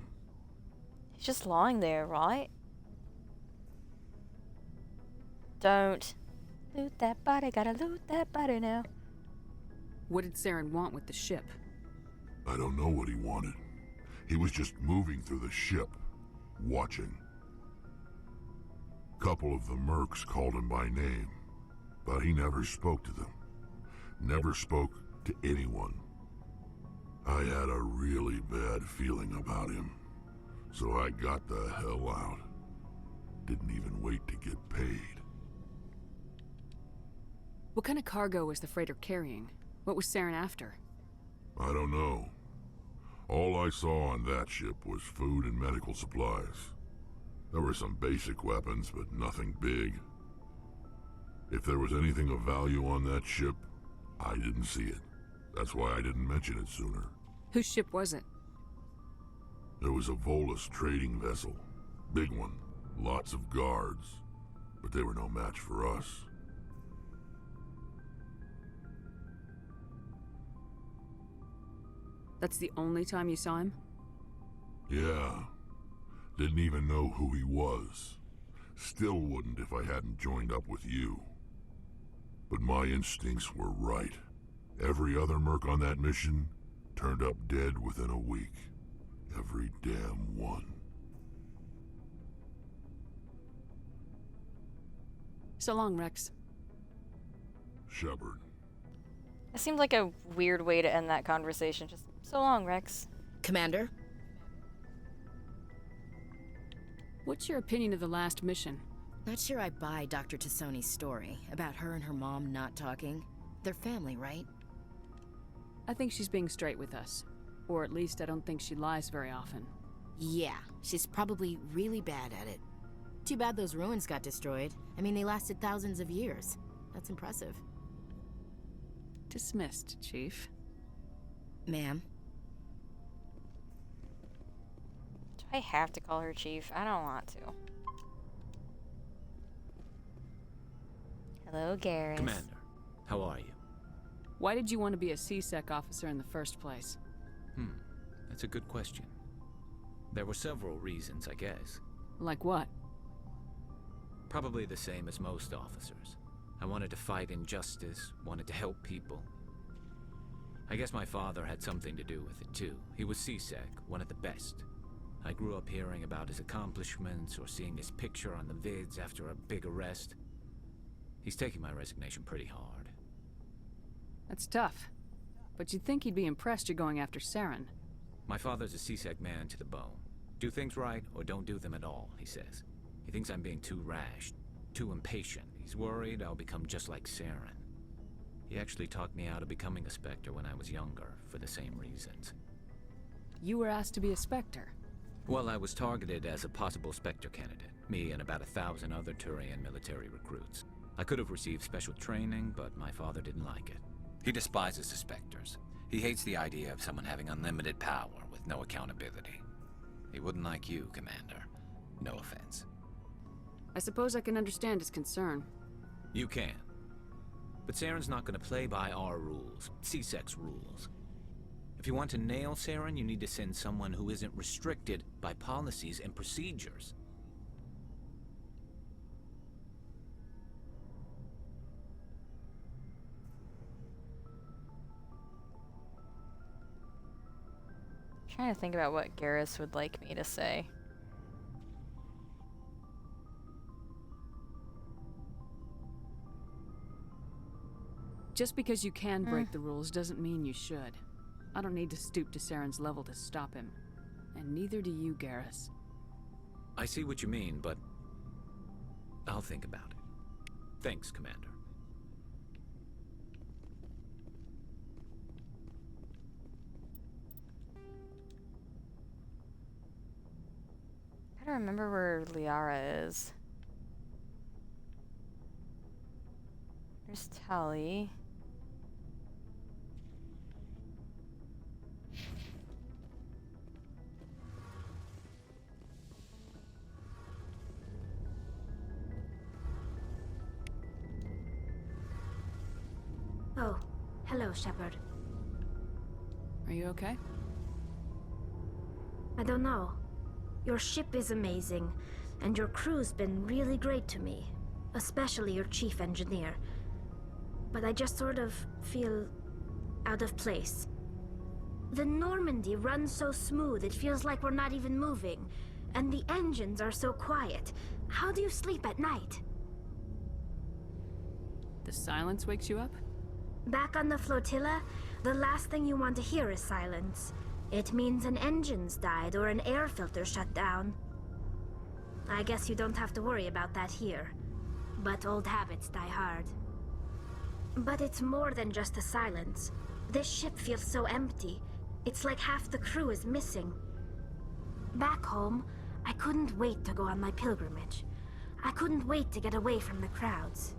He's just lying there, right? Don't loot that body, gotta loot that body now. What did Saren want with the ship? I don't know what he wanted. He was just moving through the ship, watching. Couple of the mercs called him by name, but he never spoke to them. Never spoke to anyone. I had a really bad feeling about him, so I got the hell out. Didn't even wait to get paid. What kind of cargo was the freighter carrying? What was Saren after? I don't know. All I saw on that ship was food and medical supplies. There were some basic weapons, but nothing big. If there was anything of value on that ship, I didn't see it. That's why I didn't mention it sooner. Whose ship was it? There was a Volus trading vessel. Big one. Lots of guards. But they were no match for us. That's the only time you saw him? Yeah. Didn't even know who he was. Still wouldn't if I hadn't joined up with you. But my instincts were right. Every other merc on that mission turned up dead within a week. Every damn one. So long, Rex. Shepard. It seemed like a weird way to end that conversation. Just, so long, Rex. Commander? What's your opinion of the last mission? Not sure I buy Dr. Tassoni's story about her and her mom not talking. They're family, right? I think she's being straight with us. Or at least I don't think she lies very often. Yeah, she's probably really bad at it. Too bad those ruins got destroyed. I mean, they lasted thousands of years. That's impressive. Dismissed, Chief. Ma'am? Do I have to call her Chief? I don't want to. Hello, Garrus. Commander, how are you? Why did you want to be a CSEC officer in the first place? That's a good question. There were several reasons, I guess. Like what? Probably the same as most officers. I wanted to fight injustice, wanted to help people. I guess my father had something to do with it too. He was CSEC, one of the best. I grew up hearing about his accomplishments or seeing his picture on the vids after a big arrest. He's taking my resignation pretty hard. That's tough. But you'd think he'd be impressed you're going after Saren. My father's a CSEC man to the bone. Do things right or don't do them at all, he says. He thinks I'm being too rash, too impatient. He's worried I'll become just like Saren. He actually talked me out of becoming a Spectre when I was younger, for the same reasons. You were asked to be a Spectre? Well, I was targeted as a possible Spectre candidate. Me and about 1,000 other Turian military recruits. I could have received special training, but my father didn't like it. He despises the Spectres. He hates the idea of someone having unlimited power with no accountability. He wouldn't like you, Commander. No offense. I suppose I can understand his concern. You can. But Saren's not going to play by our rules, CSEC's rules. If you want to nail Saren, you need to send someone who isn't restricted by policies and procedures. Trying to think about what Garrus would like me to say. Just because you can break the rules doesn't mean you should. I don't need to stoop to Saren's level to stop him. And neither do you, Garrus. I see what you mean, but I'll think about it. Thanks, Commander. I don't remember where Liara is. There's Tali. soil, Shepard. Are you okay? I don't know. Your ship is amazing, and your crew's been really great to me, especially your chief engineer. But I just sort of feel out of place. The Normandy runs so smooth it feels like we're not even moving, and the engines are so quiet. How do you sleep at night? The silence wakes you up? Back on the flotilla, the last thing you want to hear is silence. It means an engine's died or an air filter shut down. I guess you don't have to worry about that here. But old habits die hard. But it's more than just the silence. This ship feels so empty. It's like half the crew is missing. Back home, I couldn't wait to go on my pilgrimage. I couldn't wait to get away from the crowds.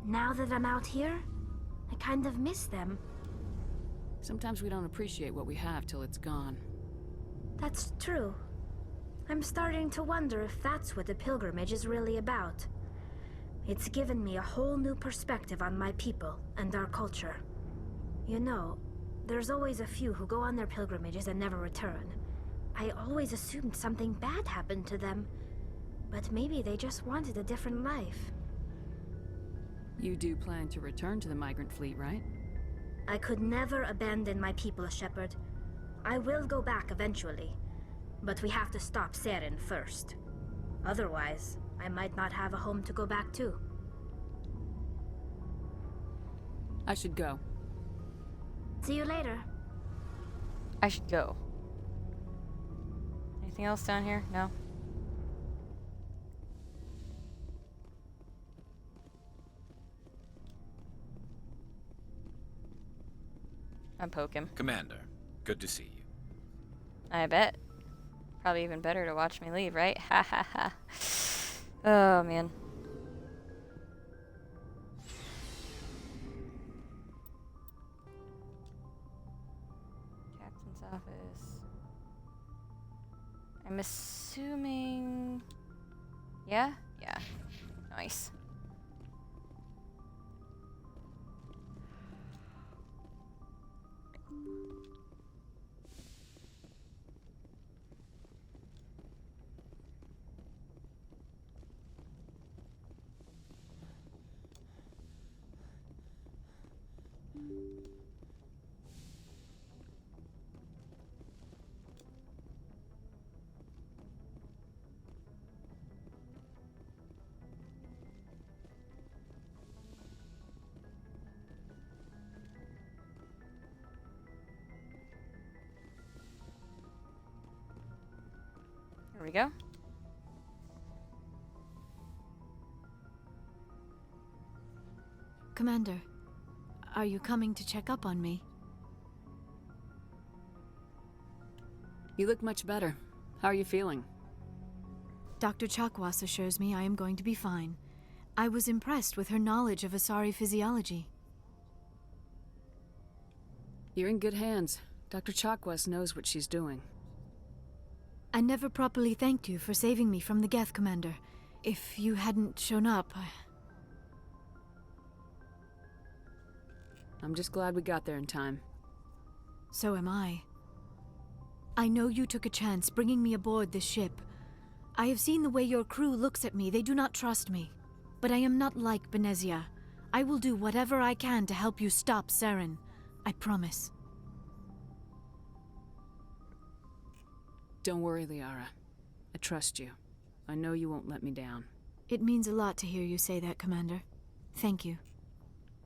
Now that I'm out here, I kind of miss them. Sometimes we don't appreciate what we have till it's gone. That's true. I'm starting to wonder if that's what the pilgrimage is really about. It's given me a whole new perspective on my people and our culture. You know, there's always a few who go on their pilgrimages and never return. I always assumed something bad happened to them, but maybe they just wanted a different life. You do plan to return to the migrant fleet, right? I could never abandon my people, Shepard. I will go back eventually, but we have to stop Saren first. Otherwise, I might not have a home to go back to. I should go. See you later. I should go. Anything else down here? No? I'm poke him. Commander, good to see you. I bet. Probably even better to watch me leave, right? Ha ha ha. Oh, man. Captain's office. I'm assuming... Yeah? Yeah. Nice. Here we go. Commander, are you coming to check up on me? You look much better. How are you feeling? Dr. Chakwas assures me I am going to be fine. I was impressed with her knowledge of Asari physiology. You're in good hands. Dr. Chakwas knows what she's doing. I never properly thanked you for saving me from the Geth, Commander. If you hadn't shown up, I'm just glad we got there in time. So am I. I know you took a chance bringing me aboard this ship. I have seen the way your crew looks at me. They do not trust me. But I am not like Benezia. I will do whatever I can to help you stop Saren. I promise. Don't worry, Liara. I trust you. I know you won't let me down. It means a lot to hear you say that, Commander. Thank you.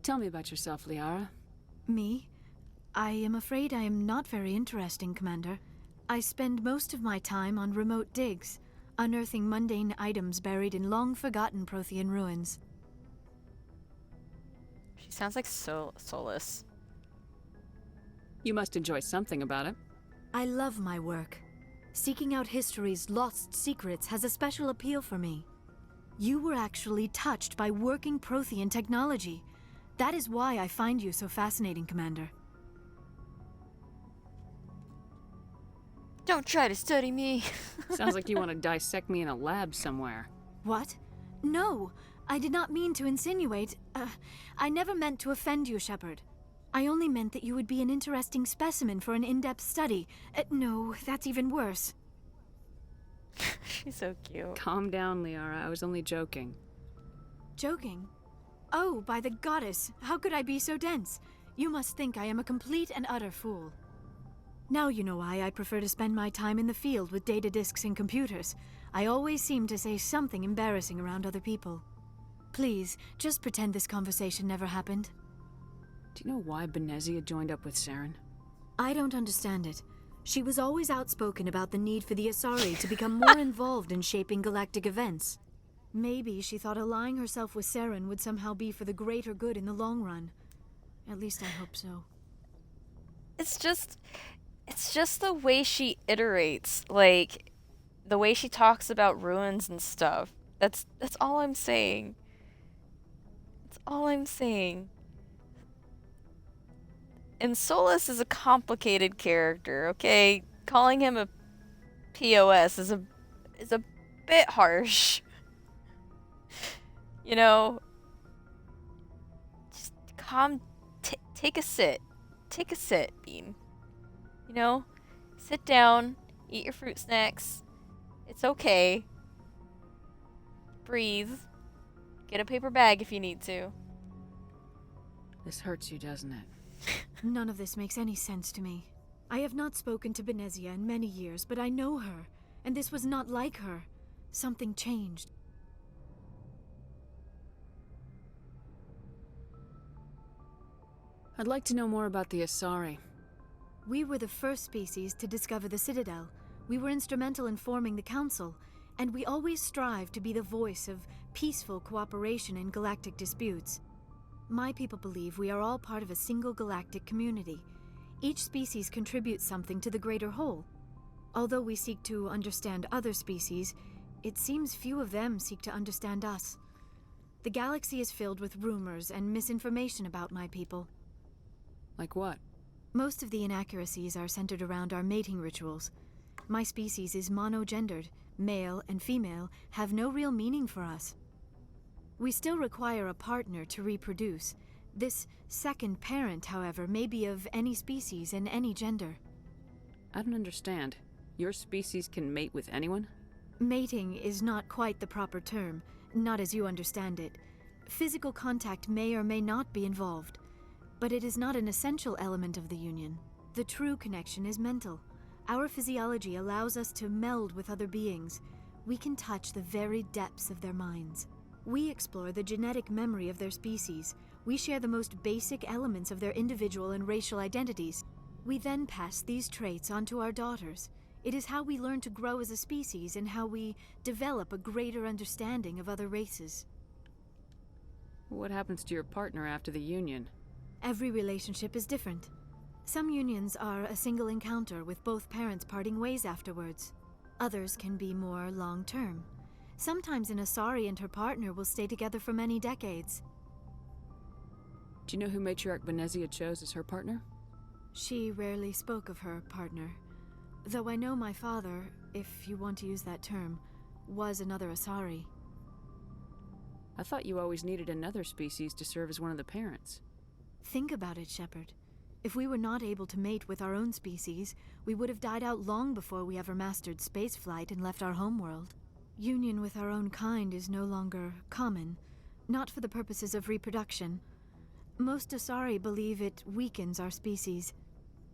Tell me about yourself, Liara. Me? I am afraid I am not very interesting, Commander. I spend most of my time on remote digs, unearthing mundane items buried in long-forgotten Prothean ruins. She sounds like Solus. You must enjoy something about it. I love my work. Seeking out history's lost secrets has a special appeal for me. You were actually touched by working Prothean technology. That is why I find you so fascinating, Commander. Don't try to study me. Sounds like you want to dissect me in a lab somewhere. What? No, I did not mean to insinuate. I never meant to offend you, Shepard. I only meant that you would be an interesting specimen for an in-depth study. No, that's even worse. She's so cute. Calm down, Liara. I was only joking. Joking? Oh, by the goddess, how could I be so dense? You must think I am a complete and utter fool. Now you know why I prefer to spend my time in the field with data disks and computers. I always seem to say something embarrassing around other people. Please, just pretend this conversation never happened. Do you know why Benezia joined up with Saren? I don't understand it. She was always outspoken about the need for the Asari to become more involved in shaping galactic events. Maybe she thought allying herself with Saren would somehow be for the greater good in the long run. At least I hope so. It's just the way she iterates, like the way she talks about ruins and stuff. That's all I'm saying. That's all I'm saying. And Solus is a complicated character, okay? Calling him a POS is a bit harsh. You know, just take a sit. Take a sit, Bean. You know, sit down, eat your fruit snacks. It's okay. Breathe. Get a paper bag if you need to. This hurts you, doesn't it? None of this makes any sense to me. I have not spoken to Benezia in many years, but I know her, and this was not like her. Something changed. I'd like to know more about the Asari. We were the first species to discover the Citadel. We were instrumental in forming the Council, and we always strive to be the voice of peaceful cooperation in galactic disputes. My people believe we are all part of a single galactic community. Each species contributes something to the greater whole. Although we seek to understand other species, it seems few of them seek to understand us. The galaxy is filled with rumors and misinformation about my people. Like what? Most of the inaccuracies are centered around our mating rituals. My species is monogendered. Male and female have no real meaning for us. We still require a partner to reproduce. This second parent, however, may be of any species and any gender. I don't understand. Your species can mate with anyone? Mating is not quite the proper term, not as you understand it. Physical contact may or may not be involved, but it is not an essential element of the union. The true connection is mental. Our physiology allows us to meld with other beings. We can touch the very depths of their minds. We explore the genetic memory of their species. We share the most basic elements of their individual and racial identities. We then pass these traits on to our daughters. It is how we learn to grow as a species and how we develop a greater understanding of other races. What happens to your partner after the union? Every relationship is different. Some unions are a single encounter with both parents parting ways afterwards. Others can be more long-term. Sometimes an Asari and her partner will stay together for many decades. Do you know who Matriarch Benezia chose as her partner? She rarely spoke of her partner. Though I know my father, if you want to use that term, was another Asari. I thought you always needed another species to serve as one of the parents. Think about it, Shepard. If we were not able to mate with our own species, we would have died out long before we ever mastered spaceflight and left our homeworld. Union with our own kind is no longer common, not for the purposes of reproduction. Most Asari believe it weakens our species.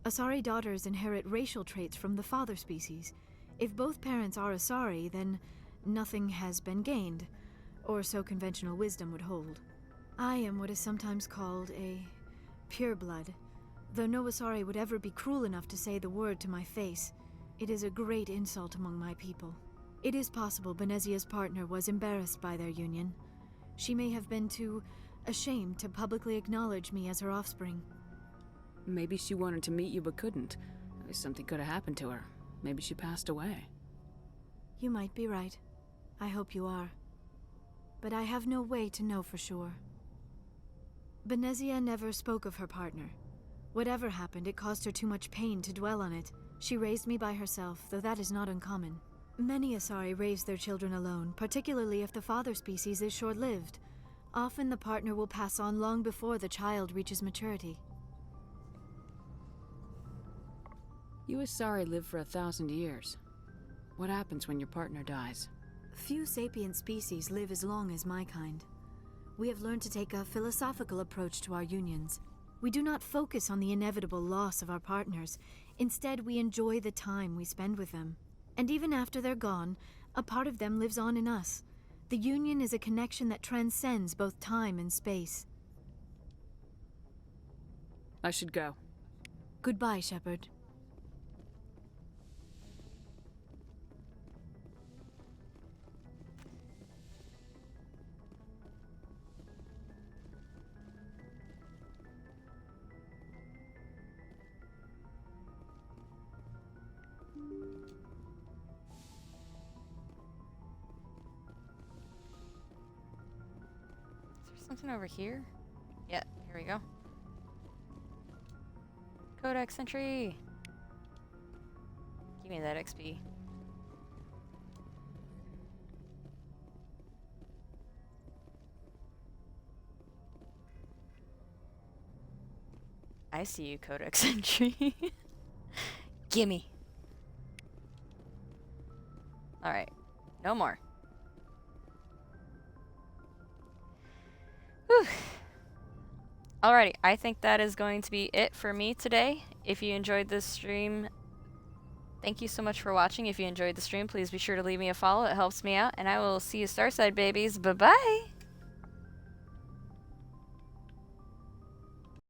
Asari daughters inherit racial traits from the father species. If both parents are Asari, then nothing has been gained, or so conventional wisdom would hold. I am what is sometimes called a pureblood, though no Asari would ever be cruel enough to say the word to my face. It is a great insult among my people. It is possible Benezia's partner was embarrassed by their union. She may have been too ashamed to publicly acknowledge me as her offspring. Maybe she wanted to meet you but couldn't. Something could have happened to her. Maybe she passed away. You might be right. I hope you are. But I have no way to know for sure. Benezia never spoke of her partner. Whatever happened, it caused her too much pain to dwell on it. She raised me by herself, though that is not uncommon. Many Asari raise their children alone, particularly if the father species is short-lived. Often the partner will pass on long before the child reaches maturity. You Asari live for 1,000 years. What happens when your partner dies? Few sapient species live as long as my kind. We have learned to take a philosophical approach to our unions. We do not focus on the inevitable loss of our partners. Instead, we enjoy the time we spend with them. And even after they're gone, a part of them lives on in us. The union is a connection that transcends both time and space. I should go. Goodbye, Shepard. Something over here? Yeah, here we go. Codex entry. Give me that XP. I see you, Codex entry. Gimme. Alright. No more. Whew. Alrighty, I think that is going to be it for me today. If you enjoyed this stream, thank you so much for watching. If you enjoyed the stream, please be sure to leave me a follow. It helps me out. And I will see you Starside babies. Bye-bye!